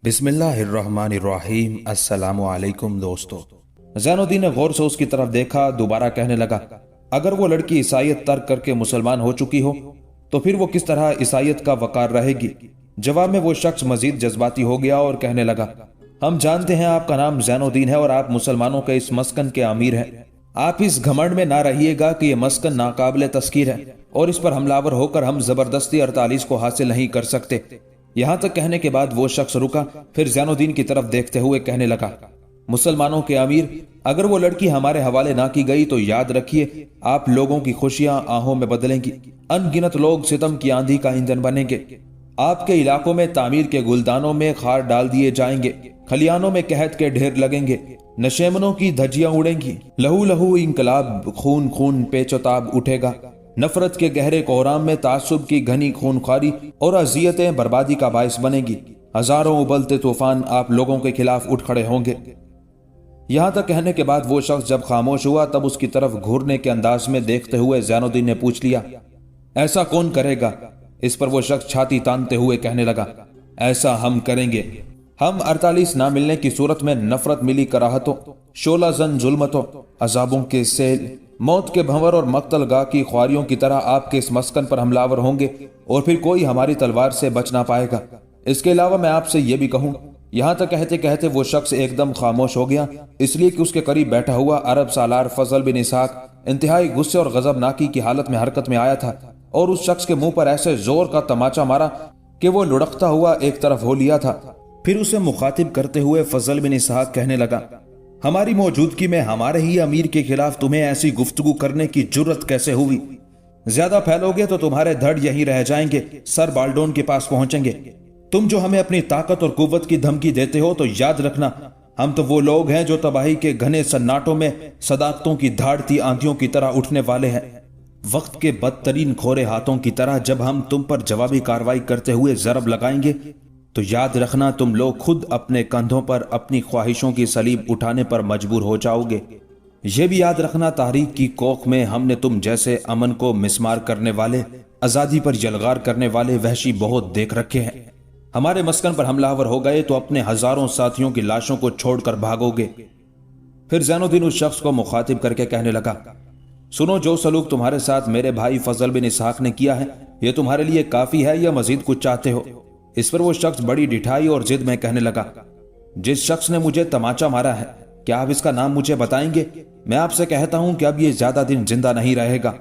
बिस्मिल्लाहिर्रहमानिर्रहीम। अस्सलामु अलैकुम दोस्तों। ज़ैनुद्दीन ने गौर से उसकी तरफ देखा, दोबारा कहने लगा, अगर वो लड़की ईसाईयत तर्क करके मुसलमान हो चुकी हो तो फिर वो किस तरह ईसाईयत का वकार रहेगी। जवाब में वो शख्स मजीद जज्बाती हो गया और कहने लगा, हम जानते हैं आपका नाम ज़ैनुद्दीन है और आप मुसलमानों के इस मस्कन के अमीर हैं। आप इस घमंड में ना रहिएगा कि यह मस्कन नाकाबिले तस्कीर है और इस पर हमलावर होकर हम जबरदस्ती 48 को हासिल नहीं कर सकते। यहां तक कहने के बाद वो शख्स रुका, फिर ज़ैनुद्दीन की तरफ देखते हुए कहने लगा, मुसलमानों के अमीर, अगर वो लड़की हमारे हवाले ना की गई तो याद रखिए आप लोगों की खुशियां आहों में बदलेंगी, अनगिनत लोग सितम की आंधी का ईंधन बनेंगे, आपके इलाकों में तामीर के गुलदानों में खार डाल दिए जाएंगे, खलियानों में कहत के ढेर लगेंगे, नशेमनों की धज्जियां उड़ेंगी, लहू लहू इंकलाब, खून खून पेचोताब उठेगा, नफरत के गहरे कोहराम में तासुब की घनी खूनख्वारी और अजियतें बर्बादी का बायस बनेगी, हजारों उबलते तूफान आप लोगों के खिलाफ उठ खड़े होंगे। यहां तक कहने के बाद वो शख्स जब खामोश हुआ तब उसकी तरफ घूरने के अंदाज में देखते हुए ज़ैनुद्दीन ने पूछ लिया, ऐसा कौन करेगा? इस पर वो शख्स छाती तानते हुए कहने लगा, ऐसा हम करेंगे। हम 48 ना मिलने की सूरत में नफरत मिली कराहतों, शोला जन जुल्मतों, अजाबों के सेल, मौत के भंवर और मक्तल गाह की ख्वारियों की तरह आपके इस मस्कन पर हमलावर होंगे और फिर कोई हमारी तलवार से बच ना पाएगा। इसके अलावा मैं आपसे यह भी कहूं। यहां तक कहते कहते वो शख्स एकदम खामोश हो गया, इसलिए कि उसके करीब बैठा हुआ अरब सालार फजल बिन इसहाक इंतहाई गुस्से और गजबनाकी की हालत में हरकत में आया था और उस शख्स के मुंह पर ऐसे जोर का तमाचा मारा कि वो लुढ़कता हुआ एक तरफ हो लिया था। फिर उसे मुखातिब करते हुए फजल बिन इसहाक कहने लगा, हमारी मौजूदगी में हमारे ही अमीर के खिलाफ तुम्हें ऐसी गुफ्तगू करने की जुर्रत कैसे हुई? ज्यादा फैलोगे तो तुम्हारे धड़ यहीं रह जाएंगे, सर बाल्डोन के पास पहुंचेंगे। तुम जो हमें अपनी ताकत और कुव्वत की धमकी देते हो तो याद रखना, हम तो वो लोग हैं जो तबाही के घने सन्नाटों में सदाकतों की धाड़ती आंधियों की तरह उठने वाले हैं। वक्त के बदतरीन खोरे हाथों की तरह जब हम तुम पर जवाबी कार्रवाई करते हुए जरब लगाएंगे तो याद रखना तुम लोग खुद अपने कंधों पर अपनी ख्वाहिशों की सलीब उठाने पर मजबूर हो जाओगे। यह भी याद रखना, तारीख की कोख में हमने तुम जैसे अमन को मिसमार करने वाले, आजादी पर यलगार करने वाले वहशी बहुत देख रखे हैं। हमारे मस्कन पर हमलावर हो गए तो अपने हजारों साथियों की लाशों को छोड़कर भागोगे। फिर ज़ैनुद्दीन उस शख्स को मुखातिब करके कहने लगा, सुनो, जो सलूक तुम्हारे साथ मेरे भाई फजल बिन इसहाक ने किया है यह तुम्हारे लिए काफी है या मजीद कुछ चाहते हो? इस पर वो शख्स बड़ी ढिठाई और जिद में कहने लगा, जिस शख्स ने मुझे तमाचा मारा है क्या आप इसका नाम मुझे बताएंगे? मैं आपसे कहता हूं कि अब ये ज्यादा दिन जिंदा नहीं रहेगा।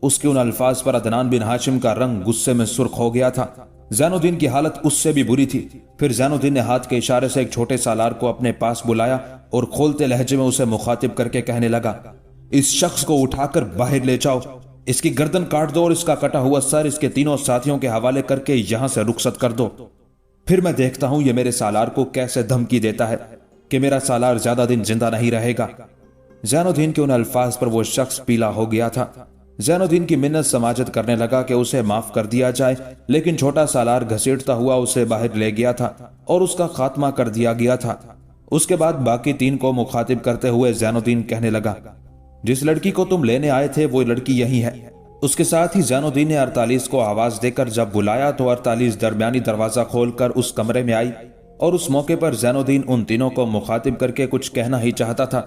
उसके उन अल्फाज पर अदनान बिन हाशिम का रंग गुस्से में सुर्ख हो गया था। ज़ैनुद्दीन की हालत उससे भी बुरी थी। फिर ज़ैनुद्दीन ने हाथ के इशारे से एक छोटे सालार को अपने पास बुलाया और खोलते लहजे में उसे मुखातिब करके कहने लगा, इस शख्स को उठाकर बाहर ले जाओ, इसकी गर्दन काट दो और इसका कटा हुआ सर इसके तीनों साथियों के हवाले करके यहां से रुखसत कर दो। फिर मैं देखता हूं ये मेरे सालार को कैसे धमकी देता है कि मेरा सालार ज्यादा दिन जिंदा नहीं रहेगा। ज़ैनुद्दीन के उन अल्फाज पर वो शख्स पीला हो गया था। ज़ैनुद्दीन की मिन्नत समाजत करने लगा कि उसे माफ कर दिया जाए, लेकिन छोटा सालार घसीटता हुआ उसे बाहर ले गया था और उसका खात्मा कर दिया गया था। उसके बाद बाकी तीन को मुखातिब करते हुए ज़ैनुद्दीन कहने लगा, जिस लड़की को तुम लेने आए थे वो लड़की यही है। उसके साथ ही ज़ैनुद्दीन ने 48 को आवाज देकर जब बुलाया तो 48 दरमियानी दरवाजा खोलकर उस कमरे में आई और उस मौके पर ज़ैनुद्दीन उन तीनों को मुखातिब करके कुछ कहना ही चाहता था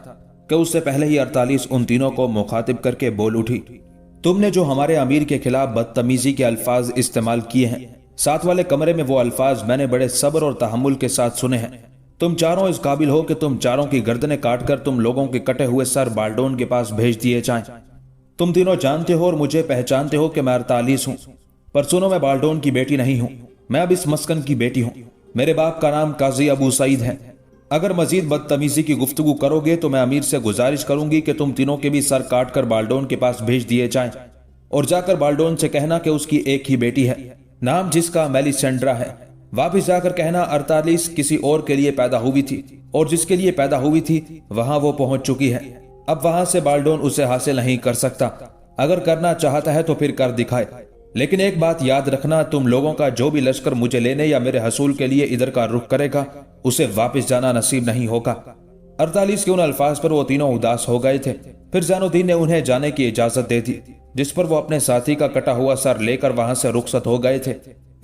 कि उससे पहले ही 48 उन तीनों को मुखातिब करके बोल उठी, तुमने जो हमारे अमीर के खिलाफ बदतमीजी के अल्फाज इस्तेमाल किए हैं, साथ वाले कमरे में वो अल्फाज मैंने बड़े सब्र और तहम्मुल के साथ सुने हैं। तुम चारों इस काबिल हो कि तुम चारों की गर्दनें काटकर तुम लोगों के कटे हुए सर बाल्डोन के पास भेज दिए जाएं। तुम तीनों जानते हो और मुझे पहचानते हो कि मैं 48 हूं, पर सुनो, मैं बाल्डोन की बेटी नहीं हूं, मैं अब इस मस्कन की बेटी हूं। मेरे बाप का नाम काजी अबू सईद है। अगर मजीद बदतमीजी की गुफ्तगू करोगे तो मैं अमीर से गुजारिश करूंगी कि तुम तीनों के भी सर काट कर बाल्डोन के पास भेज दिए जाएं और जाकर बाल्डोन से कहना कि उसकी एक ही बेटी है, नाम जिसका मेलिसेंड्रा है। वापिस जाकर कहना 48 किसी और के लिए पैदा हुई थी और जिसके लिए पैदा हुई थी वहां वो पहुंच चुकी है। अब वहां से बाल्डोन उसे हासिल नहीं कर सकता। अगर करना चाहता है तो फिर कर दिखाए, लेकिन एक बात याद रखना, तुम लोगों का जो भी लश्कर मुझे लेने या मेरे हसूल के लिए इधर का रुख करेगा उसे वापस जाना नसीब नहीं होगा। 48 के उन अल्फाज पर वो तीनों उदास हो गए थे। फिर ज़ैनुद्दीन ने उन्हें जाने की इजाजत दे दी, जिस पर वो अपने साथी का कटा हुआ सर लेकर वहां से रुखसत हो गए थे।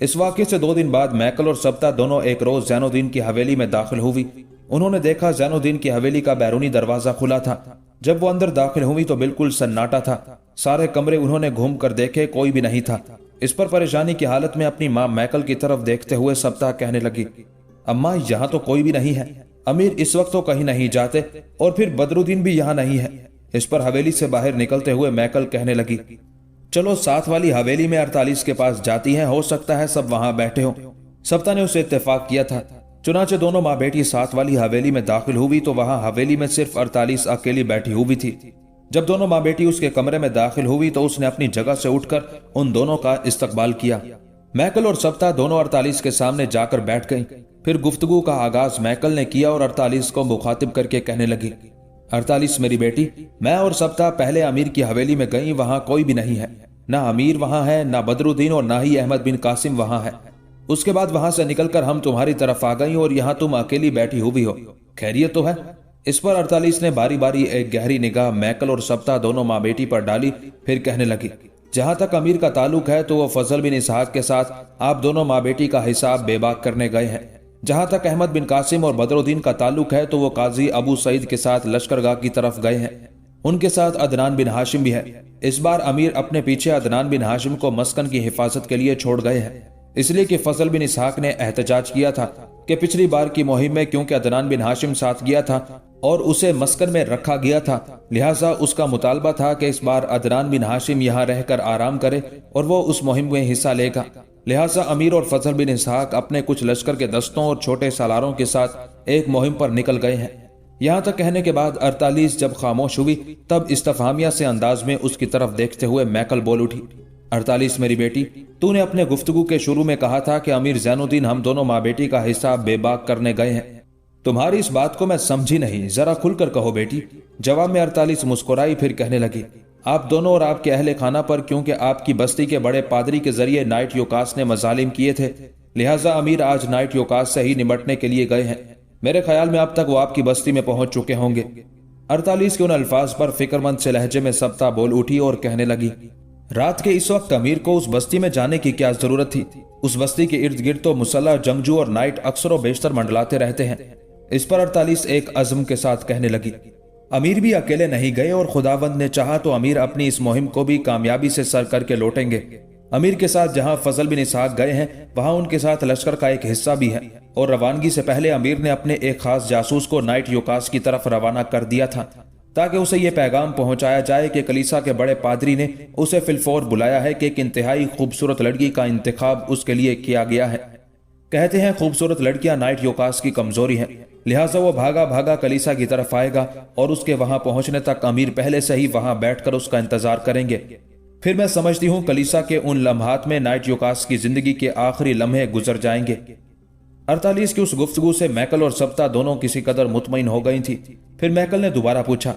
इस वाक़े से 2 दिन बाद मैकल और सब्ता दोनों एक रोज ज़ैनुद्दीन की हवेली में दाखिल हुई। उन्होंने देखा ज़ैनुद्दीन की हवेली का बैरूनी दरवाजा खुला था। जब वो अंदर दाखिल हुई तो बिल्कुल सन्नाटा था। सारे कमरे उन्होंने घूम कर देखे, कोई भी नहीं था। इस पर परेशानी की हालत में अपनी माँ मैकल की तरफ देखते हुए सब्ता कहने लगी, अम्मा यहाँ तो कोई भी नहीं है, अमीर इस वक्त तो कहीं नहीं जाते और फिर बदरुद्दीन भी यहाँ नहीं है। इस पर हवेली से बाहर निकलते हुए मैकल कहने लगी, चलो साथ वाली हवेली में 48 के पास जाती हैं, हो सकता है सब वहां बैठे हो। सब्ता ने उसे इत्तेफाक किया था। चुनाचे दोनों माँ बेटी साथ वाली हवेली में दाखिल हुई तो वहां हवेली में सिर्फ 48 अकेली बैठी हुई थी। जब दोनों माँ बेटी उसके कमरे में दाखिल हुई तो उसने अपनी जगह से उठकर उन दोनों का इस्तकबाल किया। मैकल और सब्ता दोनों 48 के सामने जाकर बैठ गईं। फिर गुफ्तगू का आगाज मैकल ने किया और 48 को मुखातिब करके कहने लगी, 48 मेरी बेटी, मैं और सब्ता पहले अमीर की हवेली में गई, वहां कोई भी नहीं है, ना अमीर वहां है, ना बदरुद्दीन और ना ही अहमद बिन कासिम वहां है। उसके बाद वहां से निकलकर हम तुम्हारी तरफ आ गई और यहाँ तुम अकेली बैठी हुई हो, खैरियत तो है? इस पर 48 ने बारी बारी एक गहरी निगाह मैकल और सब्ता दोनों माँ बेटी पर डाली। फिर कहने लगी, जहां तक अमीर का ताल्लुक है तो वो फजल बिन इसहाक के साथ आप दोनों माँ बेटी का हिसाब बेबाक करने गए हैं। जहां तक अहमद बिन कासिम और बदरुद्दीन का ताल्लुक है तो वो काजी अबू सईद के साथ लश्करगाह की तरफ गए हैं। उनके साथ अदनान बिन हाशिम भी है। इस बार अमीर अपने पीछे अदनान बिन हाशिम को मस्कन की हिफाजत के लिए छोड़ गए हैं, इसलिए कि फजल बिन इसहाक ने एहतजाज किया था कि पिछली बार की मुहिम में क्योंकि अदनान बिन हाशिम साथ गया था और उसे मस्कन में रखा गया था, लिहाजा उसका मुतालबा था कि इस बार अदनान बिन हाशिम यहाँ रहकर आराम करे और वो उस मुहिम में हिस्सा लेगा। लिहाजा अमीर और फजल बिन इसहाक अपने कुछ लश्कर के दस्तों और छोटे सालारों के साथ एक मुहिम पर निकल गए हैं। यहाँ तक कहने के बाद 48 जब खामोश हुई तब इस्तफहामिया से अंदाज में उसकी तरफ देखते हुए मैकल बोल उठी, 48 मेरी बेटी, तूने अपने गुफ्तगू के शुरू में कहा था कि अमीर ज़ैनुद्दीन हम दोनों माँ बेटी का हिसाब बेबाक करने गए हैं। तुम्हारी इस बात को मैं समझी नहीं, जरा खुलकर कहो बेटी। जवाब में 48 मुस्कुराई, फिर कहने लगी, आप दोनों और आपके अहले खाना पर क्योंकि आपकी बस्ती के बड़े पादरी के जरिए नाइट योकास ने मजालिम किए थे, लिहाजा अमीर आज नाइट योकास से ही निपटने के लिए गए हैं। मेरे ख्याल में अब तक वो आपकी बस्ती में पहुंच चुके होंगे। 48 के उन अल्फाज पर फिक्रमंद से लहजे में सब्ता बोल उठी और कहने लगी, रात के इस वक्त अमीर को उस बस्ती में जाने की क्या जरूरत थी? उस बस्ती के इर्द गिर्द तो मुसल्लह जंगजू और नाइट अक्सर बेशतर मंडलाते रहते हैं। इस पर 48 एक अज़्म के साथ कहने लगी, अमीर भी अकेले नहीं गए और खुदावंद ने चाहा तो अमीर अपनी इस मुहिम को भी कामयाबी से सर करके लौटेंगे। अमीर के साथ जहां फजल बिन इसहाक गए हैं वहां उनके साथ लश्कर का एक हिस्सा भी है और रवानगी से पहले अमीर ने अपने एक खास जासूस को नाइट योकास की तरफ रवाना कर दिया था ताकि उसे यह पैगाम पहुंचाया जाए कि कलीसा के बड़े पादरी ने उसे फिलफौर बुलाया है कि एक इंतहाई खूबसूरत लड़की का इंतखाब उसके लिए किया गया है। कहते हैं खूबसूरत लड़कियां नाइट योकास की कमजोरी है, लिहाजा वो भागा भागा कलीसा की तरफ आएगा और उसके वहां पहुंचने तक अमीर पहले से ही वहां बैठकर उसका इंतजार करेंगे। फिर मैं समझती हूं कलीसा के उन लम्हात में नाइट योकास की जिंदगी के आखिरी लम्हे गुजर जाएंगे। 48 की उस गुफ्तगू से मैकल और सब्ता दोनों किसी कदर मुतमईन हो गई थी। फिर मैकल ने दोबारा पूछा,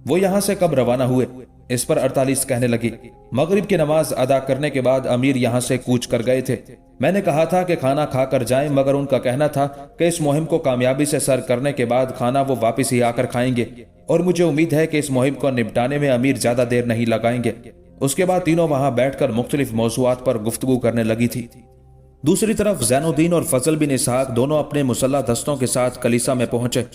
वो यहां से कब रवाना हुए? इस पर 48 कहने लगी, मगरिब की नमाज अदा करने के बाद अमीर यहां से कूच कर गए थे। मैंने कहा था कि खाना खाकर जाएं, मगर उनका कहना था कि इस मुहिम को कामयाबी से सर करने के बाद खाना वो वापस ही आकर खाएंगे और मुझे उम्मीद है कि इस मुहिम को निपटाने में अमीर ज्यादा देर नहीं लगाएंगे। उसके बाद तीनों वहां बैठकर मुख्तलिफ मौज़ूआत पर गुफ्तगू करने लगी थी। दूसरी तरफ ज़ैनुद्दीन और फजल बिन इसहाक दोनों अपने मुसल्लह दस्तों के साथ कलीसा में पहुंचे।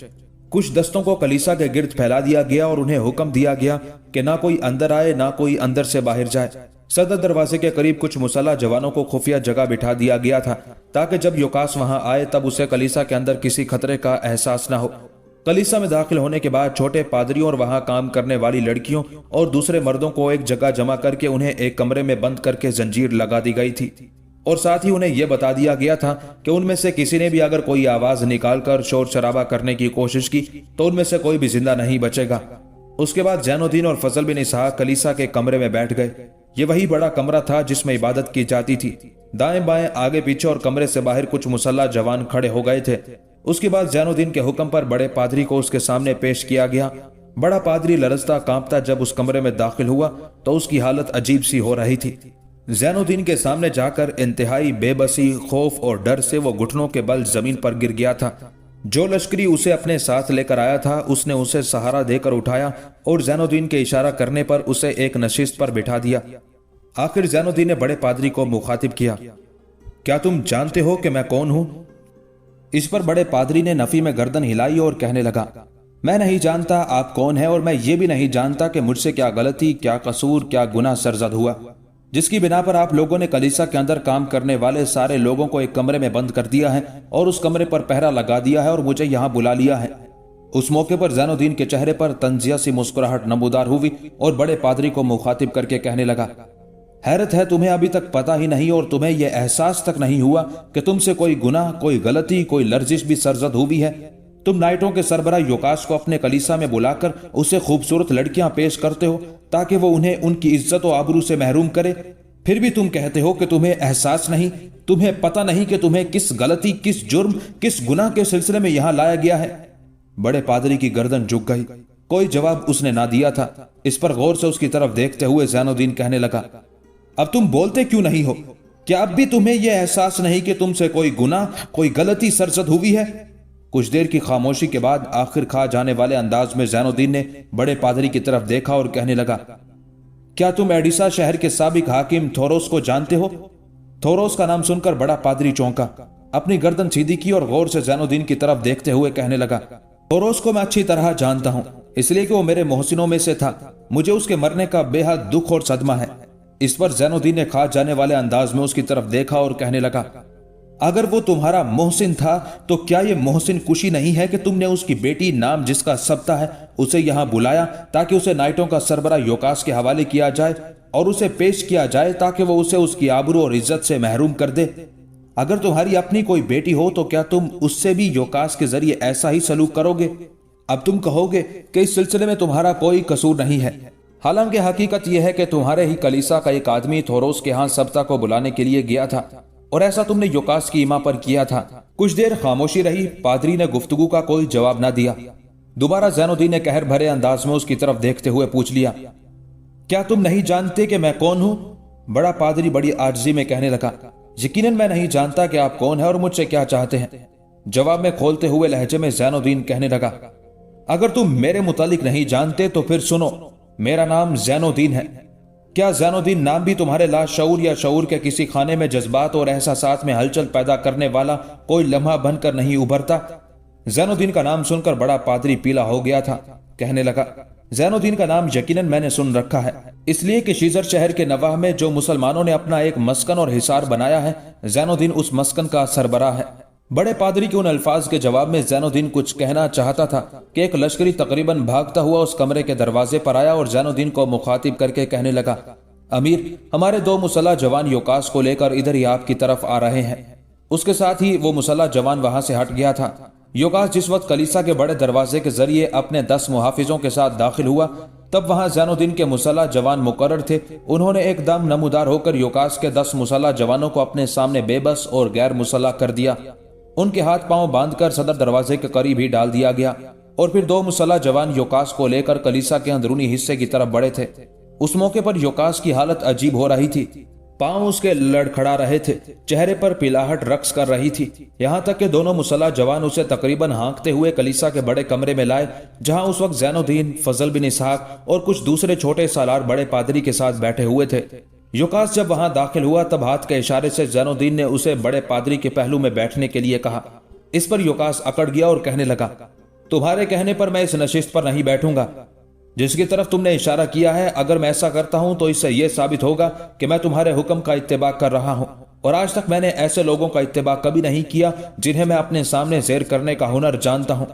कुछ दस्तों को कलीसा के गिर्द फैला दिया गया और उन्हें हुक्म दिया गया कि ना कोई अंदर आए ना कोई अंदर से बाहर जाए। सदर दरवाजे के करीब कुछ मुसल्लह जवानों को खुफिया जगह बिठा दिया गया था ताकि जब योकास वहां आए तब उसे कलीसा के अंदर किसी खतरे का एहसास न हो। कलीसा में दाखिल होने के बाद छोटे पादरियों और वहां काम करने वाली लड़कियों और दूसरे मर्दों को एक जगह जमा करके उन्हें एक कमरे में बंद करके जंजीर लगा दी गई थी और साथ ही उन्हें यह बता दिया गया था कि उनमें से किसी ने भी अगर कोई आवाज निकालकर शोर शराबा करने की कोशिश की तो उनमें से कोई भी जिंदा नहीं बचेगा। उसके बाद ज़ैनुद्दीन और फजल बिन इसहाक कलीसा के कमरे में बैठ गए। ये वही बड़ा कमरा था जिसमें इबादत की जाती थी। दाएं बाएं आगे पीछे और कमरे से बाहर कुछ मुसल्लह जवान खड़े हो गए थे। उसके बाद ज़ैनुद्दीन के हुक्म पर बड़े पादरी को उसके सामने पेश किया गया। बड़ा पादरी लरजता कांपता जब उस कमरे में दाखिल हुआ तो उसकी हालत अजीब सी हो रही थी। ज़ैनुद्दीन के सामने जाकर इंतहाई बेबसी, खौफ और डर से वो घुटनों के बल जमीन पर गिर गया था। जो लश्करी उसे अपने साथ लेकर आया था उसने उसे सहारा देकर उठाया और जैनुद्दीन के इशारा करने पर उसे एक नशिस्त पर बिठा दिया। आखिर जैनुद्दीन ने बड़े पादरी को मुखातिब किया, क्या तुम जानते हो कि मैं कौन हूं? इस पर बड़े पादरी ने नफी में गर्दन हिलाई और कहने लगा, मैं नहीं जानता आप कौन है और मैं ये भी नहीं जानता कि मुझसे क्या गलती, क्या कसूर, क्या गुनाह सरजद हुआ जिसकी बिना पर आप लोगों ने कलीसा के अंदर काम करने वाले सारे लोगों को एक कमरे में बंद कर दिया है और उस कमरे पर पहरा लगा दिया है और मुझे यहां बुला लिया है। उस मौके पर जैनुद्दीन के चेहरे पर तंजिया सी मुस्कुराहट नमूदार हुई और बड़े पादरी को मुखातिब करके कहने लगा, हैरत है तुम्हें अभी तक पता ही नहीं और तुम्हें यह एहसास तक नहीं हुआ कि तुमसे कोई गुनाह, कोई गलती, कोई लर्जिश भी सरजद हुई है। तुम नाइटों के सरबरा योकास को अपने कलीसा में बुलाकर उसे खूबसूरत लड़कियां पेश करते हो ताकि वो उन्हें उनकी इज्जत और आबरू से महरूम करे। फिर भी तुम कहते हो कि तुम्हें एहसास नहीं, तुम्हें पता नहीं कि तुम्हें किस गलती, किस जुर्म, किस गुनाह के सिलसिले में यहां लाया गया है। बड़े पादरी की गर्दन झुक गई। कोई जवाब उसने ना दिया था। इस पर गौर से उसकी तरफ देखते हुए जैनुद्दीन कहने लगा, अब तुम बोलते क्यों नहीं हो? क्या अब भी तुम्हें यह एहसास नहीं कि तुमसे कोई गुनाह, कोई गलती सरजद हुई है? कुछ देर की खामोशी के बाद आखिर खा जाने वाले अंदाज में जैनुद्दीन ने बड़े पादरी की तरफ देखा और कहने लगा, क्या तुम एडिसा शहर के साबिक हाकिम थोरोस को जानते हो? थोरोस का नाम सुनकर बड़ा पादरी चौंका, अपनी गर्दन सीधी की और गौर से जैनुद्दीन की तरफ देखते हुए कहने लगा, थोरोस को मैं अच्छी तरह जानता हूं, इसलिए कि वो मेरे मोहसिनों में से था। मुझे उसके मरने का बेहद दुख और सदमा है। इस पर जैनुद्दीन ने खा जाने वाले अंदाज में उसकी तरफ देखा और कहने लगा, अगर वो तुम्हारा मोहसिन था तो क्या ये मोहसिन कुशी नहीं है कि तुमने उसकी बेटी, नाम जिसका सब्ता है, उसे यहां बुलाया ताकि उसे नाइटों का सरबरा योकास के हवाले किया जाए और उसे पेश किया जाए ताकि वो उसे उसकी आबरू और इज्जत से महरूम कर दे। अगर तुम्हारी अपनी कोई बेटी हो तो क्या तुम उससे भी योकास के जरिए ऐसा ही सलूक करोगे? अब तुम कहोगे कि इस सिलसिले में तुम्हारा कोई कसूर नहीं है, हालांकि हकीकत यह है कि तुम्हारे ही कलीसा का एक आदमी थोरोस के यहां सब्ता को बुलाने के लिए गया था और ऐसा तुमने योकास की इमा पर किया था। कुछ देर खामोशी रही। पादरी ने गुफ्तगू का कोई जवाब ना दिया। दोबारा जैनुद्दीन ने कहर भरे अंदाज में उसकी तरफ देखते हुए पूछ लिया, क्या तुम नहीं जानते कि मैं कौन हूं? बड़ा पादरी बड़ी आजिज़ी में कहने लगा, यकीनन मैं नहीं जानता कि आप कौन है और मुझसे क्या चाहते हैं। जवाब में खोलते हुए लहजे में जैनुद्दीन कहने लगा, अगर तुम मेरे मुतालिक नहीं जानते तो फिर सुनो, मेरा नाम जैनुद्दीन है। क्या जैनुद्दीन नाम भी तुम्हारे लाशऊर या शऊर के किसी खाने में जज्बात और एहसासात में हलचल पैदा करने वाला कोई लम्हा बनकर नहीं उभरता? जैनुद्दीन का नाम सुनकर बड़ा पादरी पीला हो गया था। कहने लगा, जैनुद्दीन का नाम यकीनन मैंने सुन रखा है, इसलिए कि शीजर शहर के नवाह में जो मुसलमानों ने अपना एक मस्कन और हिसार बनाया है, जैनुद्दीन उस मस्कन का सरबराह है। बड़े पादरी के उन अल्फाज के जवाब में जैनुद्दीन कुछ कहना चाहता था कि एक लश्करी तकरीबन भागता हुआ उस कमरे के दरवाजे पर आया और जैनुद्दीन को मुखातिब करके कहने लगा, अमीर, हमारे दो मुसल्ला जवान योकास को लेकर इधर ही आपकी तरफ आ रहे हैं। उसके साथ ही वो मुसल्ला जवान वहां से हट गया था। योकास जिस वक्त कलीसा के बड़े दरवाजे के जरिए अपने 10 मुहाफिजों के साथ दाखिल हुआ, तब वहां जैनुद्दीन के मुसल्ला जवान मुकर्रर थे। उन्होंने एकदम नमूदार होकर योकास के 10 मुसल्ला जवानों को अपने सामने बेबस और गैर मुसल्ला कर दिया। उनके हाथ पांव बांधकर सदर दरवाजे के करीब ही डाल दिया गया और फिर 2 मुसल्ला जवान योकास को लेकर कलीसा के अंदरूनी हिस्से की तरफ बढ़े थे। उस मौके पर योकास की हालत अजीब हो रही थी। पांव उसके लड़खड़ा रहे थे, चेहरे पर पिलाहट रक्स कर रही थी। यहां तक कि दोनों मुसल्ला जवान उसे तकरीबन हाँकते हुए कलीसा के बड़े कमरे में लाए, जहां उस वक्त जैनुद्दीन, फजल बिन इसहाक और कुछ दूसरे छोटे सालार बड़े पादरी के साथ बैठे हुए थे। योकास जब वहां दाखिल हुआ तब हाथ के इशारे से जैनुद्दीन ने उसे बड़े पादरी के पहलू में बैठने के लिए कहा। इस पर योकास अकड़ गया और कहने लगा, तुम्हारे कहने पर मैं इस नशिस्त पर नहीं बैठूंगा जिसकी तरफ तुमने इशारा किया है। अगर मैं ऐसा करता हूं तो इससे यह साबित होगा कि मैं तुम्हारे हुक्म का इत्तेबा कर रहा हूं, और आज तक मैंने ऐसे लोगों का इत्तेबा कभी नहीं किया जिन्हें मैं अपने सामने ज़ेर करने का हुनर जानता हूं।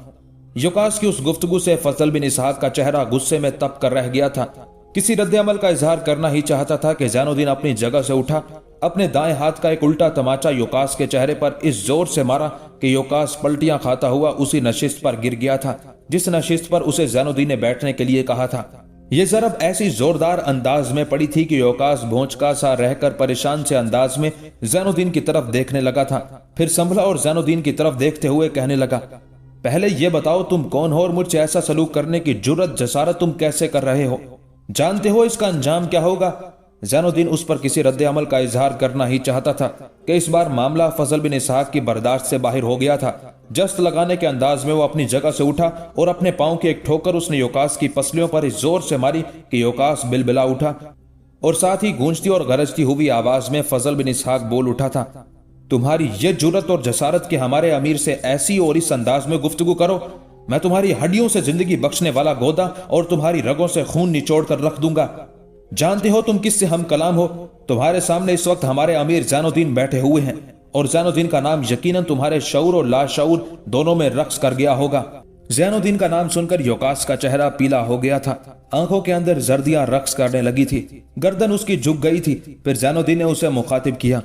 योकास की उस गुफ्तगू से फजल बिन इसहाक का चेहरा गुस्से में तप कर रह गया था। किसी रद्द अमल का इजहार करना ही चाहता था कि जैनुद्दीन अपनी जगह से उठा, अपने दाएं हाथ का एक उल्टा तमाचा योकास के चेहरे पर इस जोर से मारा कि योकास पलटियां खाता हुआ उसी नशिस्त पर गिर गया था जिस नशिस्त पर उसे जैनुद्दीन ने बैठने के लिए कहा था। यह ज़रब ऐसी जोरदार अंदाज में पड़ी थी कि योकास भोंचका सा रहकर परेशान से अंदाज में जैनुद्दीन की तरफ देखने लगा था। फिर संभला और जैनुद्दीन की तरफ देखते हुए कहने लगा, पहले यह बताओ तुम कौन हो और मुझसे ऐसा सलूक करने की जुर्रत जसारत तुम कैसे कर रहे हो? जानते हो इसका अंजाम क्या होगा? जैनुद्दीन उस पर किसी रद्द अमल का इजहार करना ही चाहता था कि इस बार मामला फजल बिन इसहाक की बर्दाश्त से बाहर हो गया था। जस्त लगाने के अंदाज में वो अपनी जगह से उठा और अपने पांव की एक ठोकर उसने योकास की पसलियों पर इस जोर से मारी कि योकास बिलबिला उठा और साथ ही गूंजती और गरजती हुई आवाज में फजल बिन इसहाक बोल उठा था, तुम्हारी ये जुर्रत और जसारत कि हमारे अमीर से ऐसी और इस अंदाज में गुफ्तगू करो, मैं तुम्हारी हड्डियों से जिंदगी बख्शने वाला गोदा और तुम्हारी रगों से खून निचोड़ कर रख दूंगा। जानते हो तुम किससे हम कलाम हो? तुम्हारे सामने इस वक्त हमारे अमीर जैनुद्दीन बैठे हुए हैं और जैनुद्दीन का नाम यकीनन तुम्हारे शऊर और लाशऊर दोनों में रक्स कर गया होगा। जैनुद्दीन का नाम सुनकर योकास का चेहरा पीला हो गया था, आंखों के अंदर जर्दियां रक्स करने लगी थी, गर्दन उसकी झुक गई थी। फिर जैनुद्दीन ने उसे मुखातिब किया,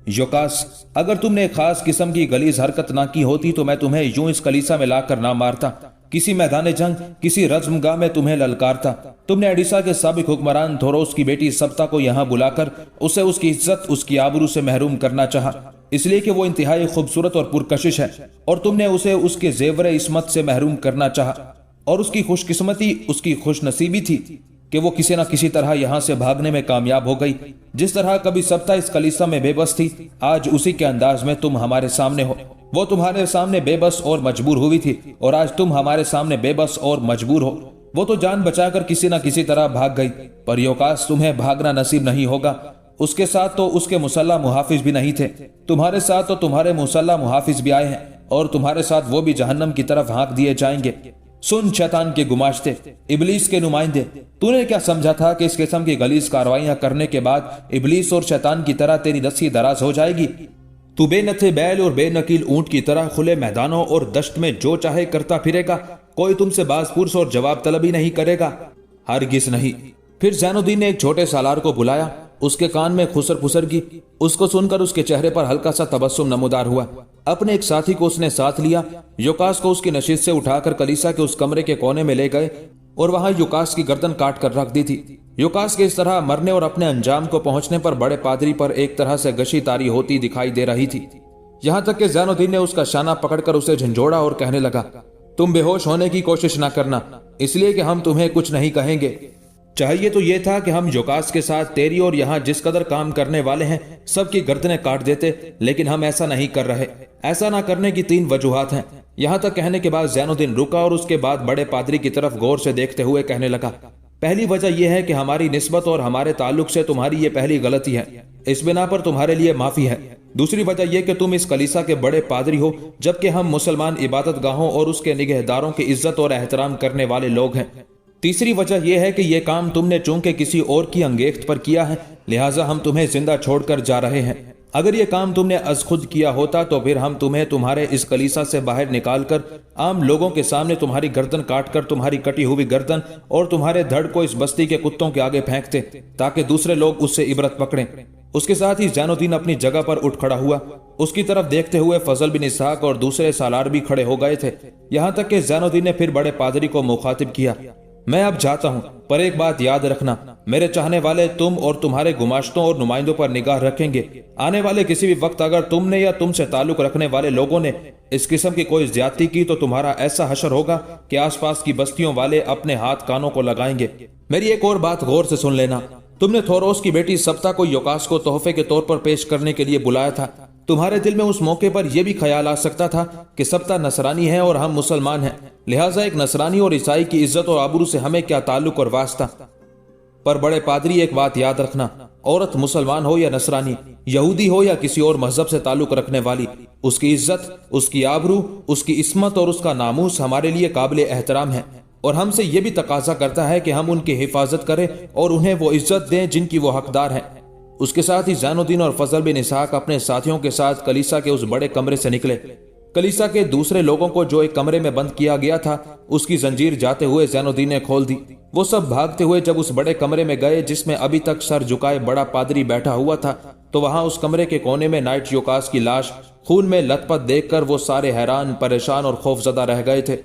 योकास, अगर तुमने खास किस्म की गलीज हरकत ना की होती तो मैं तुम्हें यूं इस कलीसा में लाकर ना मारता, किसी मैदान जंग, किसी रज्मगाह में तुम्हें ललकारता। तुमने एडिसा के साबिक हुक्मरान थोरोस की बेटी सब्ता को यहाँ बुलाकर उसे उसकी इज्जत, उसकी आबरू से महरूम करना चाहा, इसलिए कि वो इंतहाई खूबसूरत और पुरकशिश है, और तुमने उसे उसके जेवर इस्मत से महरूम करना चाहा। और उसकी खुशकिस्मती, उसकी खुशनसीबी थी कि वो किसी न किसी तरह यहां से भागने में कामयाब हो गई। जिस तरह कभी सब्ता इस कलीसा में बेबस थी, आज उसी के अंदाज में तुम हमारे सामने हो। वो तुम्हारे सामने बेबस और मजबूर हुई थी और आज तुम हमारे सामने बेबस और मजबूर हो। वो तो जान बचाकर किसी न किसी तरह भाग गई, पर योकास तुम्हें भागना नसीब नहीं होगा। उसके साथ तो उसके मुसल्ला मुहाफिज भी नहीं थे, तुम्हारे साथ तो तुम्हारे मुसल्ला मुहाफिज भी आए हैं और तुम्हारे साथ वो भी जहन्नम की तरफ हाँक दिए जाएंगे। सुन शैतान के गुमाश्ते, इबलीस के नुमाइंदे, तूने क्या समझा था कि इस किस्म की गलीज कार्रवाइयां करने के बाद इबलीस और शैतान की तरह तेरी रस्सी दराज हो जाएगी? तू बेनथे बैल और बेनकील ऊंट की तरह खुले मैदानों और दश्त में जो चाहे करता फिरेगा, कोई तुमसे बाजपुरस और जवाब तलबी नहीं करेगा, हरगिज नहीं। फिर जैनुद्दीन ने एक छोटे सालार को बुलाया, उसके कान में खुसर फुसर की। उसको सुनकर उसके चेहरे पर हल्का सा तबस्सुम नमूदार हुआ। अपने एक साथी को उसने साथ लिया, योकास को उसकी नशिश से उठाकर कलीसा के उस कमरे के कोने में ले गए और वहां योकास की गर्दन काट कर रख दी थी। योकास के इस तरह मरने और अपने अंजाम को पहुंचने पर बड़े पादरी पर एक तरह से गशी तारी होती दिखाई दे रही थी। यहां तक कि जैनुद्दीन ने उसका शाना पकड़कर उसे झंझोड़ा और कहने लगा, तुम बेहोश होने की कोशिश ना करना, इसलिए कि हम तुम्हें कुछ नहीं कहेंगे। चाहिए तो यह था कि हम योकास के साथ तेरी और यहाँ जिस कदर काम करने वाले हैं सबकी गर्दनें काट देते, लेकिन हम ऐसा नहीं कर रहे। ऐसा ना करने की 3 वजूहात हैं। यहाँ तक कहने के बाद जैनुद्दीन रुका और उसके बाद बड़े पादरी की तरफ गौर से देखते हुए कहने लगा, पहली वजह यह है कि हमारी निस्बत और हमारे ताल्लुक से तुम्हारी ये पहली गलती है, इस बिना पर तुम्हारे लिए माफी है। दूसरी वजह यह कि तुम इस कलीसा के बड़े पादरी हो, जबकि हम मुसलमान इबादत गाहों और उसके निगहदारों की इज्जत और एहतराम करने वाले लोग हैं। तीसरी वजह यह है कि यह काम तुमने चूंकि किसी और की अंगेख्त पर किया है, लिहाजा हम तुम्हें जिंदा छोड़कर जा रहे हैं। अगर यह काम तुमने अज खुद किया होता तो फिर हम तुम्हें तुम्हारे इस कलीसा से बाहर निकालकर आम लोगों के सामने तुम्हारी गर्दन काटकर तुम्हारी कटी हुई गर्दन और तुम्हारे धड़ को इस बस्ती के कुत्तों के आगे फेंकते, ताकि दूसरे लोग उससे इबरत पकड़ें। उसके साथ ही जैनुद्दीन अपनी जगह पर उठ खड़ा हुआ। उसकी तरफ देखते हुए फजल बिन इसहाक और दूसरे सालार भी खड़े हो गए थे। यहां तक कि जैनुद्दीन ने फिर बड़े पादरी को मुखातिब किया, मैं अब जाता हूं, पर एक बात याद रखना, मेरे चाहने वाले तुम और तुम्हारे गुमाश्तों और नुमाइंदों पर निगाह रखेंगे। आने वाले किसी भी वक्त अगर तुमने या तुमसे ताल्लुक रखने वाले लोगों ने इस किस्म की कोई ज्यादती की तो तुम्हारा ऐसा हशर होगा कि आसपास की बस्तियों वाले अपने हाथ कानों को लगाएंगे। मेरी एक और बात गौर से सुन लेना, तुमने थोरोस की बेटी सब्ता को योकास को तोहफे के तौर पर पेश करने के लिए बुलाया था। तुम्हारे दिल में उस मौके पर यह भी ख्याल आ सकता था कि सब्ता नसरानी है और हम मुसलमान हैं, लिहाजा एक नसरानी और ईसाई की इज्जत और आबरू से हमें क्या ताल्लुक और वास्ता। पर बड़े पादरी, एक बात याद रखना, औरत मुसलमान हो या नसरानी, यहूदी हो या किसी और मजहब से ताल्लुक रखने वाली, उसकी इज्जत, उसकी आबरू, उसकी इस्मत और उसका नामूस हमारे लिए काबिल एहतराम है और हमसे यह भी तकाजा करता है कि हम उनकी हिफाजत करें और उन्हें वो इज्जत दें जिनकी वो हकदार हैं। उसके साथ ही जैनुद्दीन और फजल बिन इसहाक अपने साथियों के साथ कलीसा के उस बड़े कमरे से निकले। कलीसा के दूसरे लोगों को जो एक कमरे में बंद किया गया था, उसकी जंजीर जाते हुए जैनुद्दीन ने खोल दी। वो सब भागते हुए जब उस बड़े कमरे में गए जिसमें अभी तक सर झुकाए बड़ा पादरी बैठा हुआ था, तो वहां उस कमरे के कोने में नाइट योकास की लाश खून में लथपथ देखकर वो सारे हैरान, परेशान और खौफजदा रह गए थे।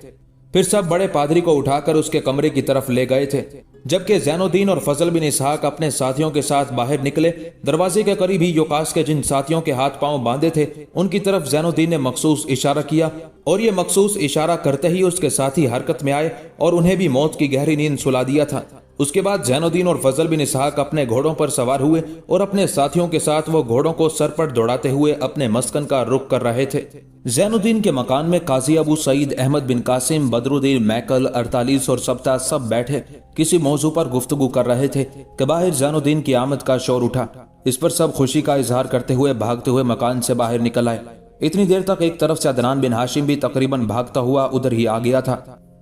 फिर सब बड़े पादरी को उठाकर उसके कमरे की तरफ ले गए थे। जबकि जैनुद्दीन और फजल बिन इसहाक अपने साथियों के साथ बाहर निकले, दरवाजे के करीब ही योकास के जिन साथियों के हाथ पांव बांधे थे उनकी तरफ जैनुद्दीन ने मखसूस इशारा किया और ये मखसूस इशारा करते ही उसके साथी हरकत में आए और उन्हें भी मौत की गहरी नींद सुला दिया था। اس کے بعد زین الدین اور فضل بن اسحاق اپنے گھوڑوں پر سوار ہوئے اور اپنے ساتھیوں کے ساتھ وہ گھوڑوں کو سر پر دوڑاتے ہوئے اپنے مسکن کا رخ کر رہے تھے۔ زین الدین کے مکان میں قاضی ابو سعید، احمد بن قاسم، بدر الدین، میکل، 48 اور سبتا سب بیٹھے کسی موضوع پر گفتگو کر رہے تھے کہ باہر زین الدین کی آمد کا شور اٹھا۔ اس پر سب خوشی کا اظہار کرتے ہوئے بھاگتے ہوئے مکان سے باہر نکل آئے۔ اتنی دیر تک ایک طرف سے عدنان بن ہاشم بھی تقریباً بھاگتا ہوا ادھر ہی آ گیا تھا،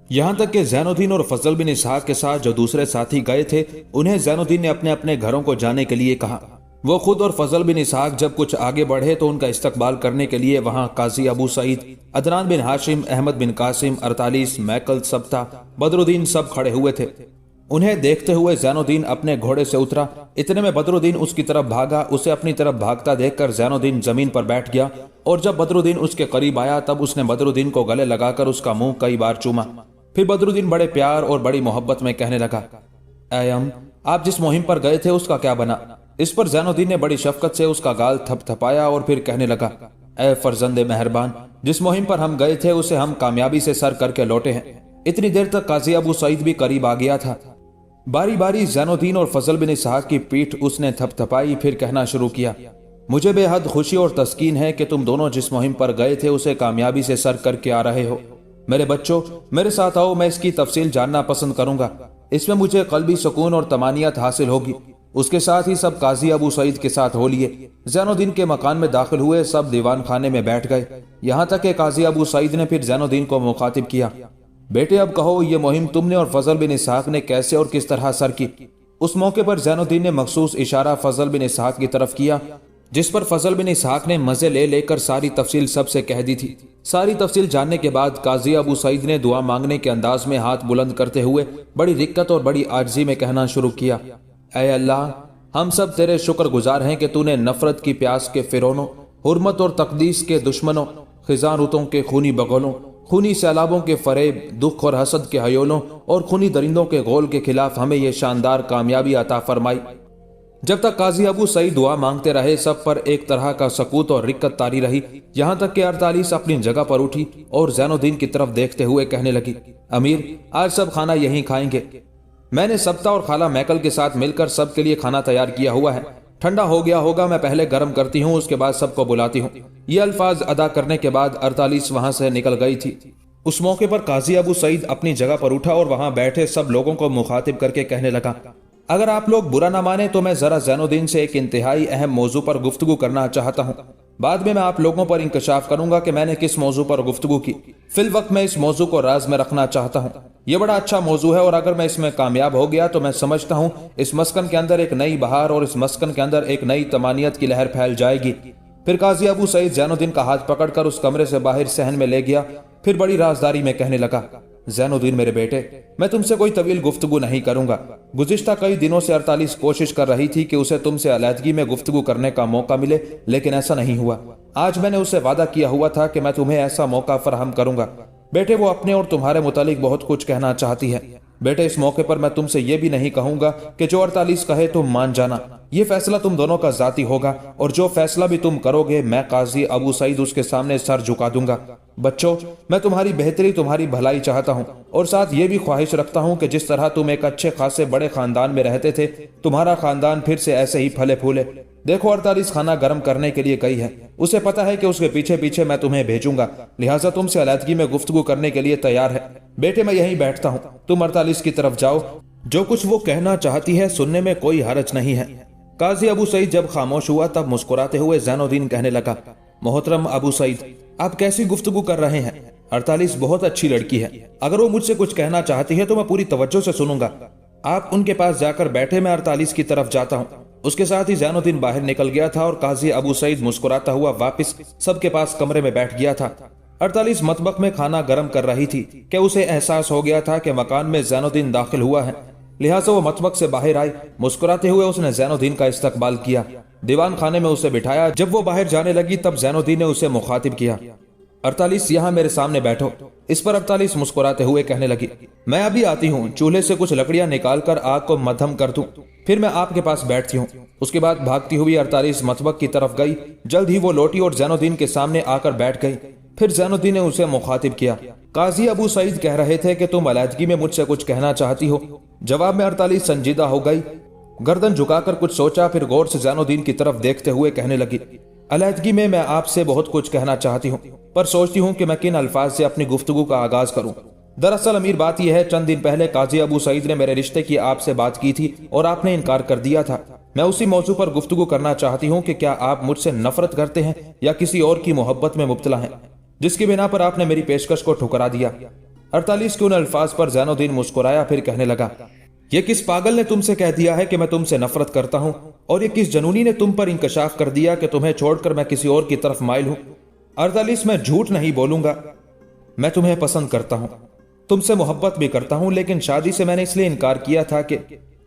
یہاں تک کہ زین الدین اور فضل بن اسحاق کے ساتھ جو دوسرے ساتھی گئے تھے انہیں زین الدین نے اپنے اپنے گھروں کو جانے کے لیے کہا۔ وہ خود اور فضل بن اسحاق جب کچھ آگے بڑھے تو ان کا استقبال کرنے کے لیے وہاں قاضی ابو سعید، عدنان بن ہاشم، احمد بن قاسم، 48، میکل، سبتا، بدر الدین سب کھڑے ہوئے تھے۔ انہیں دیکھتے ہوئے زین الدین اپنے گھوڑے سے اترا، اتنے میں بدر الدین اس کی طرف بھاگا۔ اسے اپنی طرف بھاگتا دیکھ کر زین الدین زمین پر بیٹھ گیا اور جب بدر الدین اس کے قریب آیا تب اس نے بدر الدین کو گلے لگا کر اس کا منہ کئی بار چوما۔ پھر بدر الدین بڑے پیار اور بڑی محبت میں کہنے لگا، اے آپ جس مہم پر گئے تھے اس کا کیا بنا؟ اس پر زین الدین نے بڑی شفقت سے اس کا گال تھپ تھپایا اور پھر کہنے لگا، اے فرزند مہربان، جس مہم پر ہم گئے تھے اسے ہم کامیابی سے سر کر کے لوٹے ہیں۔ اتنی دیر تک قاضی ابو سعید بھی قریب آ گیا تھا۔ باری باری زین الدین اور فضل بن اسحاق کی پیٹھ اس نے تھپ تھپائی، پھر کہنا شروع کیا، مجھے بے حد خوشی اور تسکین ہے کہ تم دونوں جس مہم پر گئے تھے اسے کامیابی سے سر کر کے آ رہے ہو۔ میرے بچوں، میرے ساتھ آؤ، میں اس کی تفصیل جاننا پسند کروں گا، اس میں مجھے قلبی سکون اور طمانینت حاصل ہوگی۔ اس کے ساتھ ہی سب قاضی ابو سعید کے ساتھ ہو لیے، زین الدین کے مکان میں داخل ہوئے، سب دیوان خانے میں بیٹھ گئے، یہاں تک کہ قاضی ابو سعید نے پھر زین الدین کو مخاطب کیا، بیٹے اب کہو یہ مہم تم نے اور فضل بن اسحاق نے کیسے اور کس طرح سر کی؟ اس موقع پر زین الدین نے مخصوص اشارہ فضل بن اسحاق کی طرف کیا، جس پر فضل بن اسحاق نے مزے لے لے کر ساری تفصیل سب سے کہہ دی تھی۔ ساری تفصیل جاننے کے بعد قاضی ابو سعید نے دعا مانگنے کے انداز میں ہاتھ بلند کرتے ہوئے بڑی رقت اور بڑی عاجزی میں کہنا شروع کیا، اے اللہ، ہم سب تیرے شکر گزار ہیں کہ تو نے نفرت کی پیاس کے فرعونوں، حرمت اور تقدیس کے دشمنوں، خزاں رتوں کے خونی بغلوں، خونی سیلابوں کے فریب، دکھ اور حسد کے ہیولوں اور خونی درندوں کے غول کے خلاف ہمیں یہ شاندار کامیابی عطا فرمائی۔ جب تک قاضی ابو سعید دعا مانگتے رہے سب پر ایک طرح کا سکوت اور رقت طاری رہی، یہاں تک کہ 48 اپنی جگہ پر اٹھی اور زین الدین کی طرف دیکھتے ہوئے کہنے لگی، امیر، آج سب کھانا یہیں کھائیں گے۔ میں نے سبتا اور خالہ میکل کے ساتھ مل کر سب کے لیے کھانا تیار کیا ہوا ہے، ٹھنڈا ہو گیا ہوگا، میں پہلے گرم کرتی ہوں، اس کے بعد سب کو بلاتی ہوں۔ یہ الفاظ ادا کرنے کے بعد 48 وہاں سے نکل گئی تھی۔ اس موقع پر قاضی ابو سعید اپنی جگہ پر اٹھا اور وہاں بیٹھے سب لوگوں کو مخاطب کر کے کہنے لگا، اگر آپ لوگ برا نہ مانیں تو میں ذرا زین الدین سے ایک انتہائی اہم موضوع پر گفتگو کرنا چاہتا ہوں۔ بعد میں آپ لوگوں پر انکشاف کروں گا کہ میں نے کس موضوع پر گفتگو کی۔ فی الوقت میں اس موضوع کو راز میں رکھنا چاہتا ہوں۔ یہ بڑا اچھا موضوع ہے اور اگر میں اس میں کامیاب ہو گیا تو میں سمجھتا ہوں اس مسکن کے اندر ایک نئی بہار اور اس مسکن کے اندر ایک نئی طمانینت کی لہر پھیل جائے گی۔ پھر قاضی ابو سعید زین الدین کا ہاتھ پکڑ کر اس کمرے سے باہر صحن میں لے گیا، پھر بڑی رازداری میں کہنے لگا، زین الدین میرے بیٹے، میں تم سے کوئی طویل گفتگو نہیں کروں گا۔ گزشتہ کئی دنوں سے 48 کوشش کر رہی تھی کہ اسے تم سے علیحدگی میں گفتگو کرنے کا موقع ملے، لیکن ایسا نہیں ہوا۔ آج میں نے اسے وعدہ کیا ہوا تھا کہ میں تمہیں ایسا موقع فراہم کروں گا۔ بیٹے، وہ اپنے اور تمہارے متعلق بہت کچھ کہنا چاہتی ہے۔ بیٹے، اس موقع پر میں تم سے یہ بھی نہیں کہوں گا کہ جو 48 کہے تم مان جانا، یہ فیصلہ تم دونوں کا ذاتی ہوگا اور جو فیصلہ بھی تم کرو گے میں قاضی ابو سعید اس کے سامنے سر جھکا دوں گا۔ بچوں، میں تمہاری بہتری، تمہاری بھلائی چاہتا ہوں اور ساتھ یہ بھی خواہش رکھتا ہوں کہ جس طرح تم ایک اچھے خاصے بڑے خاندان میں رہتے تھے، تمہارا خاندان پھر سے ایسے ہی پھلے پھولے۔ دیکھو 48 کھانا گرم کرنے کے لیے گئی ہے، اسے پتا ہے کہ اس کے پیچھے پیچھے میں تمہیں بھیجوں گا، لہٰذا تم سے علیحدگی میں گفتگو کرنے کے لیے تیار ہے۔ بیٹے، میں یہیں بیٹھتا ہوں، تم 48 کی طرف جاؤ، جو کچھ وہ کہنا چاہتی ہے سننے میں کوئی حرج نہیں ہے۔ قاضی ابو سعید جب خاموش ہوا تب مسکراتے ہوئے زین الدین کہنے لگا، محترم ابو سعید، آپ کیسی گفتگو کر رہے ہیں؟ 48 بہت اچھی لڑکی ہے، اگر وہ مجھ سے کچھ کہنا چاہتی ہے تو میں پوری توجہ سے سنوں گا۔ آپ ان کے پاس جا کر بیٹھے، میں 48 کی طرف جاتا ہوں۔ اس کے ساتھ ہی زین الدین باہر نکل گیا تھا اور قاضی ابو سعید مسکراتا ہوا واپس سب کے پاس کمرے میں بیٹھ گیا تھا۔ 48 مطبخ میں کھانا گرم کر رہی تھی کہ اسے احساس ہو گیا تھا کہ مکان میں زین الدین داخل ہوا ہے، لہٰذا وہ مطبخ سے باہر آئی۔ مسکراتے ہوئے اس نے زین الدین کا استقبال کیا، دیوان خانے میں اسے بٹھایا۔ جب وہ باہر جانے لگی تب زین الدین نے اسے مخاطب کیا، 48 یہاں میرے سامنے بیٹھو۔ اس پر 48 مسکراتے ہوئے کہنے لگی، میں ابھی آتی ہوں، چولہے سے کچھ لکڑیاں نکال کر آگ کو مدھم کر دوں، پھر میں آپ کے پاس بیٹھتی ہوں۔ اس کے بعد بھاگتی ہوئی 48 مطبخ کی طرف گئی، جلد ہی وہ لوٹی اور زین الدین کے سامنے آ کر بیٹھ گئی۔ پھر زین الدین نے اسے مخاطب کیا، काजी अबू सईद कह रहे थे कि तुम अलहदगी में मुझसे कुछ कहना चाहती हो। जवाब में 48 संजीदा हो गई, गर्दन झुकाकर कुछ सोचा, फिर गौर से जैनुद्दीन की तरफ देखते हुए कहने लगी, अलहदगी में मैं आपसे बहुत कुछ कहना चाहती हूँ, पर सोचती हूँ कि मैं किन अल्फाज से अपनी गुफ्तगू का आगाज करूँ। दरअसल अमीर बात यह है, चंद दिन पहले काजी अबू सईद ने मेरे रिश्ते की आपसे बात की थी और आपने इनकार कर दिया था। मैं उसी मौजू पर गुफ्तगू करना चाहती हूँ कि क्या आप मुझसे नफरत करते हैं या किसी और की मोहब्बत में मुब्तला हैं, जिसकी बिना पर आपने मेरी पेशकश को ठुकरा दिया। 48 के उन अल्फाज पर जैनुद्दीन मुस्कुराया, फिर कहने लगा, ये किस पागल ने तुमसे कह दिया है कि मैं तुमसे नफरत करता हूं, और ये किस जनूनी ने तुम पर इंकशाफ कर दिया कि तुम्हें छोड़कर मैं किसी और की तरफ माइल हूं। 48 मैं झूठ नहीं बोलूंगा, मैं तुम्हें पसंद करता हूं, तुमसे मोहब्बत भी करता हूं, लेकिन शादी से मैंने इसलिए इनकार किया था कि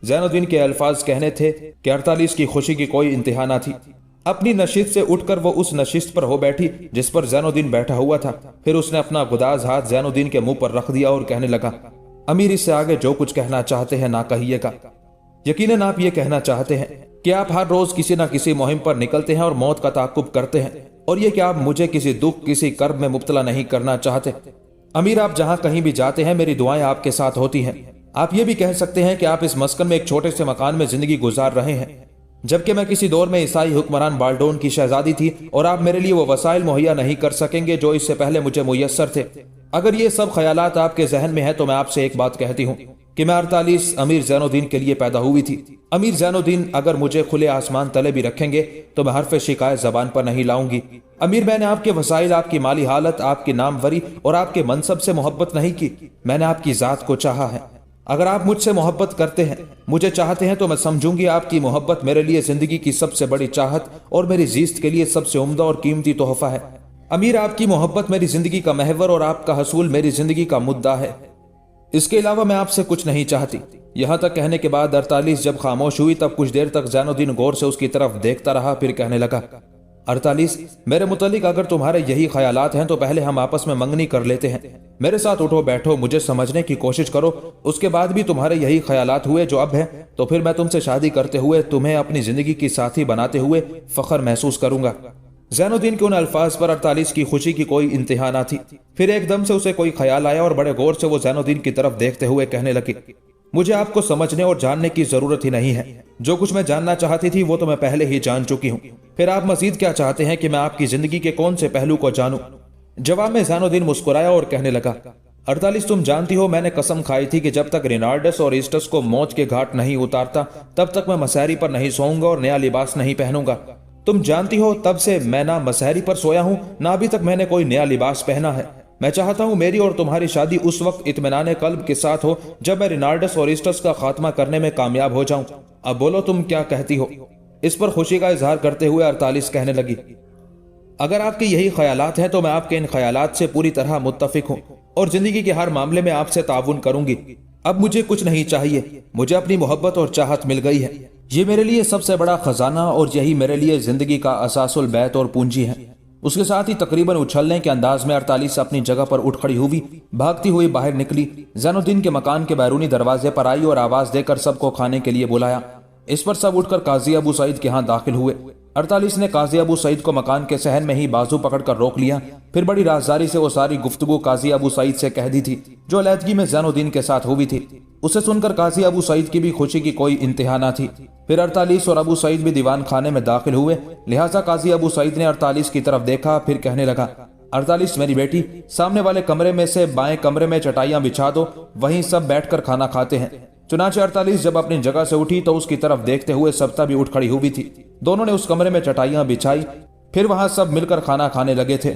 जैनुद्दीन के अल्फाज कहने थे कि 48 की खुशी की कोई इंतहा ना थी। अपनी नशिस्त से उठकर वो उस नशिस्त पर हो बैठी जिस पर जैनुद्दीन बैठा हुआ था। फिर उसने अपना गुदाज हाथ जैनुद्दीन के मुंह पर रख दिया और कहने लगा, अमीर इससे आगे जो कुछ कहना चाहते हैं ना कहिएगा। यकीनन आप ये कहना चाहते हैं कि आप हर रोज किसी न किसी मुहिम पर निकलते हैं और मौत का ताकुब करते हैं, और ये कि आप मुझे किसी दुख किसी कर्ब में मुब्तला नहीं करना चाहते। अमीर आप जहां कहीं भी जाते हैं मेरी दुआएं आपके साथ होती हैं। आप ये भी कह सकते हैं कि आप इस मस्कन में एक छोटे से मकान में जिंदगी गुजार रहे हैं, जबकि मैं किसी दौर में ईसाई हुक्मरान बाल्डोन की शहजादी थी और आप मेरे लिए वो वसाइल मुहैया नहीं कर सकेंगे जो इससे पहले मुझे मुयस्सर थे। अगर ये सब ख्यालात आपके जहन में है तो मैं आपसे एक बात कहती हूँ कि मैं 48 अमीर जैनुद्दीन के लिए पैदा हुई थी। अमीर जैनुद्दीन अगर मुझे खुले आसमान तले भी रखेंगे तो मैं हरफ शिकायत जबान पर नहीं लाऊंगी। अमीर मैंने आपके वसाइल, आपकी माली हालत, आपकी नामवरी और आपके मनसब से मोहब्बत नहीं की, मैंने आपकी जात को चाहा है। अगर आप मुझसे मोहब्बत करते हैं, मुझे चाहते हैं, तो मैं समझूंगी आपकी मोहब्बत मेरे लिए जिंदगी की सबसे बड़ी चाहत और मेरी जीस्त के लिए सबसे उम्दा और कीमती तोहफा है। अमीर आपकी मोहब्बत मेरी जिंदगी का महवर और आपका हसूल मेरी जिंदगी का मुद्दा है। इसके अलावा मैं आपसे कुछ नहीं चाहती। यहां तक कहने के बाद 48 जब खामोश हुई तब कुछ देर तक जैनुद्दीन गौर से उसकी तरफ देखता रहा, फिर कहने लगा, 48 मेरे मुतालिक अगर तुम्हारे यही ख्यालात हैं तो पहले हम आपस में मंगनी कर लेते हैं। मेरे साथ उठो बैठो, मुझे समझने की कोशिश करो। उसके बाद भी तुम्हारे यही ख्यालात हुए जो अब हैं, तो फिर मैं तुमसे शादी करते हुए तुम्हें अपनी जिंदगी की साथी बनाते हुए फख्र महसूस करूंगा। जैनुद्दीन के उन अल्फाज पर 48 की खुशी की कोई इंतहा ना थी। फिर एकदम से उसे कोई ख्याल आया और बड़े गौर से वो जैनुद्दीन की तरफ देखते हुए कहने लगी, मुझे आपको समझने और जानने की जरूरत ही नहीं है। जो कुछ मैं जानना चाहती थी वो तो मैं पहले ही जान चुकी हूँ। फिर आप मजीद क्या चाहते हैं कि मैं आपकी जिंदगी के कौन से पहलू को जानूं? जवाब में जैनुद्दीन मुस्कुराया और कहने लगा, 48 तुम जानती हो मैंने कसम खाई थी कि जब तक रिनार्डस और ईस्टस को मौत के घाट नहीं उतारता तब तक मैं मसहरी पर नहीं सोऊंगा और नया लिबास नहीं पहनूंगा। तुम जानती हो तब से मैं ना मसहरी पर सोया हूं, ना अभी तक मैंने कोई नया लिबास पहना है। मैं चाहता हूं मेरी और तुम्हारी शादी उस वक्त इत्मीनान कल्ब के साथ हो जब मैं रिनार्डस और ईस्टस का खात्मा करने में कामयाब हो जाऊं। अब बोलो तुम क्या कहती हो? इस पर खुशी का इजहार करते हुए 48 कहने लगी, अगर आपके यही ख्यालात हैं तो मैं आपके इन ख्यालात से पूरी तरह मुत्तफिक हूं और जिंदगी के हर मामले में आपसे ताउन करूंगी। अब मुझे कुछ नहीं चाहिए, मुझे अपनी मोहब्बत और चाहत मिल गई है। ये मेरे लिए सबसे बड़ा खजाना और यही मेरे लिए जिंदगी का असासुल बैत और पूंजी है। उसके साथ ही तकरीबन उछलने के अंदाज में 48 अपनी जगह पर उठ खड़ी हुई, भागती हुई बाहर निकली, जैनुद्दीन के मकान के बैरूनी दरवाजे पर आई और आवाज देकर सबको खाने के लिए बुलाया। इस पर सब उठकर काजी अबू सईद के यहाँ दाखिल हुए। 48 ने काजी अबू सईद को मकान के सहन में ही बाजू पकड़कर रोक लिया। फिर बड़ी राजदारी से वो सारी गुफ्तगू काजी अबू सईद से कह दी थी जो अलहदगी में जैनुद्दीन के साथ हुई थी। उसे सुनकर काजी अबू सईद की भी खुशी की कोई इंतहा न थी। फिर 48 और अबू सईद भी दीवान खाने में दाखिल हुए, लिहाजा काजी अबू सईद ने 48 की तरफ देखा, फिर कहने लगा, 48 मेरी बेटी, सामने वाले कमरे में से बाएं कमरे में चटाइयां बिछा दो, वहीं सब बैठकर खाना खाते हैं। चुनाचे 48 जब अपनी जगह से उठी तो उसकी तरफ देखते हुए सब्ता भी उठ खड़ी हुई थी। दोनों ने उस कमरे में चटाइयां बिछाई, फिर वहां सब मिलकर खाना खाने लगे थे।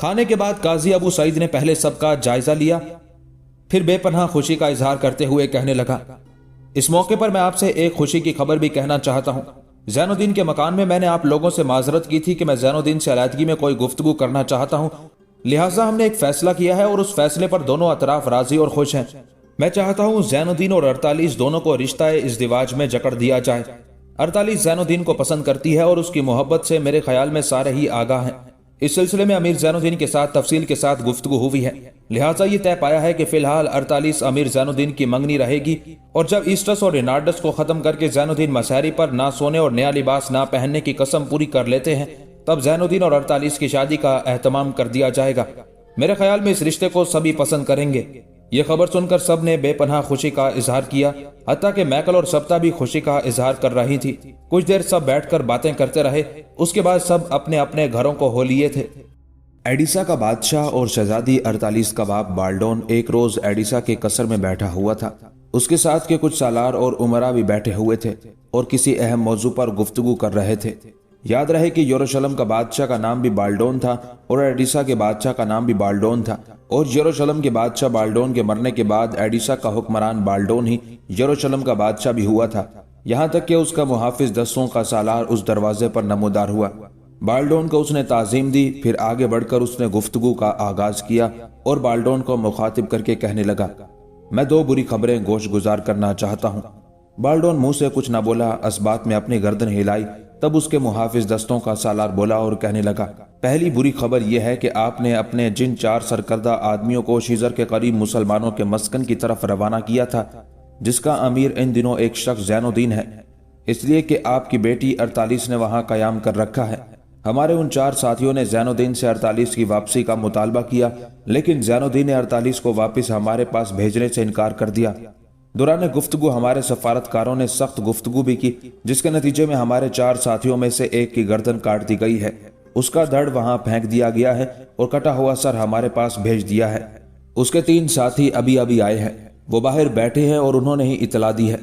खाने के बाद काजी अबू सईद ने पहले सबका जायजा लिया, फिर बेपनाह खुशी का इजहार करते हुए कहने लगा, इस मौके पर मैं आपसे एक खुशी की खबर भी कहना चाहता हूँ। जैनुद्दीन के मकान में मैंने आप लोगों से माजरत की थी कि मैं जैनुद्दीन से अलहदगी में कोई गुफ्तगू करना चाहता हूँ, लिहाजा हमने एक फैसला किया है और उस फैसले पर दोनों अतराफ राजी और खुश हैं। मैं चाहता हूँ जैनुद्दीन और 48 दोनों को रिश्ता इज़्दिवाज में जकड़ दिया जाए। 48 जैनुद्दीन को पसंद करती है और उसकी मोहब्बत से मेरे ख्याल में सारे ही आगाह हैं। इस सिलसिले में अमीर जैनुद्दीन के साथ तफसील के साथ गुफ्तगू हुई है, लिहाजा ये तय पाया है कि फिलहाल 48 अमीर जैनुद्दीन की मंगनी रहेगी और जब ईस्टस और रिनार्डस को खत्म करके जैनुद्दीन मसहरी पर ना सोने और नया लिबास ना पहनने की कसम पूरी कर लेते हैं तब जैनुद्दीन और 48 की शादी का एहतमाम कर दिया जाएगा। میرے خیال میں اس رشتے کو سبھی پسند کریں گے۔ یہ خبر سن کر سب نے بے پناہ خوشی کا اظہار کیا، حتیٰ کہ میکل اور سبتا بھی خوشی کا اظہار کر رہی تھی۔ کچھ دیر سب بیٹھ کر باتیں کرتے رہے، اس کے بعد سب اپنے اپنے گھروں کو ہو لیے تھے۔ ایڈیسا کا بادشاہ اور شہزادی ارطالس کا باپ بالڈون ایک روز ایڈیسا کے قصر میں بیٹھا ہوا تھا۔ اس کے ساتھ کے کچھ سالار اور امراء بھی بیٹھے ہوئے تھے اور کسی اہم موضوع پر گفتگو کر رہے تھے۔ یاد رہے کہ یروشلم کا بادشاہ کا نام بھی بالڈون تھا اور ایڈیسا کے بادشاہ کا نام بھی بالڈون تھا، اور یروشلم کے بادشاہ بالڈون کے مرنے کے بعد ایڈیسا کا حکمران بالڈون ہی یروشلم کا بادشاہ بھی ہوا تھا، یہاں تک کہ اس کا محافظ دستوں کا سالار اس دروازے پر نمودار ہوا۔ بالڈون کو اس نے تعظیم دی، پھر آگے بڑھ کر اس نے گفتگو کا آغاز کیا اور بالڈون کو مخاطب کر کے کہنے لگا، میں دو بری خبریں گوش گزار کرنا چاہتا ہوں۔ بالڈون منہ سے کچھ نہ بولا، اسبات میں اپنی گردن ہلائی، تب اس کے محافظ دستوں کا سالار بولا اور کہنے لگا، پہلی بری خبر یہ ہے کہ آپ نے اپنے جن 4 سرکردہ آدمیوں کو شیزر کے قریب مسلمانوں کے مسکن کی طرف روانہ کیا تھا، جس کا امیر ان دنوں ایک شخص زین الدین ہے، اس لیے کہ آپ کی بیٹی ارطالس نے وہاں قیام کر رکھا ہے۔ ہمارے ان 4 ساتھیوں نے زین الدین سے ارطالس کی واپسی کا مطالبہ کیا، لیکن زین الدین نے ارطالس کو واپس ہمارے پاس بھیجنے سے انکار کر دیا۔ دوران گفتگو ہمارے سفارتکاروں نے سخت گفتگو بھی کی، جس کے نتیجے میں ہمارے 4 ساتھیوں میں سے ایک کی گردن کاٹ دی گئی ہے، اس کا دھڑ وہاں پھینک دیا گیا ہے اور کٹا ہوا سر ہمارے پاس بھیج دیا ہے۔ اس کے 3 ساتھی ابھی آئے ہیں، وہ باہر بیٹھے ہیں اور انہوں نے ہی اطلاع دی ہے۔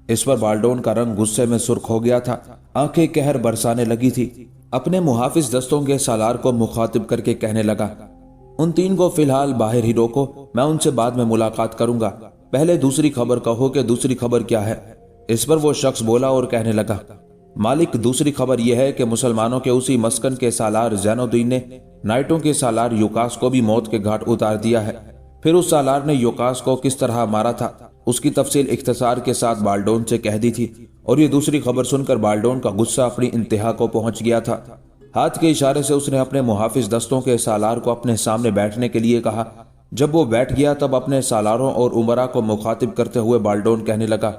اس پر بالڈون کا رنگ غصے میں سرخ ہو گیا تھا، آنکھیں قہر برسانے لگی تھی۔ اپنے محافظ دستوں کے سالار کو مخاطب کر کے کہنے لگا، ان 3 کو فی الحال باہر ہی روکو، میں ان سے بعد میں ملاقات کروں گا، پہلے دوسری خبر کہو کہ دوسری خبر کیا ہے۔ اس پر وہ شخص بولا اور کہنے لگا، مالک، دوسری خبر یہ ہے کہ مسلمانوں کے اسی مسکن کے سالار زین الدین نے نائٹوں کے سالار یوکاس کو بھی موت کے گھاٹ اتار دیا ہے۔ پھر اس سالار نے یوکاس کو کس طرح مارا تھا، اس کی تفصیل اختصار کے ساتھ بالڈون سے کہہ دی تھی، اور یہ دوسری خبر سن کر بالڈون کا غصہ اپنی انتہا کو پہنچ گیا تھا۔ ہاتھ کے اشارے سے اس نے اپنے محافظ دستوں کے سالار کو اپنے سامنے بیٹھنے کے لیے کہا۔ جب وہ بیٹھ گیا تب اپنے سالاروں اور امراء کو مخاطب کرتے ہوئے بالڈون کہنے لگا،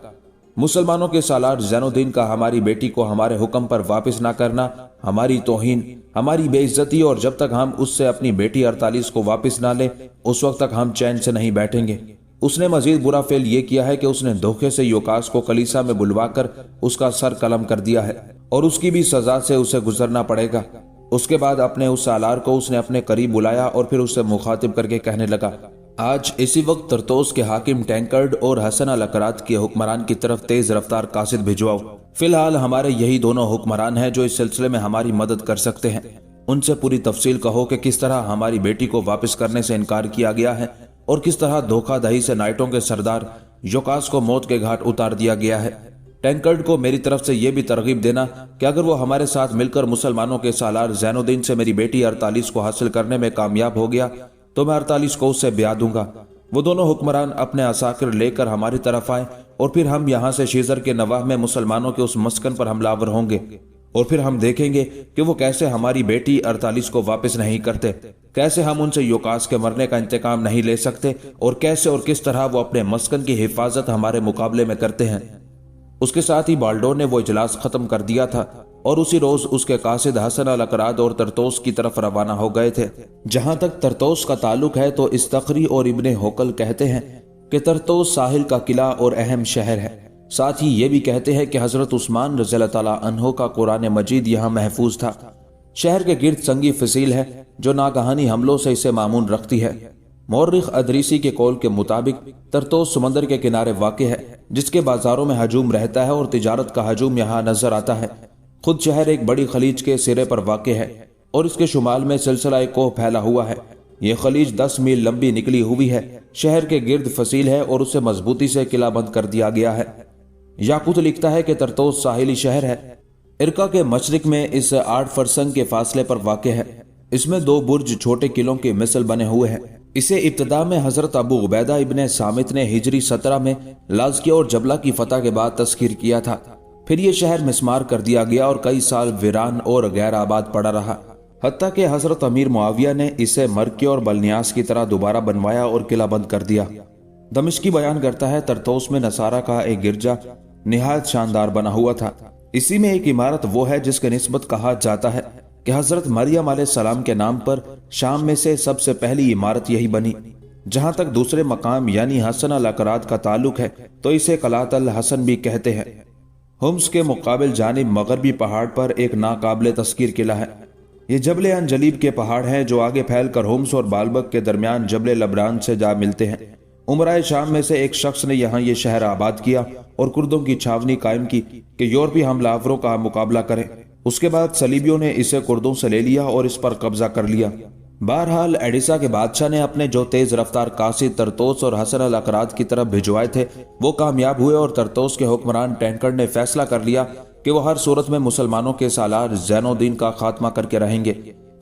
مسلمانوں کے سالار زین الدین کا ہماری بیٹی کو ہمارے حکم پر واپس نہ کرنا ہماری توہین، ہماری بے عزتی، اور جب تک ہم اس سے اپنی بیٹی ارطالس کو واپس نہ لیں اس وقت تک ہم چین سے نہیں بیٹھیں گے۔ اس نے مزید برا فعل یہ کیا ہے کہ اس نے دھوکے سے یوکاس کو کلیسا میں بلوا کر اس کا سر قلم کر دیا ہے، اور اس کی بھی سزا سے اسے گزرنا پڑے گا۔ اس کے بعد اپنے اس سالار کو اس نے اپنے قریب بلایا اور پھر اس سے مخاطب کر کے کہنے لگا، آج اسی وقت ترتوس کے حاکم ٹینکرڈ اور حسن الاکرات کے حکمران کی طرف تیز رفتار قاصد بھجواؤ۔ فی الحال ہمارے یہی دونوں حکمران ہیں جو اس سلسلے میں ہماری مدد کر سکتے ہیں۔ ان سے پوری تفصیل کہو کہ کس طرح ہماری بیٹی کو واپس کرنے سے انکار کیا گیا ہے اور کس طرح دھوکہ دہی سے نائٹوں کے سردار یوکاس کو موت کے گھاٹ اتار دیا گیا ہے۔ ٹینکرڈ کو میری طرف سے یہ بھی ترغیب دینا کہ اگر وہ ہمارے ساتھ مل کر مسلمانوں کے سالار زین الدین سے میری بیٹی ارطالس کو حاصل کرنے میں کامیاب ہو گیا تو میں ارطالس کو اس سے بیاہ دوں گا۔ وہ دونوں حکمران اپنے عساکر لے کر ہماری طرف آئیں اور پھر ہم یہاں سے شیزر کے نواح میں مسلمانوں کے اس مسکن پر حملہ آور ہوں گے، اور پھر ہم دیکھیں گے کہ وہ کیسے ہماری بیٹی ارطالس کو واپس نہیں کرتے، کیسے ہم ان سے یوکاس کے مرنے کا انتقام نہیں لے سکتے، اور کیسے اور کس طرح وہ اپنے مسکن کی حفاظت ہمارے مقابلے میں کرتے ہیں۔ اس کے ساتھ ہی بالڈون نے وہ اجلاس ختم کر دیا تھا اور اسی روز اس کے قاصد حسن الاکراد اور ترتوس کی طرف روانہ ہو گئے تھے۔ جہاں تک ترتوس کا تعلق ہے تو استخری اور ابن ہوکل کہتے ہیں کہ ترتوس ساحل کا قلعہ اور اہم شہر ہے۔ ساتھ ہی یہ بھی کہتے ہیں کہ حضرت عثمان رضی اللہ تعالیٰ عنہ کا قرآن مجید یہاں محفوظ تھا۔ شہر کے گرد سنگی فصیل ہے جو ناگہانی حملوں سے اسے معمون رکھتی ہے۔ مورخ ادریسی کے قول کے مطابق ترتوس سمندر کے کنارے واقع ہے، جس کے بازاروں میں ہجوم رہتا ہے اور تجارت کا ہجوم یہاں نظر آتا ہے۔ خود شہر ایک بڑی خلیج کے سرے پر واقع ہے اور اس کے شمال میں سلسلہ کوہ پھیلا ہوا ہے۔ یہ خلیج 10 میل لمبی نکلی ہوئی ہے، شہر کے گرد فصیل ہے اور اسے مضبوطی سے قلعہ بند کر دیا گیا ہے۔ یاقوت لکھتا ہے کہ ترتوس ساحلی شہر ہے، ارکا کے مشرق میں اس 8 فرسنگ کے فاصلے پر واقع ہے۔ اس میں 2 برج چھوٹے قلعوں کے مثل بنے ہوئے ہیں۔ اسے ابتدا میں حضرت ابو عبیدہ ابن سامت نے ہجری 17 میں لازکیہ اور جبلہ کی فتح کے بعد تسخیر کیا تھا۔ پھر یہ شہر مسمار کر دیا گیا اور کئی سال ویران اور غیر آباد پڑا رہا، حتیٰ کہ حضرت امیر معاویہ نے اسے مرکے اور بلنیاس کی طرح دوبارہ بنوایا اور قلعہ بند کر دیا۔ دمشقی بیان کرتا ہے ترتوس میں نصارہ کا ایک گرجا نہایت شاندار بنا ہوا تھا۔ اسی میں ایک عمارت وہ ہے جس کے نسبت کہا جاتا ہے کہ حضرت مریم علیہ السلام کے نام پر شام میں سب سے پہلی عمارت یہی بنی۔ جہاں تک دوسرے مقام یعنی حسن الاقراد کا تعلق ہے تو اسے قلعۃ الحسن بھی کہتے ہیں۔ ہمس کے مقابل جانب مغربی پہاڑ پر ایک ناقابل تذکیر قلعہ ہے۔ یہ جبل انجلیب کے پہاڑ ہیں جو آگے پھیل کر ہمس اور بالبک کے درمیان جبل لبنان سے جا ملتے ہیں۔ عمرائے شام میں سے ایک شخص نے یہاں یہ شہر آباد کیا اور کردوں کی چھاونی قائم کی کہ یورپی حملہ آوروں کا مقابلہ کریں۔ اس کے بعد صلیبیوں نے اسے کردوں سے لے لیا اور اس پر قبضہ کر لیا۔ بہرحال ایڈیسا کے بادشاہ نے اپنے جو تیز رفتار قاصد ترتوس اور حسن الاقراد کی طرف بھجوائے تھے وہ کامیاب ہوئے، اور ترتوس کے حکمران ٹینکرڈ نے فیصلہ کر لیا کہ وہ ہر صورت میں مسلمانوں کے سالار زین الدین کا خاتمہ کر کے رہیں گے۔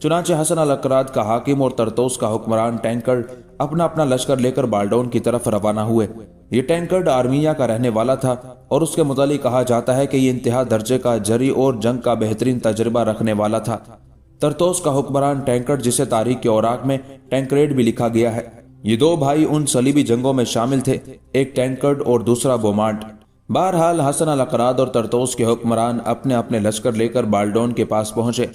چنانچہ حسن الاقراد کا حاکم اور ترتوس کا حکمران ٹینکرڈ اپنا اپنا لشکر لے کر بالڈون کی طرف روانہ ہوئے۔ یہ ٹینکرڈ آرمینیا کا رہنے والا تھا اور اس کے متعلق کہا جاتا ہے کہ یہ انتہا درجے کا جری اور جنگ کا بہترین تجربہ رکھنے والا تھا۔ ترتوس کا حکمران ٹینکرڈ، جسے تاریخ کے اوراق میں ٹینکریڈ بھی لکھا گیا ہے، یہ دو بھائی ان صلیبی جنگوں میں شامل تھے، ایک ٹینکرڈ اور دوسرا بومانٹ۔ بہرحال حسن الاقراد اور ترتوس کے حکمران اپنے اپنے لشکر لے کر بالڈون کے پاس پہنچے۔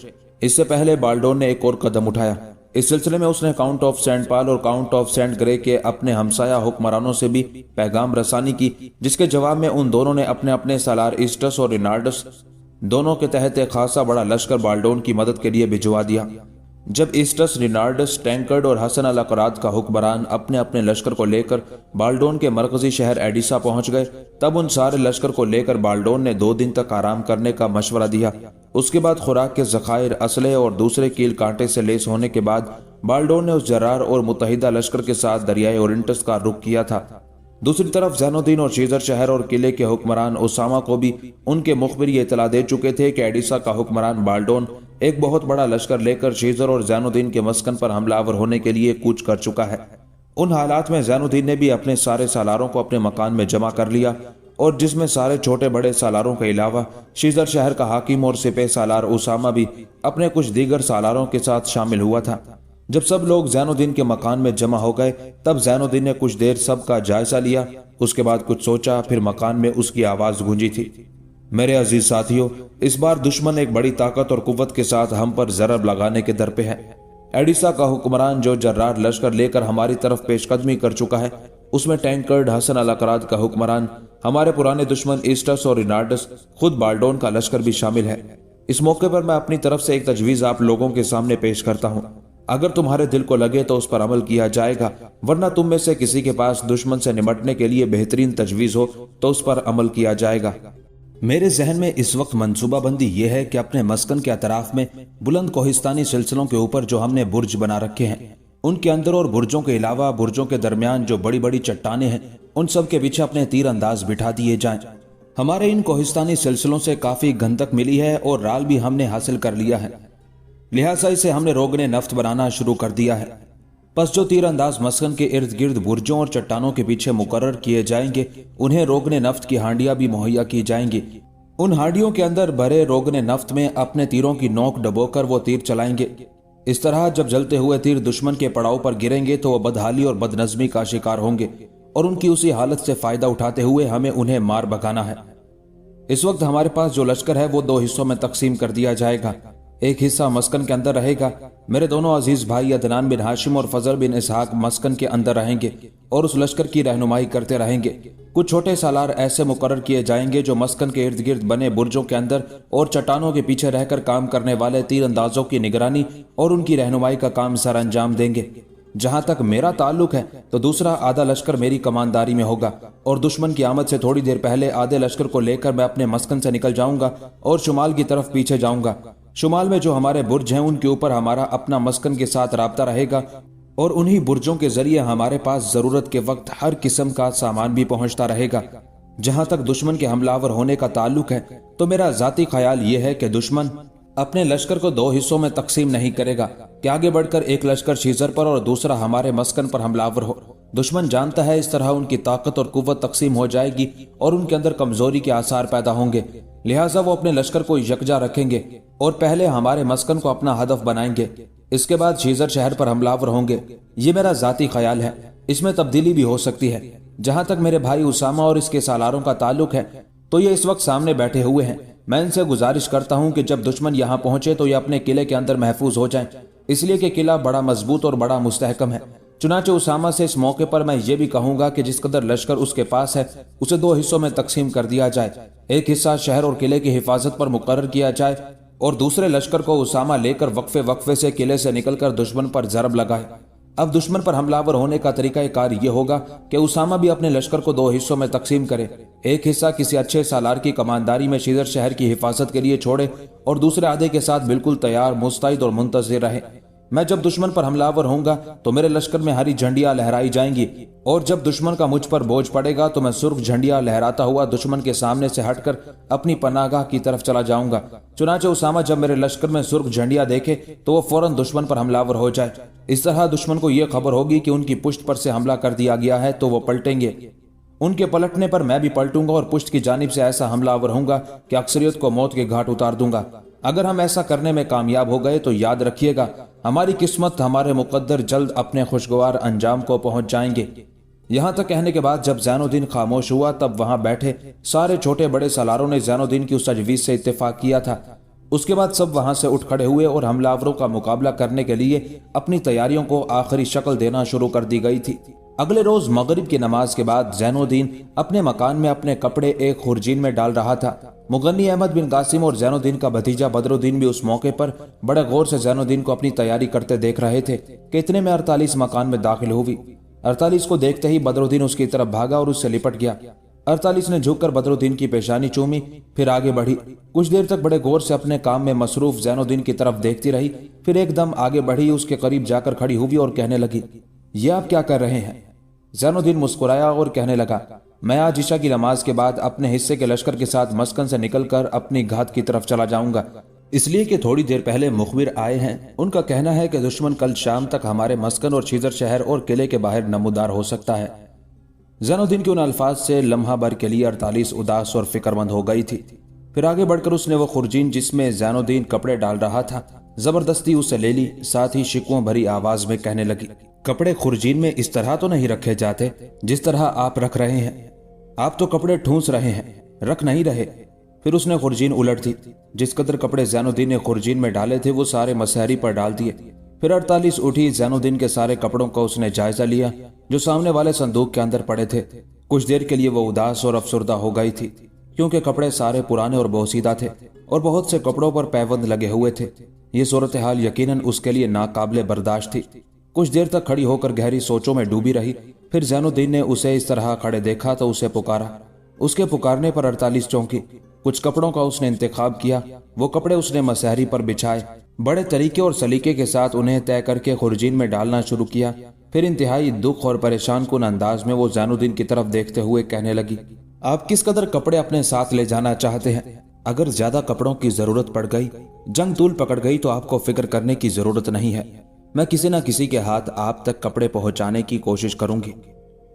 اس سے پہلے بالڈون نے ایک اور قدم اٹھایا۔ اس سلسلے میں اس نے کاؤنٹ آف سینٹ پال اور کاؤنٹ آف سینٹ گرے کے اپنے ہمسایہ حکمرانوں سے بھی پیغام رسانی کی، جس کے جواب میں ان دونوں نے اپنے اپنے سالار ایسٹس اور رینارڈس دونوں کے تحت ایک خاصا بڑا لشکر بالڈون کی مدد کے لیے بھجوا دیا۔ جب ایسٹس، رینارڈس، ٹینکرڈ اور حسن الاقراد کا حکمران اپنے اپنے لشکر کو لے کر بالڈون کے مرکزی شہر ایڈیسا پہنچ گئے، تب ان سارے لشکر کو لے کر بالڈون نے 2 دن تک آرام کرنے کا مشورہ دیا۔ اس کے بعد خوراک کے ذخائر، اسلحے اور دوسرے کیل کانٹے سے لیس ہونے کے بعد بالڈون نے اس جرار اور متحدہ لشکر کے ساتھ دریائے اورنٹس کا رخ کیا تھا۔ دوسری طرف زین الدین اور شیزر شہر اور قلعے کے حکمران اسامہ کو بھی ان کے مخبر یہ اطلاع دے چکے تھے کہ ایڈیسا کا حکمران بالڈون ایک بہت بڑا لشکر لے کر شیزر اور زین الدین کے مسکن پر حملہ آور ہونے کے لیے کوچ کر چکا ہے۔ ان حالات میں زین الدین نے بھی اپنے سارے سالاروں کو اپنے مکان میں جمع کر لیا، اور جس میں سارے چھوٹے بڑے سالاروں کے علاوہ شیزر شہر کا حاکم اور سپہ سالار اسامہ بھی اپنے کچھ دیگر سالاروں کے ساتھ شامل ہوا تھا۔ جب سب لوگ زین الدین کے مکان میں جمع ہو گئے تب زین الدین نے کچھ دیر سب کا جائزہ لیا، اس کے بعد کچھ سوچا، پھر مکان میں اس کی آواز گونجی تھی، میرے عزیز ساتھیوں، اس بار دشمن ایک بڑی طاقت اور قوت کے ساتھ ہم پر ضرب لگانے کے در پہ ہے۔ ایڈیسا کا حکمران جو جرار لشکر لے کر ہماری طرف پیش قدمی کر چکا ہے، اس میں ٹینکرڈ، حسن الاقراد کا حکمران، ہمارے پرانے دشمن ایسٹس اور رینارڈس، خود بالڈون کا لشکر بھی شامل ہے۔ اس موقع پر میں اپنی طرف سے ایک تجویز آپ لوگوں کے سامنے پیش کرتا ہوں۔ اگر تمہارے دل کو لگے تو اس پر عمل کیا جائے گا، ورنہ تم میں سے کسی کے پاس دشمن سے نمٹنے کے لیے بہترین تجویز ہو تو اس پر عمل کیا جائے گا۔ میرے ذہن میں اس وقت منصوبہ بندی یہ ہے کہ اپنے مسکن کے اطراف میں بلند کوہستانی سلسلوں کے اوپر جو ہم نے برج بنا رکھے ہیں، ان کے اندر اور برجوں کے علاوہ برجوں کے درمیان جو بڑی بڑی چٹانیں ہیں، ان سب کے پیچھے اپنے تیر انداز بٹھا دیے جائیں۔ ہمارے ان کوہستانی سلسلوں سے کافی گندک ملی ہے اور رال بھی ہم نے حاصل کر لیا ہے، لہٰذا اسے ہم نے روغن نفت بنانا شروع کر دیا ہے۔ پس جو تیر انداز مسکن کے ارد گرد برجوں اور چٹانوں کے پیچھے مقرر کیے جائیں گے، انہیں روغن نفت کی ہانڈیاں بھی مہیا کی جائیں گی۔ ان ہانڈیوں کے اندر بھرے روغن نفت میں اپنے تیروں کی نوک ڈبو کر وہ تیر چلائیں گے۔ اس طرح جب جلتے ہوئے تیر دشمن کے پڑاؤ پر گریں گے تو وہ بدحالی اور بدنظمی کا شکار ہوں گے، اور ان کی اسی حالت سے فائدہ اٹھاتے ہوئے ہمیں انہیں مار بھگانا ہے۔ اس وقت ہمارے پاس جو لشکر ہے وہ 2 حصوں میں تقسیم کر دیا جائے گا۔ ایک حصہ مسکن کے اندر رہے گا، میرے دونوں عزیز بھائی عدنان بن ہاشم اور فضل بن اسحاق مسکن کے اندر رہیں گے اور اس لشکر کی رہنمائی کرتے رہیں گے۔ کچھ چھوٹے سالار ایسے مقرر کیے جائیں گے جو مسکن کے ارد گرد بنے برجوں کے اندر اور چٹانوں کے پیچھے رہ کر کام کرنے والے تیر اندازوں کی نگرانی اور ان کی رہنمائی کا کام سر انجام دیں گے۔ جہاں تک میرا تعلق ہے تو دوسرا آدھا لشکر میری کمانداری میں ہوگا، اور دشمن کی آمد سے تھوڑی دیر پہلے آدھے لشکر کو لے کر میں اپنے مسکن سے نکل جاؤں گا اور شمال کی طرف پیچھے جاؤں گا۔ شمال میں جو ہمارے برج ہیں ان کے اوپر ہمارا اپنا مسکن کے ساتھ رابطہ رہے گا، اور انہی برجوں کے ذریعے ہمارے پاس ضرورت کے وقت ہر قسم کا سامان بھی پہنچتا رہے گا۔ جہاں تک دشمن کے حملہ آور ہونے کا تعلق ہے تو میرا ذاتی خیال یہ ہے کہ دشمن اپنے لشکر کو 2 حصوں میں تقسیم نہیں کرے گا کہ آگے بڑھ کر ایک لشکر شیزر پر اور دوسرا ہمارے مسکن پر حملہ آور ہو۔ دشمن جانتا ہے اس طرح ان کی طاقت اور قوت تقسیم ہو جائے گی اور ان کے اندر کمزوری کے آثار پیدا ہوں گے، لہٰذا وہ اپنے لشکر کو یکجا رکھیں گے اور پہلے ہمارے مسکن کو اپنا ہدف بنائیں گے، اس کے بعد شیزر شہر پر حملہ آور ہوں گے۔ یہ میرا ذاتی خیال ہے، اس میں تبدیلی بھی ہو سکتی ہے۔ جہاں تک میرے بھائی اسامہ اور اس کے سالاروں کا تعلق ہے تو یہ اس وقت سامنے بیٹھے ہوئے ہیں، मैं इनसे गुजारिश करता हूं कि जब दुश्मन यहां पहुंचे तो ये अपने किले के अंदर महफूज हो जाएं, इसलिए कि किला बड़ा मजबूत और बड़ा मुस्तहकम है। चुनाचे उसामा से इस मौके पर मैं ये भी कहूंगा कि जिस कदर लश्कर उसके पास है उसे 2 हिस्सों में तकसीम कर दिया जाए। एक हिस्सा शहर और किले की हिफाजत पर मुकर्रर किया जाए और दूसरे लश्कर को उसामा लेकर वक्फे वक्फे से किले से निकलकर दुश्मन पर जरब लगाए। अब दुश्मन पर हमलावर होने का तरीका कार ये होगा कि उसामा भी अपने लश्कर को 2 हिस्सों में तकसीम करे। एक हिस्सा किसी अच्छे सालार की कमानदारी में शीदर शहर की हिफाजत के लिए छोड़े और दूसरे आधे के साथ बिल्कुल तैयार, मुस्तैद और मुंतज़िर रहे। मैं जब दुश्मन पर हमलावर होऊंगा तो मेरे लश्कर में हरी झंडियां लहराई जाएंगी और जब दुश्मन का मुझ पर बोझ पड़ेगा तो मैं सुर्ख झंडियां लहराता हुआ दुश्मन के सामने से हटकर अपनी पनाहगाह की तरफ चला जाऊंगा। चुनाचे उसामा जब मेरे लश्कर में सुर्ख झंडियां देखे तो वो फौरन दुश्मन पर हमलावर हो जाए। इस तरह दुश्मन को यह खबर होगी कि उनकी पुश्त पर से हमला कर दिया गया है तो वो पलटेंगे। उनके पलटने पर मैं भी पलटूंगा और पुश्त की जानिब से ऐसा हमलावर होऊंगा कि अक्सरियत को मौत के घाट उतार दूंगा। अगर हम ऐसा करने में कामयाब हो गए तो याद रखिएगा, हमारी किस्मत, हमारे मुकद्दर जल्द अपने खुशगवार अंजाम को पहुंच जाएंगे। यहां तक कहने के बाद जब ज़ैनुद्दीन खामोश हुआ तब वहां बैठे सारे छोटे बड़े सलारों ने ज़ैनुद्दीन की उस तजवीज़ से इत्तेफाक किया था। उसके बाद सब वहां से उठ खड़े हुए और हमलावरों का मुकाबला करने के लिए अपनी तैयारियों को आखिरी शक्ल देना शुरू कर दी गई थी। अगले रोज मगरिब की नमाज के बाद ज़ैनुद्दीन अपने मकान में अपने कपड़े एक खुरजीन में डाल रहा था। मुगन्नी अहमद बिन कासिम और ज़ैनुद्दीन का भतीजा बदरुद्दीन भी उस मौके पर बड़े गौर से ज़ैनुद्दीन को अपनी तैयारी करते देख रहे थे कि इतने में 48 मकान में दाखिल हुई। 48 को देखते ही बदरुद्दीन उसकी तरफ भागा और उससे लिपट गया। 48 ने झुककर बदरुद्दीन की पेशानी चूमी, फिर आगे बढ़ी। कुछ देर तक बड़े गौर से अपने काम में मसरूफ ज़ैनुद्दीन की तरफ देखती रही, फिर एकदम आगे बढ़ी, उसके करीब जाकर खड़ी हुई और कहने लगी, ये आप क्या कर रहे हैं? ज़ैनुद्दीन मुस्कुराया और कहने लगा, मैं आज ईशा की नमाज के बाद अपने हिस्से के लश्कर के साथ मस्कन से निकलकर अपनी घात की तरफ चला जाऊंगा, इसलिए कि थोड़ी देर पहले मुखबिर आए हैं। उनका कहना है कि दुश्मन कल शाम तक हमारे मस्कन और शीदर शहर और किले के बाहर नमूदार हो सकता है। ज़ैनुद्दीन के उन अल्फाज से लम्हा भर के लिए 48 उदास और फिक्रमंद हो गई थी। फिर आगे बढ़कर उसने वो खुरजीन जिसमें ज़ैनुद्दीन कपड़े डाल रहा था जबरदस्ती उसे ले ली, साथ ही शिकवों भरी आवाज में कहने लगी, कपड़े खुरजीन में इस तरह तो नहीं रखे जाते जिस तरह आप रख रहे हैं। आप तो कपड़े ठूंस रहे हैं, रख नहीं रहे। फिर उसने खुरजीन उलट दी। जिस कदर कपड़े ज़ैनुद्दीन ने खुरजीन में डाले थे वो सारे मसहरी पर डाल दिए। फिर 48 उठी। ज़ैनुद्दीन के सारे कपड़ों का उसने जायजा लिया जो सामने वाले संदूक के अंदर पड़े थे। कुछ देर के लिए वो उदास और अफसुर्दा हो गई थी क्योंकि कपड़े सारे पुराने और बोसीदा थे और बहुत से कपड़ों पर पैबंद लगे हुए थे। ये सूरत हाल यकीनन उसके लिए नाकाबिले बर्दाश्त थी। कुछ देर तक खड़ी होकर गहरी सोचों में डूबी रही। फिर ज़ैनुद्दीन ने उसे इस तरह खड़े देखा तो उसे पुकारा। उसके पुकारने पर 48 चौंकी। कुछ कपड़ों का उसने इंतखाब किया। वो कपड़े उसने मसहरी पर बिछाए, बड़े तरीके और सलीके के साथ उन्हें तय करके खुरजीन में डालना शुरू किया। फिर इंतहाई दुख और परेशान कुन अंदाज में वो ज़ैनुद्दीन की तरफ देखते हुए कहने लगी, आप किस कदर कपड़े अपने साथ ले जाना चाहते हैं? अगर ज्यादा कपड़ों की जरूरत पड़ गई, जंग तूल पकड़ गई तो आपको फिक्र करने की जरूरत नहीं है। मैं किसी न किसी के हाथ आप तक कपड़े पहुंचाने की कोशिश करूंगी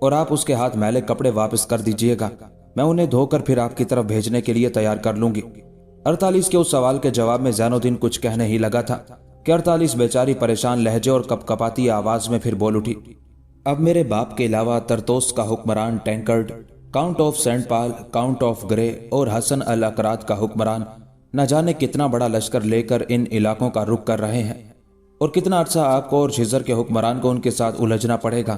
और आप उसके हाथ मैले कपड़े वापस कर दीजिएगा। मैं उन्हें धोकर फिर आपकी तरफ भेजने के लिए तैयार कर लूंगी। 48 के उस सवाल के जवाब में ज़ैनुद्दीन कुछ कहने ही लगा था कि 48 बेचारी परेशान लहजे और कपकपाती आवाज में फिर बोल उठी, अब मेरे बाप के अलावा तरतोस का हुक्मरान Tancred, Count of Saint Paul, Count of Grey और हसन अल अकरात का हुक्मरान न जाने कितना बड़ा लश्कर लेकर इन इलाकों का रुख कर रहे हैं और कितना अर्सा आपको और शिजर के हुक्मरान को उनके साथ उलझना पड़ेगा।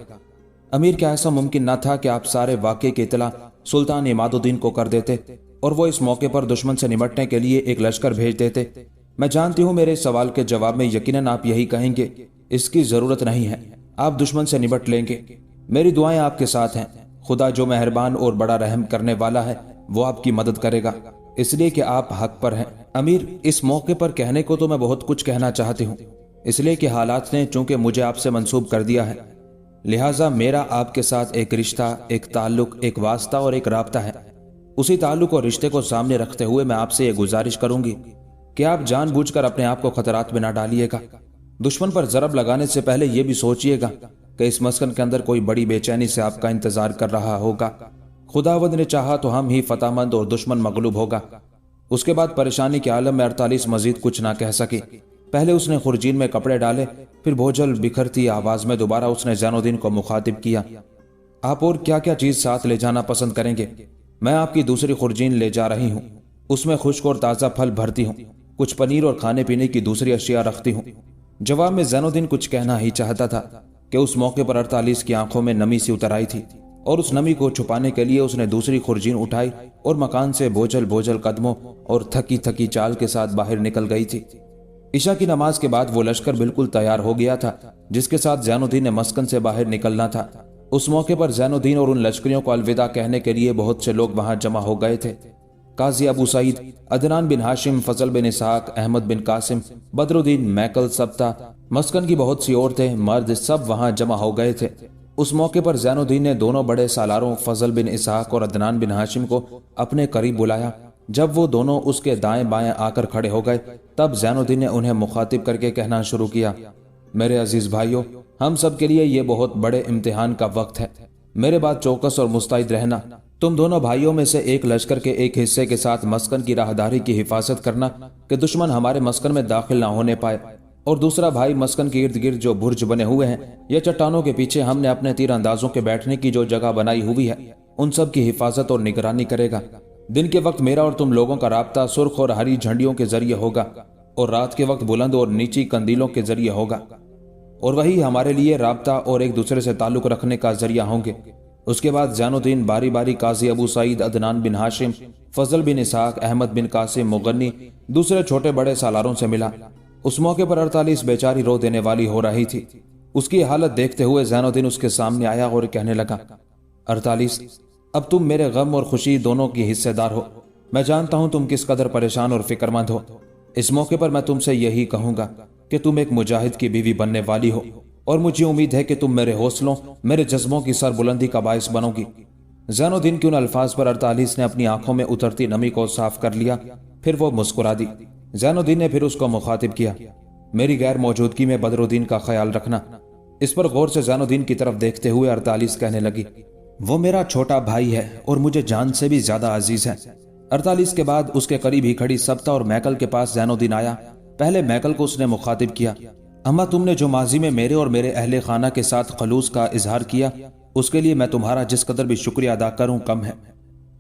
अमीर, क्या ऐसा मुमकिन न था कि आप सारे वाक़े की इतला सुल्तान इमादुद्दीन को कर देते और वो इस मौके पर दुश्मन से निपटने के लिए एक लश्कर भेज देते? मैं जानती हूँ मेरे सवाल के जवाब में यकीनन आप यही कहेंगे, इसकी जरूरत नहीं है, आप दुश्मन से निपट लेंगे। मेरी दुआएं आपके साथ हैं। खुदा जो मेहरबान और बड़ा रहम करने वाला है वो आपकी मदद करेगा, इसलिए कि आप हक पर हैं। अमीर, इस मौके पर कहने को तो मैं बहुत कुछ कहना चाहती हूँ, इसलिए कि हालात ने चूंकि मुझे आपसे मंसूब कर दिया है, लिहाजा मेरा आपके साथ एक रिश्ता, एक ताल्लुक, एक वास्ता और एक राब्ता है। उसी ताल्लुक और रिश्ते को सामने रखते हुए मैं आपसे ये गुजारिश करूंगी कि आप जानबूझकर अपने आप को खतरात में ना डालिएगा। दुश्मन पर जरब लगाने से पहले यह भी सोचिएगा कि इस मस्कन के अंदर कोई बड़ी बेचैनी से आपका इंतजार कर रहा होगा। खुदावंद ने चाहा तो हम ही फतहमंद और दुश्मन मगलूब होगा। उसके बाद परेशानी के आलम में 48 मजीद कुछ ना कह सकी। पहले उसने खुरजीन में कपड़े डाले, फिर भोजल बिखरती आवाज में दोबारा उसने ज़ैनुद्दीन को मुखातिब किया, आप और क्या क्या चीज साथ ले जाना पसंद करेंगे? मैं आपकी दूसरी खुरजीन ले जा रही हूँ। اس میں خشک اور تازہ پھل بھرتی ہوں، کچھ پنیر اور کھانے پینے کی دوسری اشیاء رکھتی ہوں۔ جواب میں زین الدین کچھ کہنا ہی چاہتا تھا کہ اس موقع پر 48 کی آنکھوں میں نمی سی اتر آئی تھی، اور اس نمی کو چھپانے کے لیے اس نے دوسری خرجین اٹھائی اور مکان سے بوجھل بوجھل قدموں اور تھکی تھکی چال کے ساتھ باہر نکل گئی تھی۔ عشاء کی نماز کے بعد وہ لشکر بالکل تیار ہو گیا تھا جس کے ساتھ زین الدین نے مسکن سے باہر نکلنا تھا۔ اس موقع پر زین الدین اور ان لشکریوں کو الوداع کہنے کے لیے بہت سے لوگ وہاں جمع ہو گئے تھے۔ قاضی ابو سعید، عدنان بن ہاشم، فضل بن اسحاق، احمد بن قاسم، بدر الدین، میکل، سبتا، مسکن کی بہت سی عورتیں، مرد سب وہاں جمع ہو گئے تھے۔ اس موقع پر زین الدین نے دونوں بڑے سالاروں فضل بن اسحاق اور عدنان بن ہاشم کو اپنے قریب بلایا۔ جب وہ دونوں اس کے دائیں بائیں آ کر کھڑے ہو گئے تب زین الدین نے انہیں مخاطب کر کے کہنا شروع کیا، میرے عزیز بھائیوں، ہم سب کے لیے یہ بہت بڑے امتحان کا وقت ہے۔ میرے بعد چوکس اور مستعد رہنا۔ تم دونوں بھائیوں میں سے ایک لشکر کے ایک حصے کے ساتھ مسکن کی راہداری کی حفاظت کرنا کہ دشمن ہمارے مسکن میں داخل نہ ہونے پائے، اور دوسرا بھائی مسکن کے ارد گرد جو برج بنے ہوئے ہیں یا چٹانوں کے پیچھے ہم نے اپنے تیر اندازوں کے بیٹھنے کی جو جگہ بنائی ہوئی ہے ان سب کی حفاظت اور نگرانی کرے گا۔ دن کے وقت میرا اور تم لوگوں کا رابطہ سرخ اور ہری جھنڈیوں کے ذریعے ہوگا، اور رات کے وقت بلند اور نیچی کندیلوں کے ذریعے ہوگا، اور وہی ہمارے لیے رابطہ اور ایک دوسرے سے تعلق رکھنے کا ذریعہ ہوں گے۔ اس کے بعد زین الدین باری باری قاضی ابو سعید، عدنان بن ہاشم، فضل بن اسحاق، احمد بن قاسم، مغنی، دوسرے چھوٹے بڑے سالاروں سے ملا۔ اس موقع پر 48 بیچاری رو دینے والی ہو رہی تھی۔ اس کی حالت دیکھتے ہوئے زین الدین اس کے سامنے آیا اور کہنے لگا، 48، اب تم میرے غم اور خوشی دونوں کی حصے دار ہو۔ میں جانتا ہوں تم کس قدر پریشان اور فکر مند ہو۔ اس موقع پر میں تم سے یہی کہوں گا کہ تم ایک مجاہد کی بیوی بننے والی ہو، اور مجھے امید ہے کہ تم میرے حوصلوں، میرے جذبوں کی سر بلندی کا باعث بنو گی۔ زین الدین کے ان الفاظ پر 48 نے اپنی آنکھوں میں اترتی نمی کو صاف کر لیا، پھر وہ مسکرا دی۔ زین الدین نے پھر اس کو مخاطب کیا، میری غیر موجودگی میں بدر الدین کا خیال رکھنا۔ اس پر غور سے زین الدین کی طرف دیکھتے ہوئے 48 کہنے لگی، وہ میرا چھوٹا بھائی ہے اور مجھے جان سے بھی زیادہ عزیز ہے۔ 48 کے بعد اس کے قریب ہی کھڑی سبتا اور میکل کے پاس زین الدین آیا۔ پہلے میکل کو اس نے مخاطب کیا، اما تم نے جو ماضی میں میرے اور میرے اہل خانہ کے ساتھ خلوص کا اظہار کیا اس کے لیے میں تمہارا جس قدر بھی شکریہ ادا کروں کم ہے۔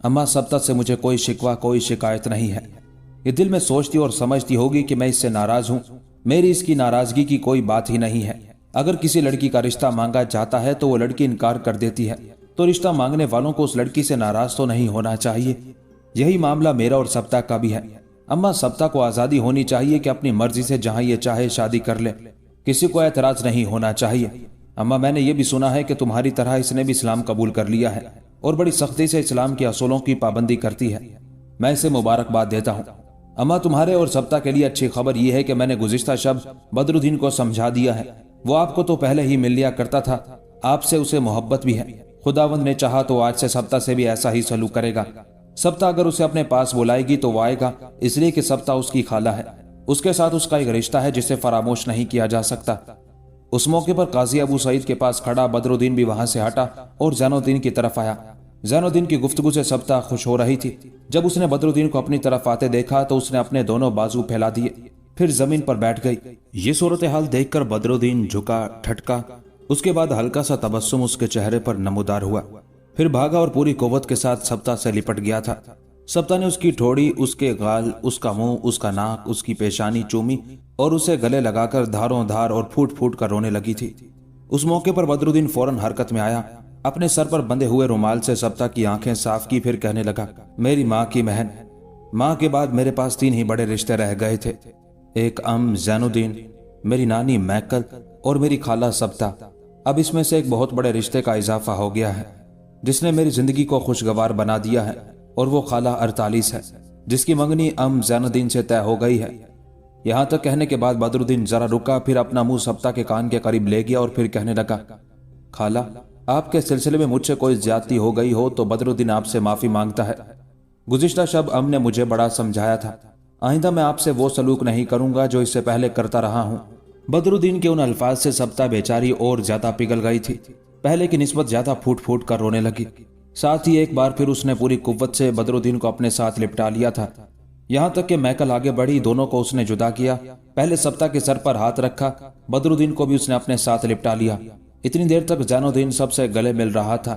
اما سبتا سے مجھے کوئی شکوہ، کوئی شکایت نہیں ہے۔ یہ دل میں سوچتی اور سمجھتی ہوگی کہ میں اس سے ناراض ہوں، میری اس کی ناراضگی کی کوئی بات ہی نہیں ہے۔ اگر کسی لڑکی کا رشتہ مانگا جاتا ہے تو وہ لڑکی انکار کر دیتی ہے، تو رشتہ مانگنے والوں کو اس لڑکی سے ناراض تو نہیں ہونا چاہیے۔ یہی معاملہ میرا اور سبتا کا بھی ہے۔ اما سبتا کو آزادی ہونی چاہیے کہ اپنی مرضی سے جہاں یہ چاہے شادی کر لے، کسی کو اعتراض نہیں ہونا چاہیے۔ اما میں نے یہ بھی سنا ہے کہ تمہاری طرح اس نے بھی اسلام قبول کر لیا ہے اور بڑی سختی سے اسلام کے اصولوں کی پابندی کرتی ہے، میں اسے مبارکباد دیتا ہوں۔ اما تمہارے اور سبتا کے لیے اچھی خبر یہ ہے کہ میں نے گزشتہ شب بدر الدین کو سمجھا دیا ہے۔ وہ آپ کو تو پہلے ہی مل لیا کرتا تھا، آپ سے اسے محبت بھی ہے۔ خداوند نے چاہا تو آج سے سبتا سے بھی ایسا ہی سلوک کرے گا۔ سبتا اگر اسے اپنے پاس بلائے گی تو وہ آئے گا، اس لیے کہ سبتا اس کی خالہ ہے، اس کے ساتھ اس کا ایک رشتہ ہے جسے فراموش نہیں کیا جا سکتا۔ اس موقع پر قاضی ابو سعید کے پاس کھڑا بدر الدین بھی وہاں سے ہٹا اور زین الدین کی طرف آیا۔ زین الدین کی گفتگو سے سبتا خوش ہو رہی تھی۔ جب اس نے بدر الدین کو اپنی طرف آتے دیکھا تو اس نے اپنے دونوں بازو پھیلا دیے، پھر زمین پر بیٹھ گئی۔ یہ صورتحال دیکھ کر بدر الدین جھکا، ٹھٹکا، اس کے بعد ہلکا سا تبسم اس کے چہرے پر نمودار ہوا، پھر بھاگا اور پوری قوت کے ساتھ سبتا سے لپٹ گیا تھا۔ سبتا نے اس کی ٹھوڑی، اس کے گال، اس کا منہ، اس کا ناک، اس کی پیشانی چومی اور اسے گلے لگا کر دھاروں دھار اور پھوٹ پھوٹ کر رونے لگی تھی۔ اس موقع پر بدر الدین فوراً حرکت میں آیا، اپنے سر پر بندھے ہوئے رومال سے سبتا کی آنکھیں صاف کی، پھر کہنے لگا، میری ماں کی بہن، ماں کے بعد میرے پاس 3 ہی بڑے رشتے رہ گئے تھے، ایک زین الدین، میری نانی میکل اور میری خالہ سبتا۔ اب اس میں سے ایک بہت بڑے رشتے کا اضافہ ہو گیا ہے جس نے میری زندگی کو خوشگوار بنا دیا ہے، اور وہ خالہ 48 ہے جس کی منگنی زین الدین سے طے ہو گئی ہے۔ یہاں تک کہنے کے بعد بدر الدین ذرا رکا، پھر اپنا منہ سبتا کے کان کے قریب لے گیا اور پھر کہنے لگا، خالہ آپ کے سلسلے میں مجھ سے کوئی زیادتی ہو گئی ہو تو بدر الدین آپ سے معافی مانگتا ہے۔ گزشتہ شب نے مجھے بڑا سمجھایا تھا، آئندہ میں آپ سے وہ سلوک نہیں کروں گا جو اس سے پہلے کرتا رہا ہوں۔ بدر الدین کے ان الفاظ سے سبتا بیچاری اور زیادہ پگھل گئی تھی، پہلے کی نسبت زیادہ پھوٹ پھوٹ کر رونے لگی۔ ساتھ ہی ایک بار پھر اس نے پوری قوت سے بدر الدین کو اپنے ساتھ لپٹا لیا تھا، یہاں تک کہ میکل آگے بڑھی، دونوں کو اس نے جدا کیا۔ پہلے سبتا کے سر پر ہاتھ رکھا، بدر الدین کو بھی اس نے اپنے ساتھ لپٹا لیا۔ اتنی دیر تک زین الدین سب سے گلے مل رہا تھا۔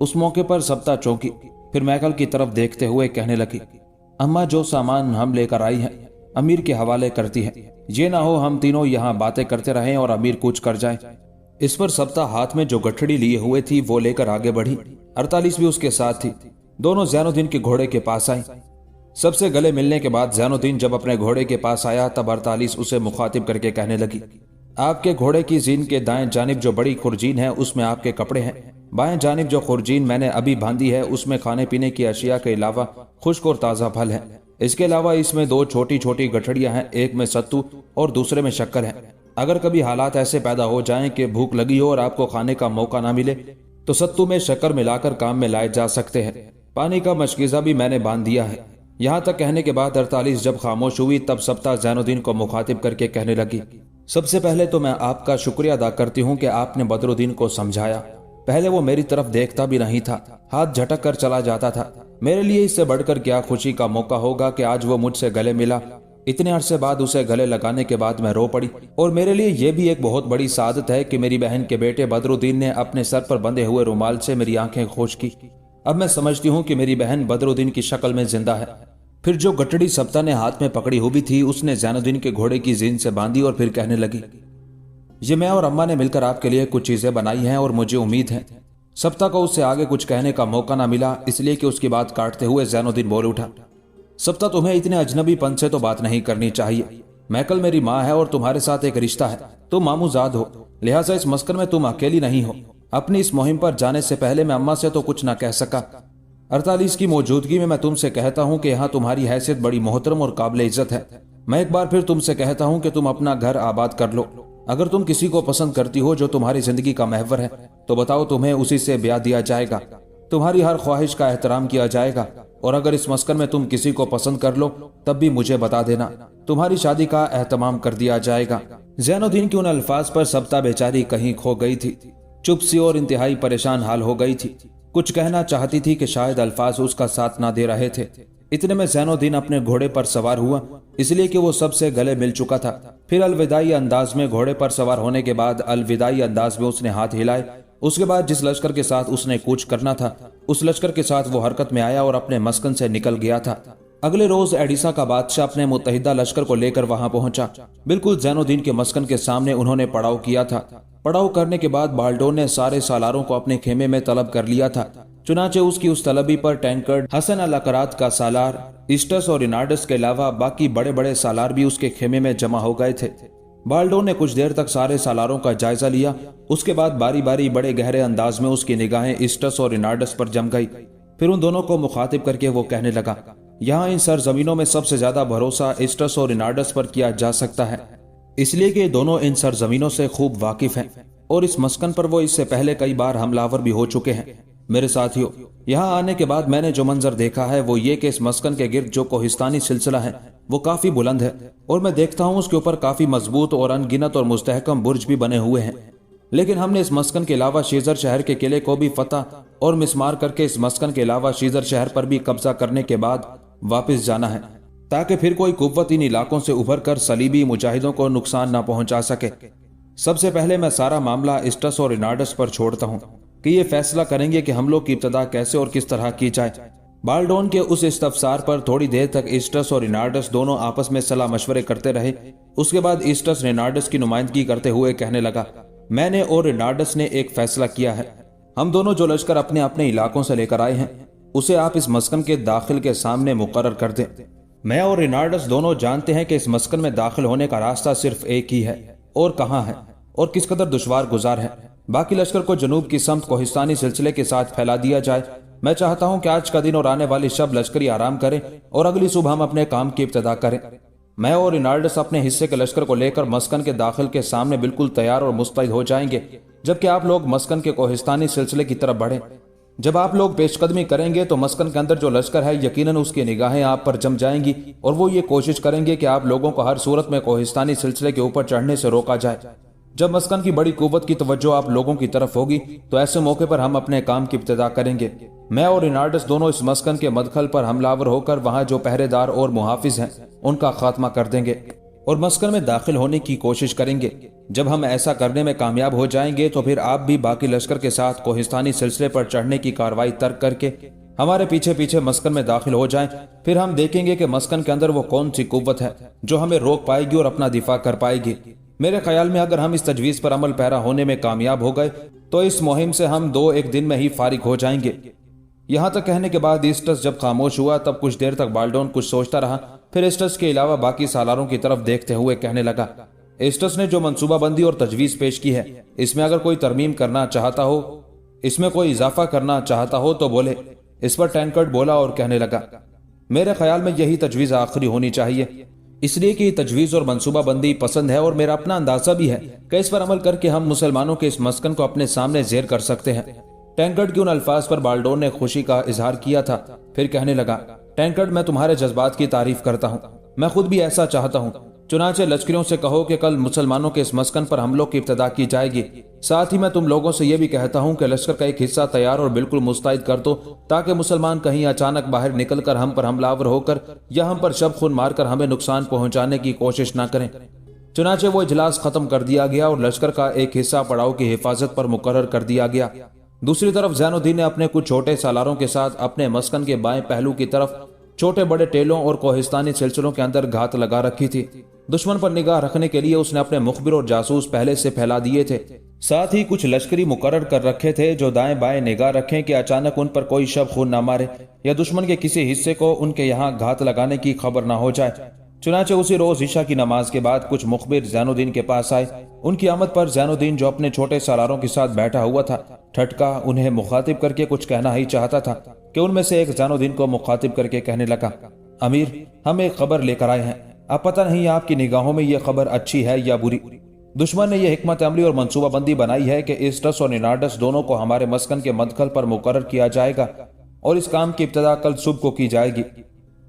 اس موقع پر سبتا چونکی، پھر میکل کی طرف دیکھتے ہوئے کہنے لگی، अम्मा जो सामान हम लेकर आई हैं अमीर के हवाले करती है, ये ना हो हम तीनों यहाँ बातें करते रहें और अमीर कुछ कर जाए। इस पर सप्ता हाथ में जो गठड़ी लिए हुए थी वो लेकर आगे बढ़ी। 48 भी उसके साथ थी। दोनों जैनुद्दीन के घोड़े के पास आई। सबसे गले मिलने के बाद जैनुद्दीन जब अपने घोड़े के पास आया तब 48 उसे मुखातिब करके कहने लगी, आपके घोड़े की जीन के दाएं जानिब जो बड़ी खुरजीन है उसमें आपके कपड़े हैं, बाएं जानिब जो खुरजीन मैंने अभी बांधी है उसमें खाने पीने की अशिया के अलावा खुश्क और ताज़ा फल है। इसके अलावा इसमें 2 छोटी छोटी गठड़ियां हैं, एक में सत्तू और दूसरे में शक्कर है। अगर कभी हालात ऐसे पैदा हो जाएं कि भूख लगी हो और आपको खाने का मौका ना मिले तो सत्तू में शक्कर मिलाकर काम में लाए जा सकते हैं। पानी का मशकीज़ा भी मैंने बांध दिया है। यहाँ तक कहने के बाद 48 जब खामोश हुई तब सप्ता जैनुद्दीन को मुखातिब करके कहने लगी, सबसे पहले तो मैं आपका शुक्रिया अदा करती हूँ कि आपने बदरुद्दीन को समझाया। पहले वो मेरी तरफ देखता भी नहीं था, हाथ झटक कर चला जाता था। मेरे लिए इससे बढ़कर क्या खुशी का मौका होगा कि आज वो मुझसे गले मिला। इतने अरसे बाद उसे गले लगाने के बाद मैं रो पड़ी। और मेरे लिए यह भी एक बहुत बड़ी सादत है कि मेरी बहन के बेटे बदरुद्दीन ने अपने सर पर बंधे हुए रुमाल से मेरी आंखें खोश की। अब मैं समझती हूँ कि मेरी बहन बदरुद्दीन की शक्ल में जिंदा है। फिर जो गठड़ी सप्ता ने हाथ में पकड़ी हुई थी उसने जैनुद्दीन के घोड़े की जीन से बांधी और फिर कहने लगी, ये मैं और अम्मा ने मिलकर आपके लिए कुछ चीजें बनाई हैं और मुझे उम्मीद है। सप्ता को उससे आगे कुछ कहने का मौका ना मिला, इसलिए कि उसकी बात काटते हुए जैनुद्दीन बोल उठा, सप्ता तुम्हें इतने अजनबीपन से तो बात नहीं करनी चाहिए। महकल मेरी माँ है और तुम्हारे साथ एक रिश्ता है। तुम मामूजाद हो, लिहाजा इस मस्कर में तुम अकेली नहीं हो। अपनी इस मुहिम पर जाने से पहले मैं अम्मा से तो कुछ ना कह सका। 48 की मौजूदगी में मैं तुमसे कहता हूँ कि यहाँ तुम्हारी हैसियत बड़ी मोहतरम और काबिल इज्जत है। मैं एक बार फिर तुमसे कहता हूँ कि तुम अपना घर आबाद कर लो। अगर तुम किसी को पसंद करती हो जो तुम्हारी जिंदगी का महवर है तो बताओ, तुम्हें उसी से ब्याह दिया जाएगा। तुम्हारी हर ख्वाहिश का एहतराम किया जाएगा। और अगर इस मस्कन में तुम किसी को पसंद कर लो तब भी मुझे बता देना, तुम्हारी शादी का एहतमाम कर दिया जाएगा। जैनुद्दीन के उन अल्फाज पर सप्ता बेचारी कहीं खो गई थी, चुप सी और इंतहाई परेशान हाल हो गई थी। कुछ कहना चाहती थी कि शायद अल्फाज उसका साथ ना दे रहे थे। इतने में जैनुद्दीन अपने घोड़े पर सवार हुआ, इसलिए कि वो सबसे गले मिल चुका था। फिर अलविदाई अंदाज में घोड़े पर सवार होने के बाद अलविदाई अंदाज में उसने हाथ हिलाए। उसके बाद जिस लश्कर के साथ उसने कूच करना था उस लश्कर के साथ वो हरकत में आया और अपने मस्कन से निकल गया था। अगले रोज एडिसा का बादशाह अपने मुत्तहिदा लश्कर को लेकर वहां पहुंचा। बिल्कुल जैनुद्दीन के मस्कन के सामने उन्होंने पड़ाव किया था। पड़ाव करने के बाद बाल्डोन ने सारे सालारों को अपने खेमे में तलब कर लिया था। चुनाचे उसकी उस तलबी पर टैंकर्ड, हसन अल अकरात का सालार, इस्टस और इनार्डस के अलावा बाकी बड़े बड़े सालार भी उसके खेमे में जमा हो गए थे। बाल्डोन ने कुछ देर तक सारे सालारों का जायजा लिया। उसके बाद बारी बारी बड़े गहरे अंदाज में उसकी निगाहें इस्टस और इनार्डस पर जम गई। फिर उन दोनों को मुखातिब करके वो कहने लगा, यहाँ इन सरजमीनों में सबसे ज्यादा भरोसा इस्टस और इनार्डस पर किया जा सकता है, इसलिए कि दोनों इन सरजमीनों से खूब वाकिफ हैं और इस मस्कन पर वो इससे पहले कई बार हमलावर भी हो चुके हैं। मेरे साथियों, यहाँ आने के बाद मैंने जो मंजर देखा है वो ये कि इस मस्कन के गिर्द जो कोहिस्तानी सिलसिला है वो काफी बुलंद है और मैं देखता हूँ उसके ऊपर काफी मजबूत और अनगिनत और मुस्तहकम बुर्ज भी बने हुए हैं। लेकिन हमने इस मस्कन के अलावा शीजर शहर के किले को भी फतह और मिसमार करके इस मस्कन के अलावा शीजर शहर पर भी कब्जा करने के बाद वापस जाना है, ताकि फिर कोई कुव्वत इन इलाकों से उभर कर सलीबी मुजाहिदों को नुकसान न पहुंचा सके। सबसे पहले मैं सारा मामला इस्टस और इनार्डस पर छोड़ता हूँ कि ये फैसला करेंगे कि हमलों की इब्तदा कैसे और किस तरह की जाए। बाल्डोन के उस इस्तफसार पर थोड़ी देर तक इस्टस और इनार्डस दोनों आपस में सलाह मशवरे करते रहे। उसके बाद इस्टस ने इनार्डस की नुमाइंदगी करते हुए कहने लगा, मैंने और इनार्डस ने एक फैसला किया है। हम दोनों जो लश्कर अपने अपने इलाकों से लेकर आए हैं उसे आप इस मस्कन के दाखिल के सामने मुकर्रर कर दें। मैं और इनार्डस दोनों जानते हैं कि इस मस्कन में दाखिल होने का रास्ता सिर्फ एक ही है और कहाँ है और किस कदर दुश्वार गुजार है। बाकी लश्कर को जनूब की समत कोहिस्तानी सिलसिले के साथ फैला दिया जाए। मैं चाहता हूं कि आज का दिन और आने वाली शब लश्करी आराम करें और अगली सुबह हम अपने काम की इब्तिदा करें। मैं और इनार्डस अपने हिस्से के लश्कर को लेकर मस्कन के दाखिल के सामने बिल्कुल तैयार और मुस्तैद हो जाएंगे, जबकि आप लोग मस्कन के कोहिस्तानी सिलसिले की तरफ बढ़ें। जब आप लोग पेशकदमी करेंगे तो मस्कन के अंदर जो लश्कर है यकीनन उसकी निगाहें आप पर जम जाएंगी और वो ये कोशिश करेंगे कि आप लोगों को हर सूरत में कोहिस्तानी सिलसिले के ऊपर चढ़ने से रोका जाए। जब मस्कन की बड़ी कुव्वत की तवज्जो आप लोगों की तरफ होगी तो ऐसे मौके पर हम अपने काम की इब्तिदा करेंगे। मैं और इनार्डस दोनों इस मस्कन के मदखल पर हमलावर होकर वहां जो पहरेदार और मुहाफिज हैं उनका खात्मा कर देंगे और मस्कन में दाखिल होने की कोशिश करेंगे। जब हम ऐसा करने में कामयाब हो जाएंगे तो फिर आप भी बाकी लश्कर के साथ कोहिस्तानी सिलसिले पर चढ़ने की कार्रवाई तर्क करके हमारे पीछे पीछे मस्कन में दाखिल हो जाएं, फिर हम देखेंगे कि मस्कन के अंदर वो कौन सी कुव्वत है जो हमें रोक पाएगी और अपना दिफा कर पाएगी। मेरे ख्याल में अगर हम इस तजवीज़ पर अमल पैरा होने में कामयाब हो गए तो इस मुहिम से हम 2-1 दिन में ही फारिग हो जाएंगे। यहाँ तक कहने के बाद इस्टस जब खामोश हुआ तब कुछ देर तक बाल्डोन कुछ सोचता रहा, फिर इस्टस के अलावा बाकी सालारों की तरफ देखते हुए कहने लगा, इस्टस ने जो मंसूबाबंदी और तजवीज़ पेश की है, इसमें अगर कोई तरमीम करना चाहता हो, इसमें कोई इजाफा करना चाहता हो तो बोले। इस पर टैंकर्ड बोला और कहने लगा, मेरे ख्याल में यही तजवीज़ आखिरी होनी चाहिए, इसलिए कि तजवीज़ और मंसूबाबंदी पसंद है और मेरा अपना अंदाजा भी है कि इस पर अमल करके हम मुसलमानों के इस मस्कन को अपने सामने ज़ेर कर सकते हैं। टैंकर्ड के उन अल्फाज पर बाल्डोन ने खुशी का इजहार किया था, फिर कहने लगा, टैंकर्ड, मैं तुम्हारे जज्बात की तारीफ करता हूँ, मैं खुद भी ऐसा चाहता हूँ। चुनांचे लश्करियों से कहो कि कल मुसलमानों के इस मस्कन पर हमलों की इब्तिदा की जाएगी। साथ ही मैं तुम लोगों से यह भी कहता हूँ कि लश्कर का एक हिस्सा तैयार और बिल्कुल मुस्तैद कर दो, ताकि मुसलमान कहीं अचानक बाहर निकलकर हम पर हमलावर होकर या हम पर शब खून मारकर हमें नुकसान पहुंचाने की कोशिश न करें। चुनांचे वो इजलास खत्म कर दिया गया और लश्कर का एक हिस्सा पड़ाव की हिफाजत पर मुकर्रर कर दिया गया। दूसरी तरफ ज़ैनुद्दीन ने अपने कुछ छोटे सालारों के साथ अपने मस्कन के बाएं पहलू की तरफ छोटे बड़े टेलों और कोहिस्तानी सिलसिलों के अंदर घात लगा रखी थी। दुश्मन पर निगाह रखने के लिए उसने अपने मुखबिर और जासूस पहले से फैला दिए थे। साथ ही कुछ लश्करी मुकर्रर कर रखे थे जो दाएं बाएं निगाह रखें कि अचानक उन पर कोई शब खून न मारे या दुश्मन के किसी हिस्से को उनके यहाँ घात लगाने की खबर न हो जाए। चुनांचे उसी रोज ईशा की नमाज के बाद कुछ मुखबिर ज़ैनुद्दीन के पास आए। उनकी आमद पर ज़ैनुद्दीन, जो अपने छोटे सालारों के साथ बैठा हुआ था, ठटका उन्हें मुखातिब करके कुछ कहना ही चाहता था कि उनमें से एक ज़ैनुद्दीन को मुखातिब करके कहने लगा, अमीर, हम एक खबर लेकर आए हैं। अब पता नहीं आपकी निगाहों में यह खबर अच्छी है या बुरी। दुश्मन ने यह हिकमत अमली और मंसूबाबंदी बनाई है कि इस्टस और निनार्डस दोनों को हमारे मस्कन के मदखल पर मुकर्रर किया जाएगा और इस काम की इब्तिदा कल सुबह को की जाएगी।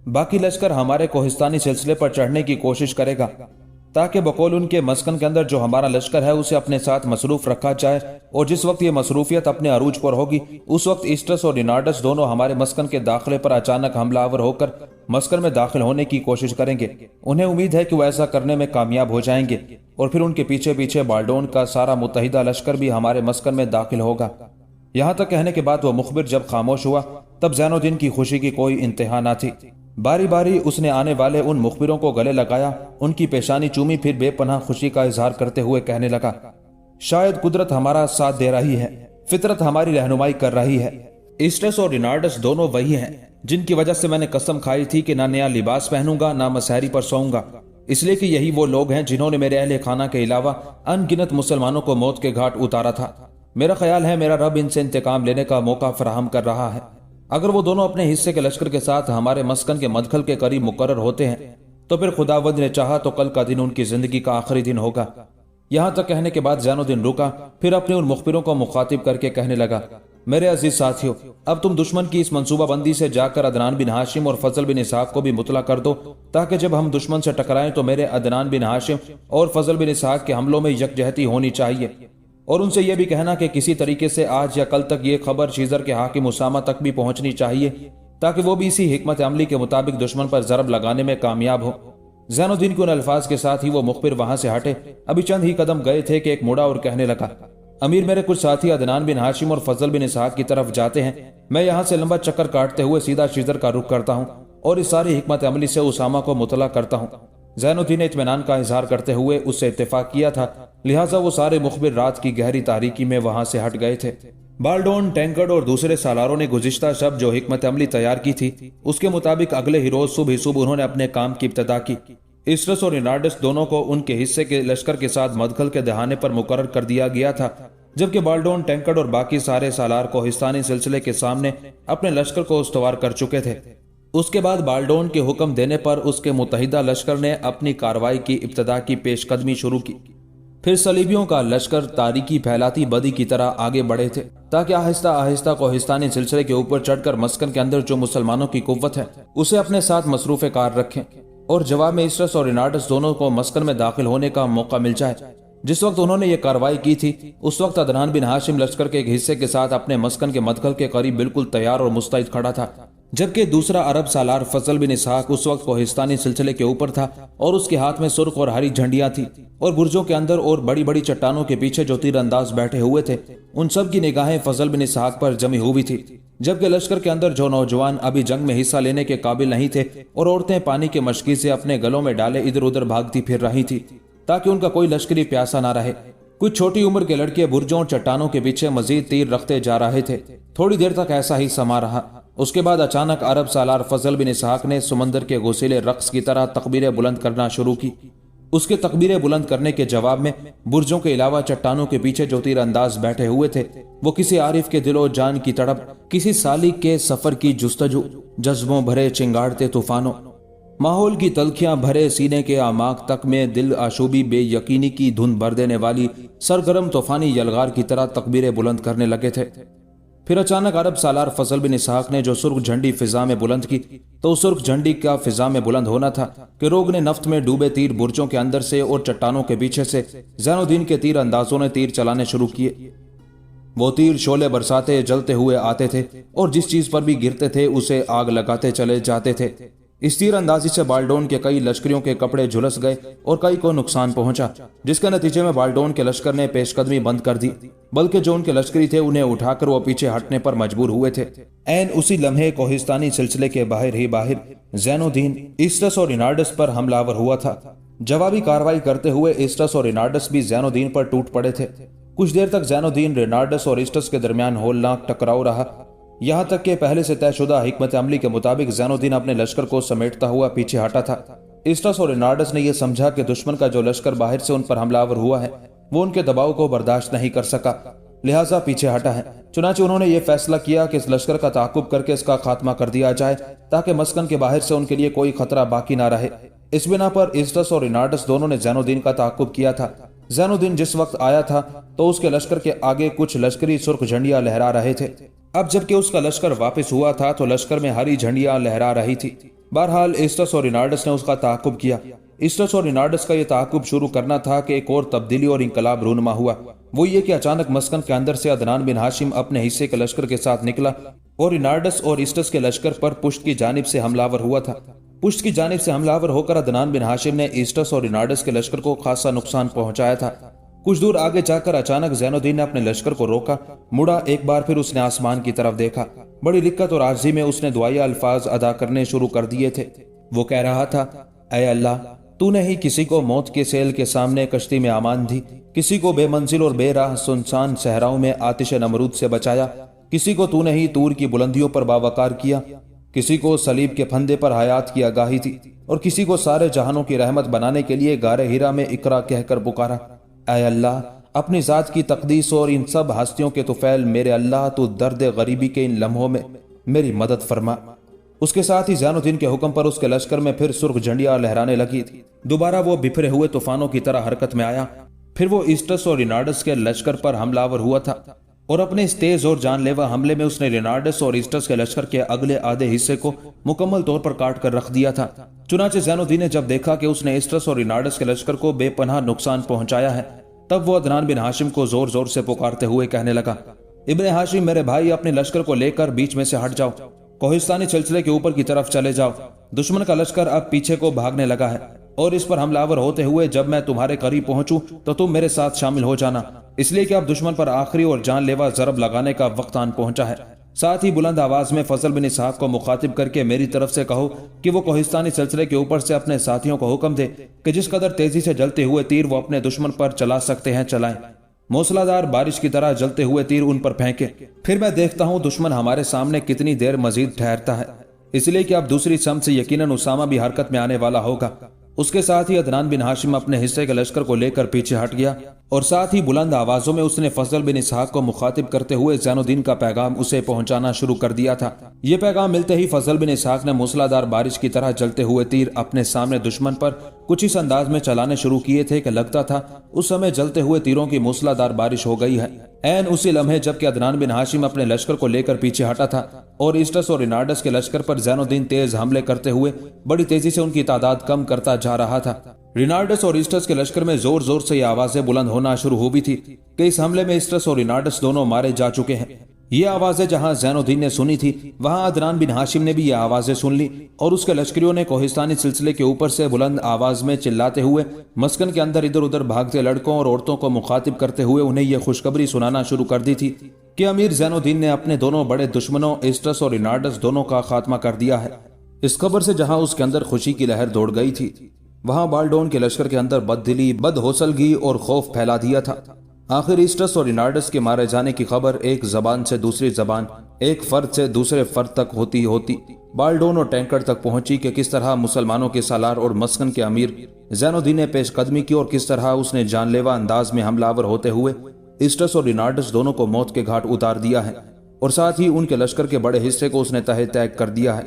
बाकी लश्कर हमारे कोहिस्तानी सिलसिले पर चढ़ने की कोशिश करेगा ताकि बकौल उनके मस्कन के अंदर जो हमारा लश्कर है उसे अपने साथ मसरूफ रखा जाए, और जिस वक्त ये मसरूफियत अपने अरूज पर होगी उस वक्त इस्टस और निनार्डस दोनों हमारे मस्कन के दाखिले पर अचानक हमलावर होकर मस्कन में दाखिल होने की कोशिश करेंगे। उन्हें उम्मीद है कि वो ऐसा करने में कामयाब हो जाएंगे और फिर उनके पीछे पीछे बाल्डोन का सारा मुत्तहिदा लश्कर भी हमारे मस्कन में दाखिल होगा। यहाँ तक कहने के बाद वो मुखबिर जब खामोश हुआ तब ज़ैनुद्दीन की खुशी की कोई इंतहा न थी। बारी बारी उसने आने वाले उन मुखबिरों को गले लगाया, उनकी पेशानी चूमी, फिर बेपनाह खुशी का इजहार करते हुए कहने लगा, शायद कुदरत हमारा साथ दे रही है, फितरत हमारी रहनुमाई कर रही है। इस्टस और रिनार्डस दोनों वही हैं जिनकी वजह से मैंने कसम खाई थी कि ना नया लिबास पहनूंगा ना मसहरी पर सोऊंगा, इसलिए कि यही वो लोग हैं जिन्होंने मेरे अहले खाना के अलावा अनगिनत मुसलमानों को मौत के घाट उतारा था। मेरा ख्याल है मेरा रब इनसे इंतकाम लेने का मौका फराहम कर रहा है। अगर वो दोनों अपने हिस्से के लश्कर के साथ हमारे मस्कन के मदखल के करीब मुकर्रर होते हैं तो फिर खुदावंद ने चाहा तो कल का दिन उनकी जिंदगी का आखिरी दिन होगा। यहाँ तक कहने के बाद ज़ैनुद्दीन रुका, फिर अपने उन मुखबिरों को मुखातिब करके कहने लगा, मेरे अजीज साथियों, अब तुम दुश्मन की इस मंसूबाबंदी से जाकर अदनान बिन हाशिम और फजल बिन इसहाक को भी मुतला कर दो, ताकि जब हम दुश्मन से टकराएं तो मेरे अदनान बिन हाशिम और फजल बिन इसहाक के हमलों में यकजहती होनी चाहिए। और उनसे यह भी कहना कि किसी तरीके से आज या कल तक ये खबर शीजर के हाकिम उसामा तक भी पहुंचनी चाहिए, ताकि वो भी इसी हिकमत अमली के मुताबिक दुश्मन पर जरब लगाने में कामयाब हो। ज़ैनुद्दीन के उन अल्फाज के साथ ही वो मुखबिर वहां से हटे। अभी चंद ही कदम गए थे कि एक मुड़ा और कहने लगा, अमीर, मेरे कुछ साथी अदनान बिन हाशिम और फजल बिन इसहाक की तरफ जाते हैं। मैं यहाँ से लंबा चक्कर काटते हुए सीधा शीजर का रुख करता हूँ और इस सारी हिकमत अमली से उसामा को मुतला करता हूँ। ज़ैनुद्दीन ने इत्मीनान का इजहार करते हुए उससे इत्तेफाक किया था, लिहाजा वो सारे मुखबिर रात की गहरी तारीकी में वहां से हट गए थे। बाल्डोन, टैंकर्ड और दूसरे सालारों ने गुज़िश्ता शब जो हिकमत अमली तैयार की थी उसके मुताबिक अगले ही रोज सुबह सुबह उन्होंने अपने काम की इब्तिदा की। इस्टस और रिनार्डस दोनों को उनके हिस्से के लश्कर के साथ मदखल के दहाने पर मुकर्रर कर दिया गया था, जबकि बाल्डोन, टैंकर्ड और बाकी सारे सालार कोहिस्तानी सिलसिले के सामने अपने लश्कर को उस्तवार कर चुके थे। उसके बाद बाल्डोन के हुक्म देने पर उसके मुत्तहिदा लश्कर ने अपनी कार्रवाई की इब्तिदा की पेशकदमी शुरू की। फिर सलीबियों का लश्कर तारीकी फैलाती बदी की तरह आगे बढ़े थे, ताकि आहिस्ता आहिस्ता कोहिस्तानी सिलसिले के ऊपर चढ़कर मस्कन के अंदर जो मुसलमानों की कुव्वत है उसे अपने साथ मसरूफ कार रखें और जवाब में इस्टस और रिनार्डस दोनों को मस्कन में दाखिल होने का मौका मिल जाए। जिस वक्त उन्होंने ये कार्रवाई की थी उस वक्त अदनान बिन हाशिम लश्कर के एक हिस्से के साथ अपने मस्कन के मदखल के करीब बिल्कुल तैयार और मुस्तैद खड़ा था, जबकि दूसरा अरब सालार फजल बिन इसहाक उस वक्त कोहिस्तानी सिलसिले के ऊपर था और उसके हाथ में सुर्ख और हरी झंडियां थी और बुर्जों के अंदर और बड़ी बड़ी चट्टानों के पीछे जो तीरंदाज बैठे हुए थे उन सब की निगाहें फजल बिन इसहाक पर जमी हुई थी। जबकि लश्कर के अंदर जो नौजवान अभी जंग में हिस्सा लेने के काबिल नहीं थे और औरतें पानी की मशकी से अपने गलों में डाले इधर उधर भागती फिर रही थी ताकि उनका कोई लश्करी प्यासा ना रहे। कुछ छोटी उम्र के लड़के बुर्जों और चट्टानों के पीछे मजीद तीर रखते जा रहे थे। थोड़ी देर तक ऐसा ही समा रहा। उसके बाद अचानक अरब सालार फजल बिन इसहाक ने समंदर के गोसीले रक्स की तरह तकबीरें बुलंद करना शुरू की। उसके तकबीरें बुलंद करने के जवाब में बुर्जों के अलावा चट्टानों के पीछे जो तीर अंदाज बैठे हुए थे वो किसी आरिफ के दिलो जान की तड़प, किसी सालिक के सफर की जुस्तजू, जज्बों भरे चिंगाड़ते तूफानों, माहौल की तलखियां भरे सीने के आमाक तक में दिल आशूबी बेयकीनी की धुंध भर देने वाली सरगर्म तूफानी यलगार की तरह तकबीरें बुलंद करने लगे थे। फिर अचानक अरब सालार फजल बिन इसहाक ने जो सुर्ख झंडी फिजा में बुलंद की तो उस सुर्ख झंडी का फिजा में बुलंद होना था कि रोग ने नफ्त में डूबे तीर बुर्जों के अंदर से और चट्टानों के पीछे से ज़ैनुद्दीन के तीर अंदाजों ने तीर चलाने शुरू किए। वो तीर शोले बरसाते जलते हुए आते थे और जिस चीज पर भी गिरते थे उसे आग लगाते चले जाते थे। इस तीर अंदाजी से बाल्डोन के कई लश्करियों के कपड़े झुलस गए और कई को नुकसान पहुंचा, जिसके नतीजे में बाल्डोन के लश्कर ने पेशकदमी बंद कर दी, बल्कि जो उनके लश्करी थे उन्हें उठाकर वो पीछे हटने पर मजबूर हुए थे। ऐन उसी लम्हे कोहिस्तानी सिलसिले के बाहर ही बाहर ज़ैनुद्दीन इस्टस और रिनार्डस पर हमलावर हुआ था। जवाबी कार्रवाई करते हुए इस्टस और रिनार्डस भी ज़ैनुद्दीन पर टूट पड़े थे। कुछ देर तक ज़ैनुद्दीन, रिनार्डस और इस्टस के दरमियान होलनाक टकराव रहा, यहां तक कि पहले से तयशुदा हिकमत अमली के मुताबिक ज़ैनुद्दीन अपने लश्कर को समेटता हुआ पीछे हटा था। इस्टस और रिनार्डस ने यह समझा कि दुश्मन का जो लश्कर बाहर से उन पर हमलावर हुआ है वो उनके दबाव को बर्दाश्त नहीं कर सका, लिहाजा पीछे हटा है। चुनांचे उन्होंने ये फैसला किया कि इस लश्कर का ताकुब करके इसका खात्मा कर दिया जाए ताकि मस्कन के बाहर से उनके लिए कोई खतरा बाकी ना रहे। इस बिना पर इस्टस और रिनार्डस दोनों ने ज़ैनुद्दीन का ताकुब किया था। ज़ैनुद्दीन जिस वक्त आया था तो उसके लश्कर के आगे कुछ लश्करी सुर्ख झंडियां लहरा रहे थे। अब जबकि उसका लश्कर वापस हुआ था तो लश्कर में हरी झंडियां लहरा रही थी। बहरहाल इस्टस और रिनार्डस ने उसका ताकुब किया। इस्टस और रिनार्डस का यह ताकुब शुरू करना था कि एक और तब्दीली और इंकलाब रूनमा हुआ। वो ये कि अचानक मस्कन के अंदर से अदनान बिन हाशिम अपने हिस्से के लश्कर के साथ निकला और रिनार्डस और इस्टस के लश्कर पर पुश्त की जानिब से हमलावर हुआ था। पुश्त की जानिब से हमलावर होकर अदनान बिन हाशिम ने इस्टस और रिनार्डस के लश्कर को खासा नुकसान पहुंचाया था। कुछ दूर आगे जाकर अचानक ज़ैनुद्दीन ने अपने लश्कर को रोका, मुड़ा, एक बार फिर उसने आसमान की तरफ देखा। बड़ी दिक्कत और आजिज़ी में उसने दुआया अल्फाज अदा करने शुरू कर दिए थे। वो कह रहा था, ऐ अल्लाह, तूने ही किसी को मौत के सेल के सामने कश्ती में आमान दी, किसी को बेमंजिल और बेराह सुनसान सहराओं में आतिश नमरूद से बचाया, किसी को तूने ही तूर की बुलंदियों पर बावकार किया, किसी को सलीब के फंदे पर हयात की आगाही थी और किसी को सारे जहानों की रहमत बनाने के लिए गारे हीरा में इकरा कहकर पुकारा। ऐ अल्लाह, अपनी जात की तकदीस और इन सब हस्तियों के तुफैल मेरे अल्लाह, तू दर्द गरीबी के इन लम्हों में मेरी मदद फरमा। उसके साथ ही ज़ैनुद्दीन के हुक्म पर उसके लश्कर में फिर सुर्ख झंडियां लहराने लगी थी। दोबारा वो बिखरे हुए तूफानों की तरह हरकत में आया। फिर वो इस्टस और रिनार्डस के लश्कर पर हमलावर हुआ था और अपने इस तेज और जानलेवा हमले में उसने रिनार्डस और इस्टस के लश्कर के अगले आधे हिस्से को मुकम्मल तौर पर काट कर रख दिया था। चुनांचे ज़ैनुद्दीन ने जब देखा कि उसने इस्टस और रिनार्डस के लश्कर को बेपनाह नुकसान पहुंचाया है तब वो अदनान बिन हाशिम को जोर जोर से पुकारते हुए कहने लगा, इब्ने हाशिम, मेरे भाई, अपने लश्कर को लेकर बीच में से हट जाओ, कोहिस्तानी सिलसिले के ऊपर की तरफ चले जाओ। दुश्मन का लश्कर अब पीछे को भागने लगा है और इस पर हमलावर होते हुए जब मैं तुम्हारे करीब पहुंचूं तो तुम मेरे साथ शामिल हो जाना, इसलिए कि अब दुश्मन पर आखिरी और जानलेवा जरब लगाने का वक्त आन पहुंचा है। साथ ही बुलंद आवाज में फजल बिन इसहाक को मुखातिब करके मेरी तरफ से कहो कि वो कोहिस्तानी सिलसिले के ऊपर से अपने साथियों को हुक्म दे कि जिस कदर तेजी से जलते हुए तीर वो अपने दुश्मन पर चला सकते हैं चलाएं। मूसलाधार बारिश की तरह जलते हुए तीर उन पर फेंके। फिर मैं देखता हूं दुश्मन हमारे सामने कितनी देर मजीद ठहरता है, इसलिए कि अब दूसरी सम से यकीनन उसामा भी हरकत में आने वाला होगा। उसके साथ ही अदनान बिन हाशिम अपने हिस्से के लश्कर को लेकर पीछे हट गया और साथ ही बुलंद आवाजों में उसने फजल बिन इसहाक को मुखातिब करते हुए ज़ैनुद्दीन का पैगाम उसे पहुंचाना शुरू कर दिया था। ये पैगाम मिलते ही फजल बिन इसहाक ने मूसलाधार बारिश की तरह जलते हुए तीर अपने सामने दुश्मन पर कुछ इस अंदाज में चलाने शुरू किए थे कि लगता था उस समय जलते हुए तीरों की मूसलाधार बारिश हो गई है। ऐन उसी लम्हे जबकि अदनान बिन हाशिम अपने लश्कर को लेकर पीछे हटा था और इस्टस और रिनार्डस के लश्कर पर ज़ैनुद्दीन तेज हमले करते हुए बड़ी तेजी से उनकी तादाद कम करता जा रहा था। रिनार्डस और इस्टस के लश्कर में जोर जोर से ये आवाजें बुलंद होना शुरू हो भी थी कि इस हमले में इस्टस और रिनार्डस दोनों मारे जा चुके हैं। ये आवाजें जहां ज़ैनुद्दीन ने सुनी थी वहां अदनान बिन हाशिम ने भी ये आवाजें सुन ली और उसके लश्करियों ने कोहिस्तानी सिलसिले के ऊपर से बुलंद आवाज में चिल्लाते हुए मस्कन के अंदर इधर उधर भागते लड़कों और औरतों को मुखातिब करते हुए उन्हें यह खुशखबरी सुनाना शुरू कर दी थी کہ امیر زین الدین نے اپنے دونوں بڑے دشمنوں ایسٹس اور رینارڈس دونوں کا خاتمہ کر دیا ہے۔ اس خبر سے جہاں اس کے اندر خوشی کی لہر دوڑ گئی تھی، وہاں بالڈون کے لشکر کے اندر بددلی، بدحوصلگی اور خوف پھیلا دیا تھا۔ آخر ایسٹس اور رینارڈس کے مارے جانے کی خبر ایک زبان سے دوسری زبان، ایک فرد سے دوسرے فرد تک ہوتی ہوتی بالڈون اور ٹینکر تک پہنچی کہ کس طرح مسلمانوں کے سالار اور مسکن کے امیر زین الدین نے پیش قدمی کی اور کس طرح اس نے جان لیوا انداز میں حملہ آور ہوتے ہوئے ایسٹس اور رینارڈس دونوں کو موت کے گھاٹ اتار دیا ہے، اور ساتھ ہی ان کے لشکر کے بڑے حصے کو اس نے تہہ تیگ کر دیا ہے۔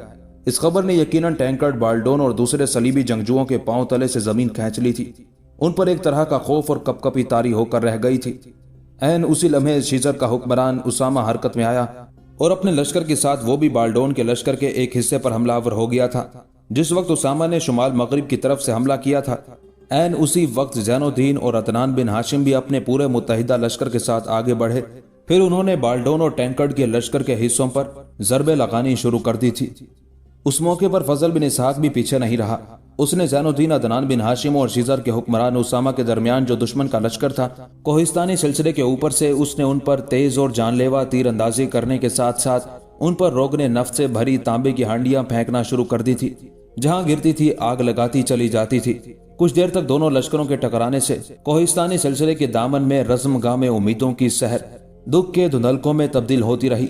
اس خبر نے یقیناً ٹینکر، بالڈون اور دوسرے صلیبی جنگجوؤں کے پاؤں تلے سے زمین کھینچ لی تھی۔ ان پر ایک طرح کا خوف اور کپکپی طاری ہو کر رہ گئی تھی۔ عین اسی لمحے شیزر کا حکمران اسامہ حرکت میں آیا اور اپنے لشکر کے ساتھ وہ بھی بالڈون کے لشکر کے ایک حصے پر حملہ آور ہو گیا تھا۔ جس وقت اسامہ نے شمال مغرب کی طرف سے حملہ کیا تھا، عین اسی وقت زین الدین اور عدنان بن ہاشم بھی اپنے پورے متحدہ لشکر کے ساتھ آگے بڑھے۔ پھر انہوں نے بالڈون اور ٹینکرڈ کے لشکر کے حصوں پر ضربیں لگانی شروع کر دی تھی۔ اس موقع پر فضل بن اسحاق بھی پیچھے نہیں رہا۔ اس نے زین الدین، عدنان بن ہاشم اور شیزر کے حکمران اسامہ کے درمیان جو دشمن کا لشکر تھا، کوہستانی سلسلے کے اوپر سے اس نے ان پر تیز اور جان لیوا تیر اندازی کرنے کے ساتھ ساتھ ان پر روغن نفت سے بھری تانبے کی ہانڈیاں پھینکنا شروع کر دی تھی۔ جہاں گرتی تھی آگ لگاتی چلی جاتی تھی۔ کچھ دیر تک دونوں لشکروں کے ٹکرانے سے کوہستانی سلسلے کے دامن میں رزم گاہ میں امیدوں کی سحر دکھ کے دھندلکوں میں تبدیل ہوتی رہی۔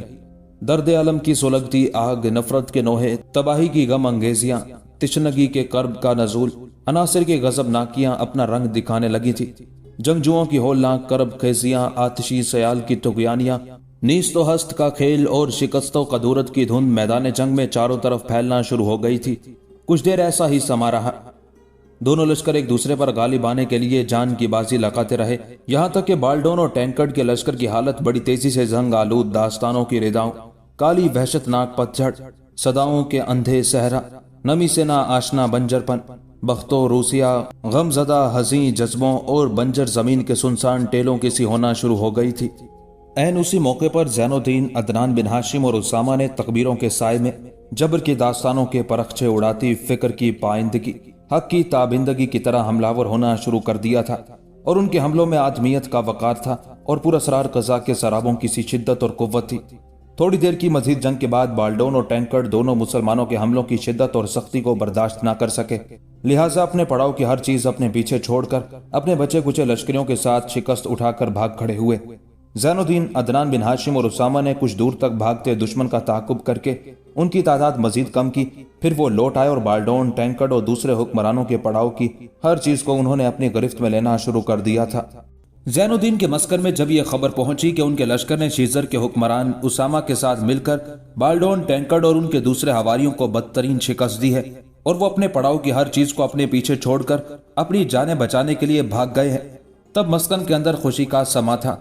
درد علم کی سلگتی آگ، نفرت کے نوحے، تباہی کی غم انگیزیاں، تشنگی کے کرب کا نزول، عناصر کی غضب ناکیاں اپنا رنگ دکھانے لگی تھی۔ جنگجوؤں کی ہولناک کرب خیزیاں، آتشی سیال کی طغیانیاں، نیست و ہست کا کھیل اور شکست و قدورت کی دھند میدان جنگ میں چاروں طرف پھیلنا شروع ہو گئی تھی۔ کچھ دیر ایسا ہی سما رہا۔ دونوں لشکر ایک دوسرے پر غالب آنے کے لیے جان کی بازی لگاتے رہے، یہاں تک کہ بالڈون اور ٹینکرڈ کے لشکر کی حالت بڑی تیزی سے زنگ آلود داستانوں کی رداؤں، کالی وحشت ناک پتجھڑ، صداؤں کے اندھے صحرا، نمی سے نہ آشنا بنجر پن، بختو روسیا، غم زدہ حزین جذبوں اور بنجر زمین کے سنسان ٹیلوں کی سی ہونا شروع ہو گئی تھی۔ عین اسی موقع پر زین الدین، عدنان بن ہاشم اور اسامہ نے تکبیروں کے سائے میں جبر کی داستانوں کے پرخچے اڑاتی فکر کی پائندگی، حق کی تابندگی کی طرح حملہ ور ہونا شروع کر دیا تھا، اور ان کے حملوں میں آدمیت کا وقار تھا اور پراسرار قضا کے سرابوں کی سی شدت اور قوت تھی۔ تھوڑی دیر کی مزید جنگ کے بعد بالڈون اور ٹینکرڈ دونوں مسلمانوں کے حملوں کی شدت اور سختی کو برداشت نہ کر سکے، لہٰذا اپنے پڑاؤ کی ہر چیز اپنے پیچھے چھوڑ کر اپنے بچے کچے لشکریوں کے ساتھ شکست اٹھا کر بھاگ کھڑے ہوئے۔ زین الدین، عدنان بن ہاشم اور اسامہ نے کچھ دور تک بھاگتے دشمن کا تعاقب کر کے ان کی تعداد مزید کم کی، پھر وہ لوٹ آئے اور بالڈون، ٹینکرڈ اور دوسرے حکمرانوں کے پڑاؤ کی ہر چیز کو انہوں نے اپنی گرفت میں لینا شروع کر دیا تھا۔ زین الدین کے مسکن میں جب یہ خبر پہنچی کہ ان کے لشکر نے شیزر کے حکمران اسامہ کے ساتھ مل کر بالڈون، ٹینکرڈ اور ان کے دوسرے حواریوں کو بدترین شکست دی ہے اور وہ اپنے پڑاؤ کی ہر چیز کو اپنے پیچھے چھوڑ کر اپنی جانیں بچانے کے لیے بھاگ گئے ہیں، تب مسکن کے اندر خوشی کا سما تھا۔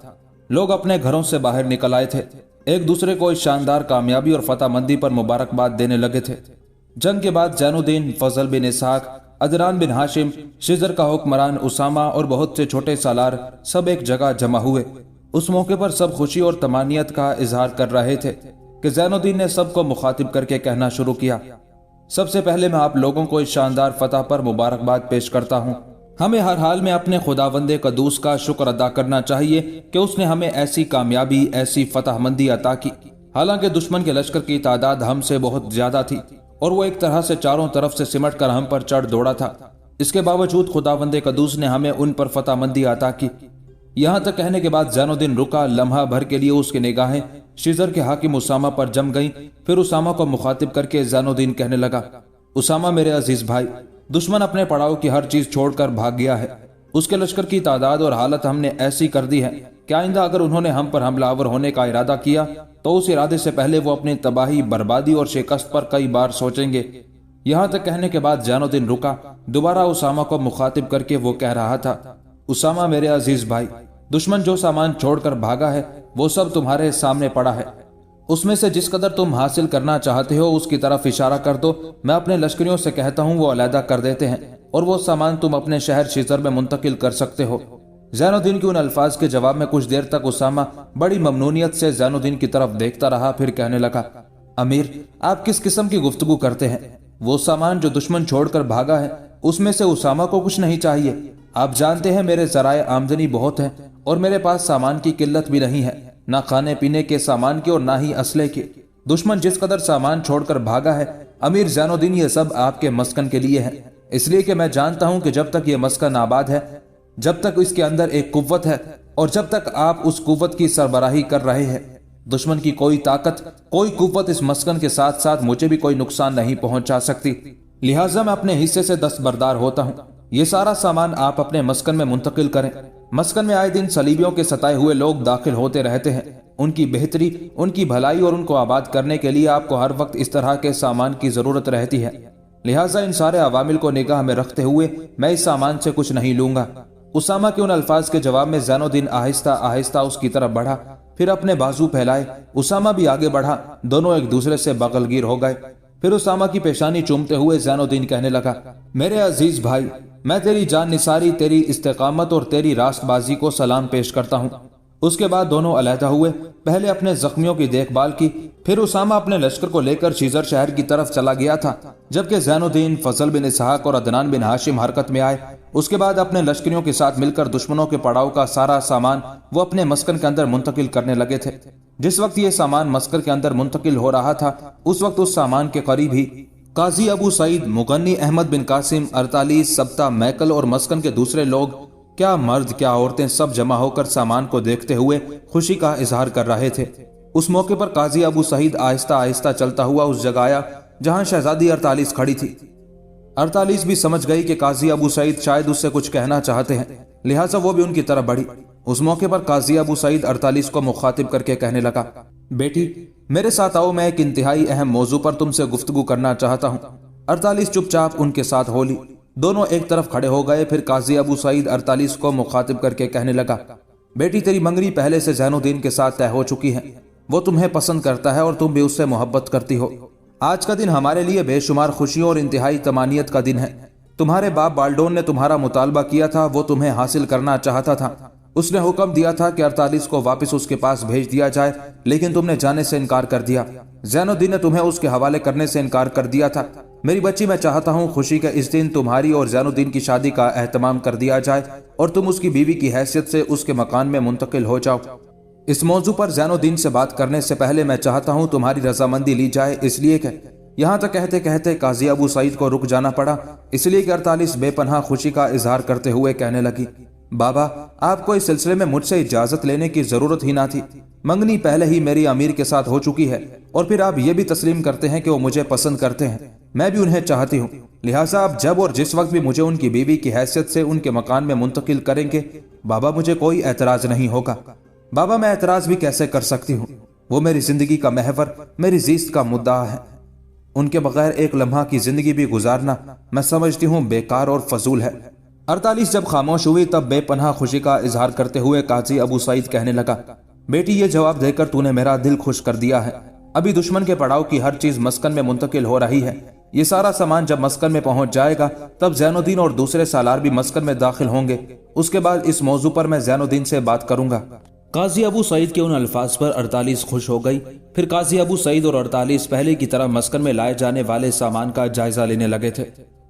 لوگ اپنے گھروں سے باہر نکل آئے تھے، ایک دوسرے کو اس شاندار کامیابی اور فتح مندی پر مبارکباد دینے لگے تھے۔ جنگ کے بعد زین الدین، فضل بن اسحاق، عدنان بن ہاشم، شیزر کا حکمران اسامہ اور بہت سے چھوٹے سالار سب ایک جگہ جمع ہوئے۔ اس موقع پر سب خوشی اور طمانینت کا اظہار کر رہے تھے کہ زین الدین نے سب کو مخاطب کر کے کہنا شروع کیا، سب سے پہلے میں آپ لوگوں کو اس شاندار فتح پر مبارکباد پیش کرتا ہوں۔ ہمیں ہر حال میں اپنے خداوند قدوس کا شکر ادا کرنا چاہیے کہ اس نے ہمیں ایسی کامیابی، ایسی فتح مندی عطا کی۔ حالانکہ دشمن کے لشکر کی تعداد ہم سے بہت زیادہ تھی اور وہ ایک طرح سے چاروں طرف سے سمٹ کر ہم پر چڑھ دوڑا تھا، اس کے باوجود خداوند قدوس نے ہمیں ان پر فتح مندی عطا کی۔ یہاں تک کہنے کے بعد زین الدین رکا، لمحہ بھر کے لیے اس کی نگاہیں شیزر کے حاکم اسامہ پر جم گئیں، پھر اسامہ کو مخاطب کر کے زین الدین کہنے لگا، اسامہ میرے عزیز بھائی، دشمن اپنے پڑاؤ کی ہر چیز چھوڑ کر بھاگ گیا ہے۔ اس کے لشکر کی تعداد اور حالت ہم نے ایسی کر دی ہے کہ آئندہ اگر انہوں نے ہم پر حملہ آور ہونے کا ارادہ کیا تو اس ارادے سے پہلے وہ اپنی تباہی، بربادی اور شکست پر کئی بار سوچیں گے۔ یہاں تک کہنے کے بعد زین الدین رکا، دوبارہ اسامہ کو مخاطب کر کے وہ کہہ رہا تھا، اسامہ میرے عزیز بھائی، دشمن جو سامان چھوڑ کر بھاگا ہے وہ سب تمہارے سامنے پڑا ہے، اس میں سے جس قدر تم حاصل کرنا چاہتے ہو اس کی طرف اشارہ کر دو، میں اپنے لشکریوں سے کہتا ہوں وہ علیحدہ کر دیتے ہیں اور وہ سامان تم اپنے شہر شیزر میں منتقل کر سکتے ہو۔ زین الدین کے ان الفاظ کے جواب میں کچھ دیر تک اسامہ بڑی ممنونیت سے زین الدین کی طرف دیکھتا رہا، پھر کہنے لگا، امیر، آپ کس قسم کی گفتگو کرتے ہیں؟ وہ سامان جو دشمن چھوڑ کر بھاگا ہے اس میں سے اسامہ کو کچھ نہیں چاہیے۔ آپ جانتے ہیں میرے ذرائع آمدنی بہت ہیں اور میرے پاس سامان کی قلت بھی نہیں ہے، نہ کھانے پینے کے سامان کی اور نہ ہی اسلحے کی۔ دشمن جس قدر سامان چھوڑ کر بھاگا ہے، امیر زین الدین یہ سب آپ کے مسکن کے لیے ہے، اس لیے کہ میں جانتا ہوں کہ جب تک یہ مسکن آباد ہے، جب تک اس کے اندر ایک قوت ہے اور جب تک آپ اس قوت کی سربراہی کر رہے ہیں، دشمن کی کوئی طاقت، کوئی قوت اس مسکن کے ساتھ ساتھ مجھے بھی کوئی نقصان نہیں پہنچا سکتی۔ لہٰذا میں اپنے حصے سے دستبردار ہوتا ہوں۔ یہ سارا سامان آپ اپنے مسکن میں منتقل کریں۔ مسکن میں آئے دن صلیبیوں کے ستائے ہوئے لوگ داخل ہوتے رہتے ہیں۔ ان کی بہتری، ان کی بھلائی اور ان کو آباد کرنے کے لیے آپ کو ہر وقت اس طرح کے سامان کی ضرورت رہتی ہے۔ لہٰذا ان سارے عوامل کو نگاہ میں رکھتے ہوئے میں اس سامان سے کچھ نہیں لوں گا۔ اسامہ کے ان الفاظ کے جواب میں زین الدین آہستہ آہستہ اس کی طرف بڑھا، پھر اپنے بازو پھیلائے۔ اسامہ بھی آگے بڑھا، دونوں ایک دوسرے سے بغل گیر ہو گئے۔ پھر اسامہ کی پیشانی چومتے ہوئے زین الدین کہنے لگا، میرے عزیز بھائی، میں تیری جان نثاری، تیری استقامت اور تیری راست بازی کو سلام پیش کرتا ہوں۔ اس کے بعد دونوں علیحدہ ہوئے، پہلے اپنے زخمیوں کی دیکھ بھال کی، پھر اسامہ اپنے لشکر کو لے کر شیزر شہر کی طرف چلا گیا تھا، جبکہ زین الدین، فضل بن اسحاق اور عدنان بن ہاشم حرکت میں آئے۔ اس کے بعد اپنے لشکریوں کے ساتھ مل کر دشمنوں کے پڑاؤ کا سارا سامان وہ اپنے مسکن کے اندر منتقل کرنے لگے تھے۔ جس وقت یہ سامان مسکن کے اندر منتقل ہو رہا تھا، اس وقت اس سامان کے قریب ہی قاضی ابو سعید، مغنی احمد بن قاسم، 48 سبتہ، میکل اور مسکن کے دوسرے لوگ، کیا مرد کیا عورتیں، سب جمع ہو کر سامان کو دیکھتے ہوئے خوشی کا اظہار کر رہے تھے۔ اس موقع پر قاضی ابو سعید آہستہ آہستہ چلتا ہوا اس جگہ آیا جہاں شہزادی 48 کھڑی تھی۔ 48 بھی سمجھ گئی کہ قاضی ابو سعید شاید اس سے کچھ کہنا چاہتے ہیں، لہٰذا وہ بھی ان کی طرف بڑھی۔ اس موقع پر قاضی ابو سعید 48 کو مخاطب کر کے کہنے لگا، بیٹی میرے ساتھ آؤ، میں ایک انتہائی اہم موضوع پر تم سے گفتگو کرنا چاہتا ہوں۔ 48 چپ چاپ ان کے ساتھ ہو لی، دونوں ایک طرف کھڑے ہو گئے۔ پھر قاضی ابو سعید 48 کو مخاطب کر کے کہنے لگا، بیٹی تیری منگنی پہلے سے زین الدین کے ساتھ طے ہو چکی ہے، وہ تمہیں پسند کرتا ہے اور تم بھی اس سے محبت کرتی ہو۔ آج کا دن ہمارے لیے بے شمار خوشیوں اور انتہائی طمانینت کا دن ہے۔ تمہارے باپ بالڈون نے تمہارا مطالبہ کیا تھا، وہ تمہیں حاصل کرنا چاہتا تھا۔ اس نے حکم دیا تھا کہ 48 کو واپس اس کے پاس بھیج دیا جائے، لیکن تم نے جانے سے انکار کر دیا۔ زین الدین نے تمہیں اس کے حوالے کرنے سے انکار کر دیا تھا۔ میری بچی، میں چاہتا ہوں خوشی کے اس دن تمہاری اور زین الدین کی شادی کا اہتمام کر دیا جائے اور تم اس کی بیوی کی حیثیت سے اس کے مکان میں منتقل ہو جاؤ۔ اس موضوع پر زین الدین سے بات کرنے سے پہلے میں چاہتا ہوں تمہاری رضامندی لی جائے، اس لیے کہ یہاں تک کہتے کہتے قاضی ابو سعید کو رک جانا پڑا، اس لیے کہ 48 بے پناہ خوشی کا اظہار کرتے ہوئے کہنے لگی، بابا آپ کو اس سلسلے میں مجھ سے اجازت لینے کی ضرورت ہی نہ تھی۔ منگنی پہلے ہی میری امیر کے ساتھ ہو چکی ہے، اور پھر آپ یہ بھی تسلیم کرتے ہیں کہ وہ مجھے پسند کرتے ہیں، میں بھی انہیں چاہتی ہوں، لہٰذا آپ جب اور جس وقت بھی مجھے ان کی بیوی کی حیثیت سے ان کے مکان میں منتقل کریں گے، بابا مجھے کوئی اعتراض نہیں ہوگا۔ بابا میں اعتراض بھی کیسے کر سکتی ہوں؟ وہ میری زندگی کا محور، میری زیست کا مدعا ہے۔ ان کے بغیر ایک لمحہ کی زندگی بھی گزارنا میں سمجھتی ہوں بیکار اور فضول ہے۔ 48 جب خاموش ہوئی تب بے پناہ خوشی کا اظہار کرتے ہوئے قاضی ابو سعید کہنے لگا، بیٹی یہ جواب دے کر تو نے میرا دل خوش کر دیا ہے۔ ابھی دشمن کے پڑاؤ کی ہر چیز مسکن میں منتقل ہو رہی ہے۔ یہ سارا سامان جب مسکن میں پہنچ جائے گا تب زین الدین اور دوسرے سالار بھی مسکن میں داخل ہوں گے۔ اس کے بعد اس موضوع پر میں زین الدین سے بات کروں گا۔ قاضی ابو سعید کے ان الفاظ پر 48 خوش ہو گئی۔ پھر قاضی ابو سعید اور 48 پہلے کی طرح مسکن میں لائے جانے والے سامان کا جائزہ لینے لگے تھے۔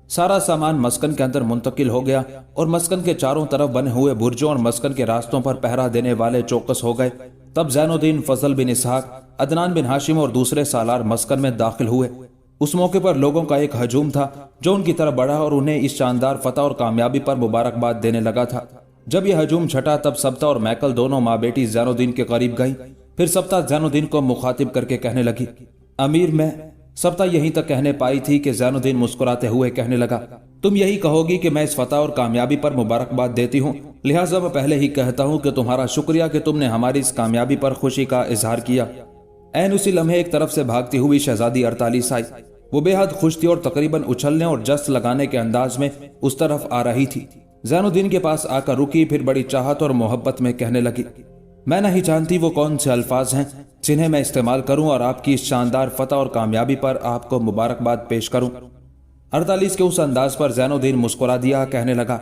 سارا سامان مسکن کے اندر منتقل ہو گیا اور مسکن کے چاروں طرف بنے ہوئے برجوں اور مسکن کے راستوں پر پہرا دینے والے چوکس ہو گئے۔ تب زین الدین، فضل بن اسحاق، عدنان بن ہاشم اور دوسرے سالار مسکن میں داخل ہوئے۔ اس موقع پر لوگوں کا ایک ہجوم تھا جو ان کی طرف بڑھا اور انہیں اس شاندار فتح اور کامیابی پر مبارکباد دینے لگا تھا۔ جب یہ ہجوم چھٹا تب سبتہ اور میکل دونوں ماں بیٹی زین الدین کے قریب گئی۔ پھر سبتہ زین الدین کو مخاطب کر کے کہنے لگی، امیر میں سبتہ یہیں تک کہنے پائی تھی کہ زین الدین مسکراتے ہوئے کہنے لگا، تم یہی کہو گی کہ میں اس فتح اور کامیابی پر مبارکباد دیتی ہوں، لہٰذا میں پہلے ہی کہتا ہوں کہ تمہارا شکریہ کہ تم نے ہماری اس کامیابی پر خوشی کا اظہار کیا۔ عین اسی لمحے ایک طرف سے بھاگتی ہوئی شہزادی 48 آئی۔ وہ بے حد خوش تھی اور تقریباً اچھلنے اور جست لگانے کے انداز میں اس طرف آ رہی تھی۔ زین الدین کے پاس آ کر رکی، پھر بڑی چاہت اور محبت میں کہنے لگی، میں نہیں جانتی وہ کون سے الفاظ ہیں جنہیں میں استعمال کروں اور آپ کی اس شاندار فتح اور کامیابی پر آپ کو مبارکباد پیش کروں۔ 48 کے اس انداز پر زین الدین مسکرا دیا، کہنے لگا،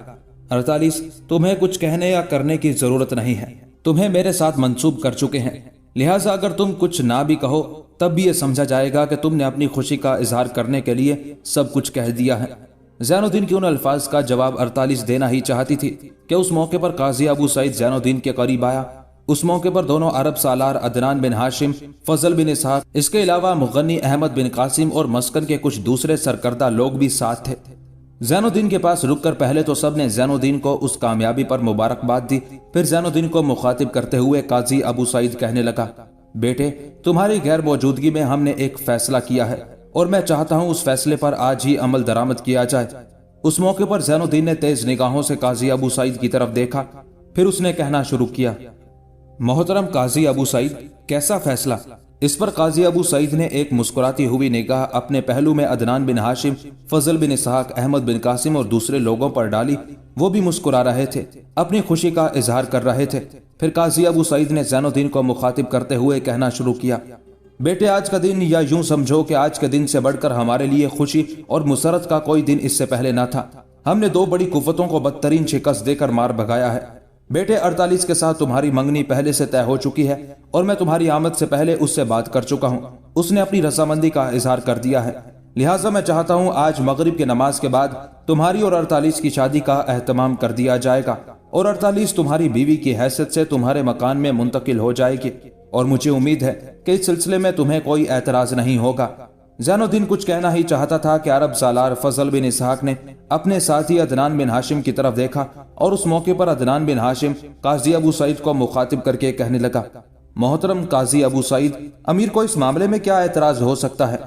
48 تمہیں کچھ کہنے یا کرنے کی ضرورت نہیں ہے، تمہیں میرے ساتھ منسوب کر چکے ہیں، لہٰذا اگر تم کچھ نہ بھی کہو تب بھی یہ سمجھا جائے گا کہ تم نے اپنی خوشی کا اظہار کرنے کے لیے سب کچھ کہہ دیا ہے۔ زین الدین کے ان الفاظ کا جواب 48 دینا ہی چاہتی تھی کہ اس موقع پر قاضی ابو سعید زین الدین کے قریب آیا اس موقع پر دونوں عرب سالار عدنان بن ہاشم، فضل بن اسحاق، اس کے علاوہ مغنی احمد بن قاسم اور مسکن کے کچھ دوسرے سرکردہ لوگ بھی ساتھ تھے۔ زین الدین کے پاس رک کر پہلے تو سب نے زین الدین کو اس کامیابی پر مبارکباد دی، پھر زین الدین کو مخاطب کرتے ہوئے قاضی ابو سعید کہنے لگا، بیٹے تمہاری غیر موجودگی میں ہم نے ایک فیصلہ کیا ہے اور میں چاہتا ہوں اس فیصلے پر آج ہی عمل درآمد کیا جائے۔ اس موقع پر زین الدین نے تیز نگاہوں سے قاضی ابو سعید کی طرف دیکھا، پھر اس نے کہنا شروع کیا، محترم قاضی ابو سعید، کیسا فیصلہ؟ اس پر قاضی ابو سعید نے ایک مسکراتی ہوئی نگاہ اپنے پہلو میں عدنان بن ہاشم، فضل بن اسحاق، احمد بن قاسم اور دوسرے لوگوں پر ڈالی۔ وہ بھی مسکرا رہے تھے، اپنی خوشی کا اظہار کر رہے تھے۔ پھر قاضی ابو سعید نے زین الدین کو مخاطب کرتے ہوئے کہنا شروع کیا، بیٹے آج کا دن، یا یوں سمجھو کہ آج کے دن سے بڑھ کر ہمارے لیے خوشی اور مسرت کا کوئی دن اس سے پہلے نہ تھا۔ ہم نے دو بڑی قوتوں کو بدترین شکست دے کر مار بھگایا ہے۔ بیٹے 48 کے ساتھ تمہاری منگنی پہلے سے طے ہو چکی ہے اور میں تمہاری آمد سے پہلے اس سے بات کر چکا ہوں۔ اس نے اپنی رضامندی کا اظہار کر دیا ہے، لہٰذا میں چاہتا ہوں آج مغرب کی نماز کے بعد تمہاری اور 48 کی شادی کا اہتمام کر دیا جائے گا اور 48 تمہاری بیوی کی حیثیت سے تمہارے مکان میں منتقل ہو جائے گی، اور مجھے امید ہے کہ اس سلسلے میں تمہیں کوئی اعتراض نہیں ہوگا۔ زین الدین کچھ کہنا ہی چاہتا تھا کہ عرب سالار فضل بن اسحاق نے اپنے ساتھی عدنان بن ہاشم کی طرف دیکھا اور اس موقع پر عدنان بن ہاشم قاضی ابو سعید کو مخاطب کر کے کہنے لگا، محترم قاضی ابو سعید، امیر کو اس معاملے میں کیا اعتراض ہو سکتا ہے؟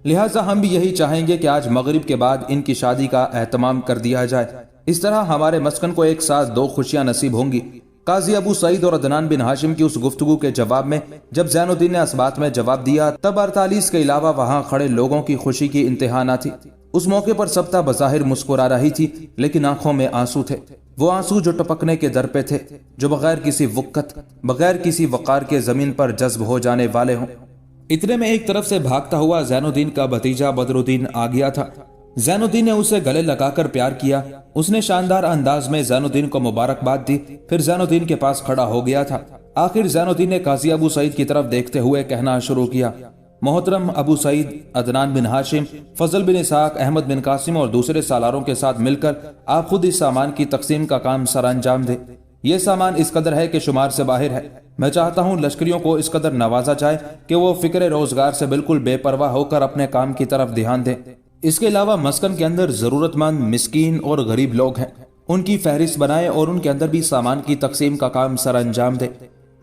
لہٰذا ہم بھی یہی چاہیں گے کہ آج مغرب کے بعد ان کی شادی کا اہتمام کر دیا جائے، اس طرح ہمارے مسکن کو ایک ساتھ دو خوشیاں نصیب ہوں گی۔ قاضی ابو سعید اور عدنان بن ہاشم کی اس گفتگو کے جواب میں جب زین الدین نے اس بات میں جواب دیا، تب 48 کے علاوہ وہاں کھڑے لوگوں کی خوشی کی انتہا نہ تھی۔ اس موقع پر سبتا بظاہر مسکرا رہی تھی، لیکن آنکھوں میں آنسو تھے، وہ آنسو جو ٹپکنے کے در پہ تھے، جو بغیر کسی وقت، بغیر کسی وقار کے زمین پر جذب ہو جانے والے ہوں۔ اتنے میں ایک طرف سے بھاگتا ہوا زین الدین کا بھتیجا بدر الدین آ گیا تھا۔ زین الدین نے اسے گلے لگا کر پیار کیا، اس نے شاندار انداز میں زین الدین کو مبارکباد دی، پھر زین الدین کے پاس کھڑا ہو گیا تھا۔ آخر زین الدین نے قاضی ابو سعید کی طرف دیکھتے ہوئے کہنا شروع کیا، محترم ابو سعید، عدنان بن ہاشم، فضل بن اسحاق، احمد بن قاسم اور دوسرے سالاروں کے ساتھ مل کر آپ خود اس سامان کی تقسیم کا کام سر انجام دیں۔ یہ سامان اس قدر ہے کہ شمار سے باہر ہے۔ میں چاہتا ہوں لشکریوں کو اس قدر نوازا جائے کہ وہ فکر روزگار سے بالکل بے پرواہ ہو کر اپنے کام کی طرف دھیان دیں۔ اس کے علاوہ مسکن کے اندر ضرورت مند، مسکین اور غریب لوگ ہیں، ان کی فہرست بنائیں اور ان کے اندر بھی سامان کی تقسیم کا کام سر انجام دیں۔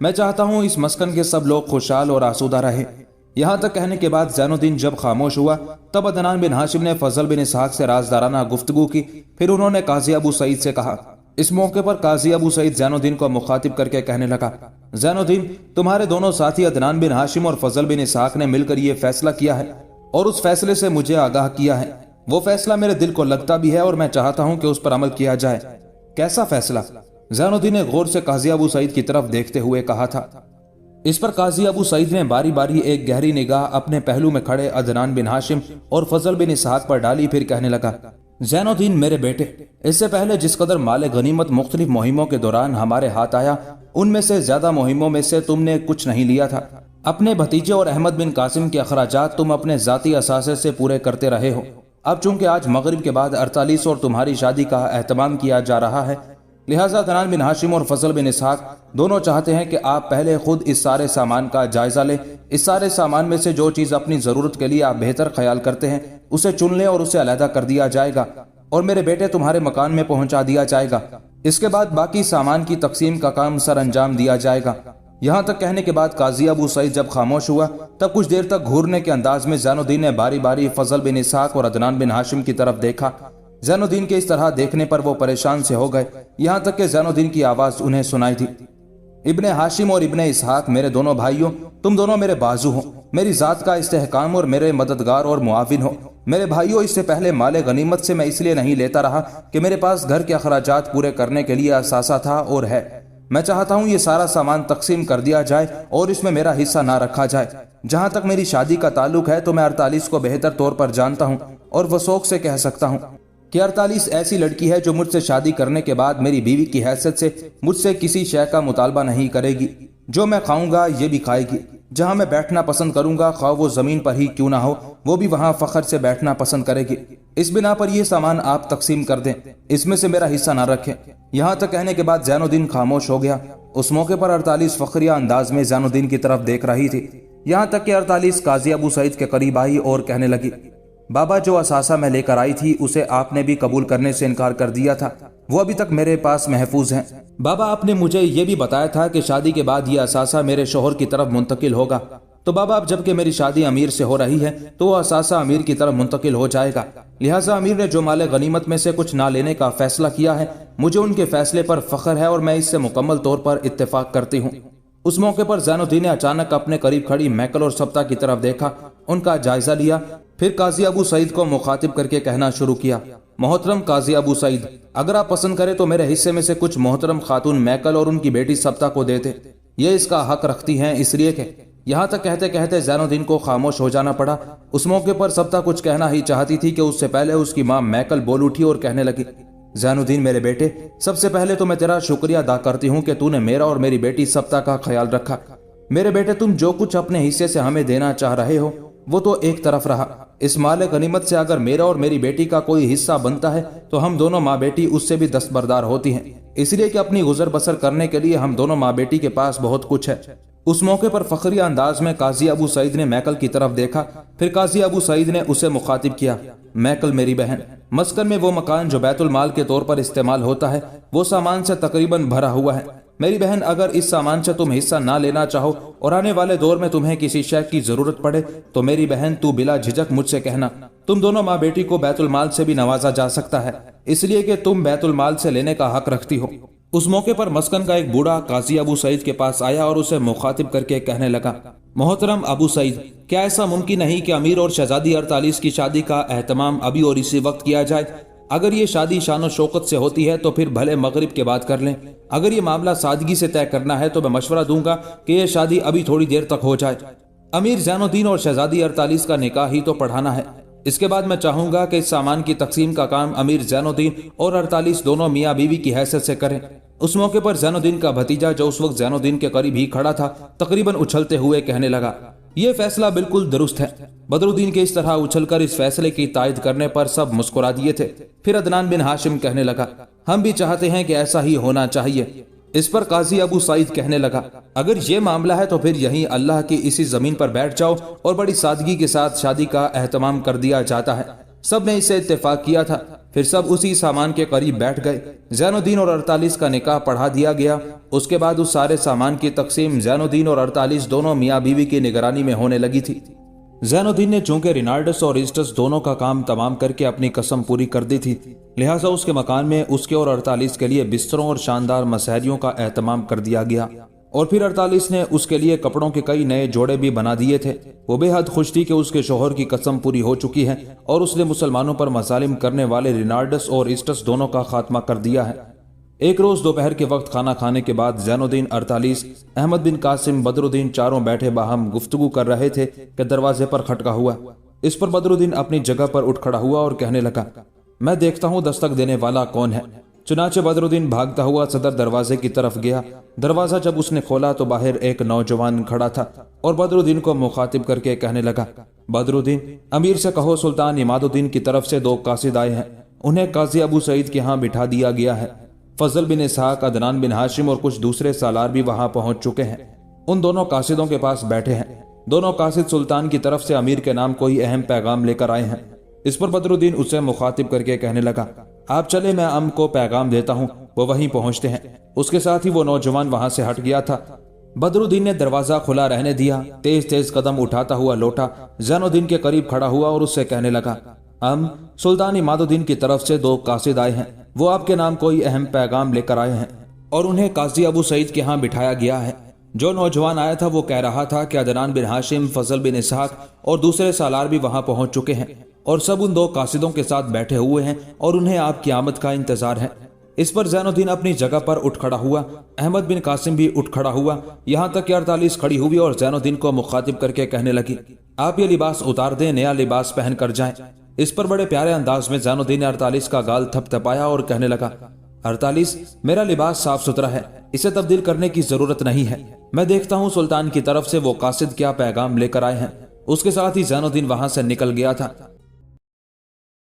میں چاہتا ہوں اس مسکن کے سب لوگ خوشحال اور آسودہ رہیں۔ یہاں تک کہنے کے بعد زین الدین جب خاموش ہوا، تب عدنان بن ہاشم نے فضل بن اسحاق سے رازدارانہ گفتگو کی، پھر انہوں نے قاضی ابو سعید سے کہا۔ اس موقع پر قاضی ابو سعید زین الدین کو مخاطب کر کے کہنے لگا، زین الدین، تمہارے دونوں ساتھی عدنان بن ہاشم اور فضل بن اسحاق نے مل کر یہ فیصلہ کیا ہے اور اس فیصلے سے مجھے آگاہ کیا ہے۔ وہ فیصلہ میرے دل کو لگتا بھی ہے اور میں چاہتا ہوں کہ اس پر عمل کیا جائے۔ کیسا فیصلہ؟ زین الدین نے غور سے قاضی ابو سعید کی طرف دیکھتے ہوئے کہا تھا۔ اس پر قاضی ابو سعید نے باری باری ایک گہری نگاہ اپنے پہلو میں کھڑے عدنان بن ہاشم اور فضل بن اسحاق پر ڈالی، پھر کہنے لگا، زین الدین میرے بیٹے، اس سے پہلے جس قدر مال غنیمت مختلف مہموں کے دوران ہمارے ہاتھ آیا، ان میں سے زیادہ مہموں میں سے تم نے کچھ نہیں لیا تھا۔ اپنے بھتیجے اور احمد بن قاسم کے اخراجات تم اپنے ذاتی اثاثے سے پورے کرتے رہے ہو۔ اب چونکہ آج مغرب کے بعد 48 اور تمہاری شادی کا اہتمام کیا جا رہا ہے، لہٰذا عدنان بن ہاشم اور فضل بن اسحاق دونوں چاہتے ہیں کہ آپ پہلے خود اس سارے سامان کا جائزہ لیں۔ اس سارے سامان میں سے جو چیز اپنی ضرورت کے لیے آپ بہتر خیال کرتے ہیں اسے چن لیں اور اسے علیحدہ کر دیا جائے گا اور میرے بیٹے تمہارے مکان میں پہنچا دیا جائے گا۔ اس کے بعد باقی سامان کی تقسیم کا کام سر انجام دیا جائے گا۔ یہاں تک کہنے کے بعد قاضی ابو سعید جب خاموش ہوا، تب کچھ دیر تک گھورنے کے انداز میں زین الدین نے باری باری فضل بن اسحاق اور عدنان بن ہاشم کی طرف دیکھا۔ زین الدین کے اس طرح دیکھنے پر وہ پریشان سے ہو گئے، یہاں تک کہ زین الدین کی آواز انہیں سنائی دی، ابن ہاشم اور ابن اسحاق، میرے دونوں بھائیوں، تم دونوں میرے بازو ہو، میری ذات کا استحکام اور میرے مددگار اور معاون ہو۔ میرے بھائیوں، اس سے پہلے مال غنیمت سے میں اس لیے نہیں لیتا رہا کہ میرے پاس گھر کے اخراجات پورے کرنے کے لیے اثاثہ تھا اور ہے۔ میں چاہتا ہوں یہ سارا سامان تقسیم کر دیا جائے اور اس میں میرا حصہ نہ رکھا جائے۔ جہاں تک میری شادی کا تعلق ہے تو میں 48 کو بہتر طور پر جانتا ہوں اور وثوق سے کہہ سکتا ہوں کہ 48 ایسی لڑکی ہے جو مجھ سے شادی کرنے کے بعد میری بیوی کی حیثیت سے مجھ سے کسی شے کا مطالبہ نہیں کرے گی۔ جو میں کھاؤں گا یہ بھی کھائے گی، جہاں میں بیٹھنا پسند کروں گا خواہ وہ زمین پر ہی کیوں نہ ہو، وہ بھی وہاں فخر سے بیٹھنا پسند کرے گی۔ इस बिना पर ये सामान आप तकसीम कर दें, इसमें से मेरा हिस्सा ना रखें। यहाँ तक कहने के बाद जैनुद्दीन खामोश हो गया। उस मौके पर 48 फखरिया अंदाज में जैनुद्दीन की तरफ देख रही थी। यहाँ तक कि 48 काजी अबू सईद के करीब आई और कहने लगी, बाबा जो असासा मैं लेकर आई थी उसे आपने भी कबूल करने से इनकार कर दिया था, वो अभी तक मेरे पास महफूज है। बाबा आपने मुझे ये भी बताया था कि शादी के बाद ये असासा मेरे शोहर की तरफ मुंतकिल होगा, तो बाबा अब जबकि मेरी शादी अमीर से हो रही है तो वो असासा अमीर की तरफ मुंतकिल हो जाएगा। लिहाजा अमीर ने जो माले गनीमत में से कुछ ना लेने का फैसला किया है, मुझे उनके फैसले पर फख्र है और मैं इससे मुकम्मल तौर पर इत्तेफाक करती हूँ। उस मौके पर जैनुद्दीन ने अचानक अपने करीब खड़ी मैकल और सब्ता की तरफ देखा, उनका जायजा लिया, फिर काजी अबू सईद को मुखातिब करके कहना शुरू किया, मोहतरम काजी अबू सईद, अगर आप पसंद करें तो मेरे हिस्से में से कुछ मोहतरम खातून मैकल और उनकी बेटी सब्ता को देते, ये इसका हक रखती हैं इसलिए कि। यहाँ तक कहते कहते जैनुद्दीन को खामोश हो जाना पड़ा। उस मौके पर सब्ता कुछ कहना ही चाहती थी कि उससे पहले उसकी माँ मैकल बोल उठी और कहने लगी, जैनुद्दीन मेरे बेटे, सबसे पहले तो मैं तेरा शुक्रिया अदा करती हूँ कि तूने मेरा और मेरी बेटी सब्ता का ख्याल रखा। मेरे बेटे, तुम जो कुछ अपने हिस्से से हमें देना चाह रहे हो वो तो एक तरफ रहा, इस माले गनीमत से अगर मेरा और मेरी बेटी का कोई हिस्सा बनता है तो हम दोनों माँ बेटी उससे भी दस्तबरदार होती हैं, इसलिए कि अपनी गुजर बसर करने के लिए हम दोनों माँ बेटी के पास बहुत कुछ है। उस मौके पर फखरिया अंदाज में काजी अबू सईद ने मैकल की तरफ देखा, फिर काजी अबू सईद ने उसे मुखातिब किया, मैकल मेरी बहन, मस्कन में वो मकान जो बैतुल माल के तौर पर इस्तेमाल होता है वो सामान से तकरीबन भरा हुआ है। मेरी बहन, अगर इस सामान से तुम हिस्सा ना लेना चाहो और आने वाले दौर में तुम्हें किसी शय की जरूरत पड़े तो मेरी बहन तू बिला झिझक मुझसे कहना। तुम दोनों माँ बेटी को बैतुल माल से भी नवाजा जा सकता है, इसलिए कि तुम बैतुल माल से लेने का हक रखती हो। उस मौके पर मस्कन का एक बूढ़ा काजी अबू सईद के पास आया और उसे मुखातिब करके कहने लगा, मोहतरम अबू सईद, क्या ऐसा मुमकिन नहीं कि अमीर और शहजादी 48 की शादी का एहतमाम अभी और इसी वक्त किया जाए? अगर ये शादी शान और शौकत से होती है तो फिर भले मगरिब के बाद कर लें। अगर ये मामला सादगी से तय करना है तो मैं मशवरा दूंगा कि यह शादी अभी थोड़ी देर तक हो जाए। अमीर जैनुद्दीन और शहजादी 48 का निकाह ही तो पढ़ाना है। इसके बाद मैं चाहूंगा कि इस सामान की तकसीम का काम अमीर जैनुद्दीन और 48 दोनों मियाँ बीवी की हैसियत से करें। उस मौके पर जैनुद्दीन का भतीजा जो उस वक्त जैनुद्दीन के करीब ही खड़ा था तकरीबन उछलते हुए कहने लगा, ये फैसला बिल्कुल दुरुस्त है। बदरुद्दीन के इस तरह उछलकर इस फैसले की तायद करने पर सब मुस्कुरा दिए थे। फिर अदनान बिन हाशिम कहने लगा, हम भी चाहते हैं कि ऐसा ही होना चाहिए। इस पर काजी अबू सईद कहने लगा, अगर ये मामला है तो फिर यहीं अल्लाह की इसी जमीन पर बैठ जाओ और बड़ी सादगी के साथ शादी का एहतमाम कर दिया जाता है। सब ने इससे इत्तेफाक किया था। फिर सब उसी सामान के करीब बैठ गए। जैनुद्दीन और 48 का निकाह पढ़ा दिया गया। उसके बाद उस सारे सामान की तकसीम जैनुद्दीन और 48 दोनों मियाँ बीवी की निगरानी में होने लगी थी। जैनुद्दीन ने चूंकि रिनाल्डस और ईस्टस दोनों का काम तमाम करके अपनी कसम पूरी कर दी थी, लिहाजा उसके मकान में उसके और 48 के लिए बिस्तरों और शानदार मसहरियों का एहतमाम कर दिया गया। और फिर 48 ने उसके लिए कपड़ों के कई नए जोड़े भी बना दिए थे। वो बेहद खुश थी कि उसके शोहर की कसम पूरी हो चुकी है और उसने मुसलमानों पर मजालिम करने वाले रिनाल्डस और ईस्टस दोनों का खात्मा कर दिया है। एक रोज दोपहर के वक्त खाना खाने के बाद जैनुद्दीन, 48, अहमद बिन कासिम, बदरुद्दीन चारों बैठे बाहम गुफ्तगू कर रहे थे कि दरवाजे पर खटका हुआ। इस पर बदरुद्दीन अपनी जगह पर उठ खड़ा हुआ और कहने लगा, मैं देखता हूँ दस्तक देने वाला कौन है। चुनाचे बदरुद्दीन भागता हुआ सदर दरवाजे की तरफ गया। दरवाजा जब उसने खोला तो बाहर एक नौजवान खड़ा था और बदरुद्दीन को मुखातिब करके कहने लगा, बदरुद्दीन, अमीर से कहो सुल्तान इमादुद्दीन की तरफ से 2 कासिद आए हैं, उन्हें काजी अबू सईद के यहाँ बिठा दिया गया है। फजल बिन इसहाक, अदनान बिन हाशिम और कुछ दूसरे सालार भी वहां पहुंच चुके हैं। उन दोनों कासिदों के पास बैठे हैं। दोनों कासिद सुल्तान की तरफ से अमीर के नाम कोई अहम पैगाम लेकर आए हैं। इस पर बदरुद्दीन उसे मुखातिब करके कहने लगा, आप चले, मैं अम को पैगाम देता हूँ। वो वहीं पहुंचते हैं। उसके साथ ही वो नौजवान वहां से हट गया था। बदरुद्दीन ने दरवाजा खुला रहने दिया। तेज तेज कदम उठाता हुआ लौटा, जैनुद्दीन के करीब खड़ा हुआ और उससे कहने लगा, सुल्तान इमादुद्दीन की तरफ से 2 कासिद आए हैं। वो आपके नाम कोई अहम पैगाम लेकर आए हैं और उन्हें काजी अबू सईद के यहाँ बिठाया गया है। जो नौजवान आया था वो कह रहा था कि अदनान बिन हाशिम, फजल बिन इसहाक और दूसरे सालार भी वहां पहुंच चुके हैं और सब उन 2 कासिदों के साथ बैठे हुए हैं और उन्हें आपकी आमद का इंतजार है। इस पर जैनुद्दीन अपनी जगह पर उठ खड़ा हुआ। अहमद बिन कासिम भी उठ खड़ा हुआ। यहाँ तक कि 48 खड़ी हुई और जैनुद्दीन को मुखातिब करके कहने लगी, आप ये लिबास उतार दें, नया लिबास पहन कर जाएं। इस पर बड़े प्यारे अंदाज में जैनुद्दीन ने 48 का गाल थपथपाया और कहने लगा, 48, मेरा लिबास साफ सुथरा है, इसे तब्दील करने की जरूरत नहीं है। मैं देखता हूँ सुल्तान की तरफ से वो कासिद क्या पैगाम लेकर आए हैं। उसके साथ ही जैनुद्दीन वहां से निकल गया था।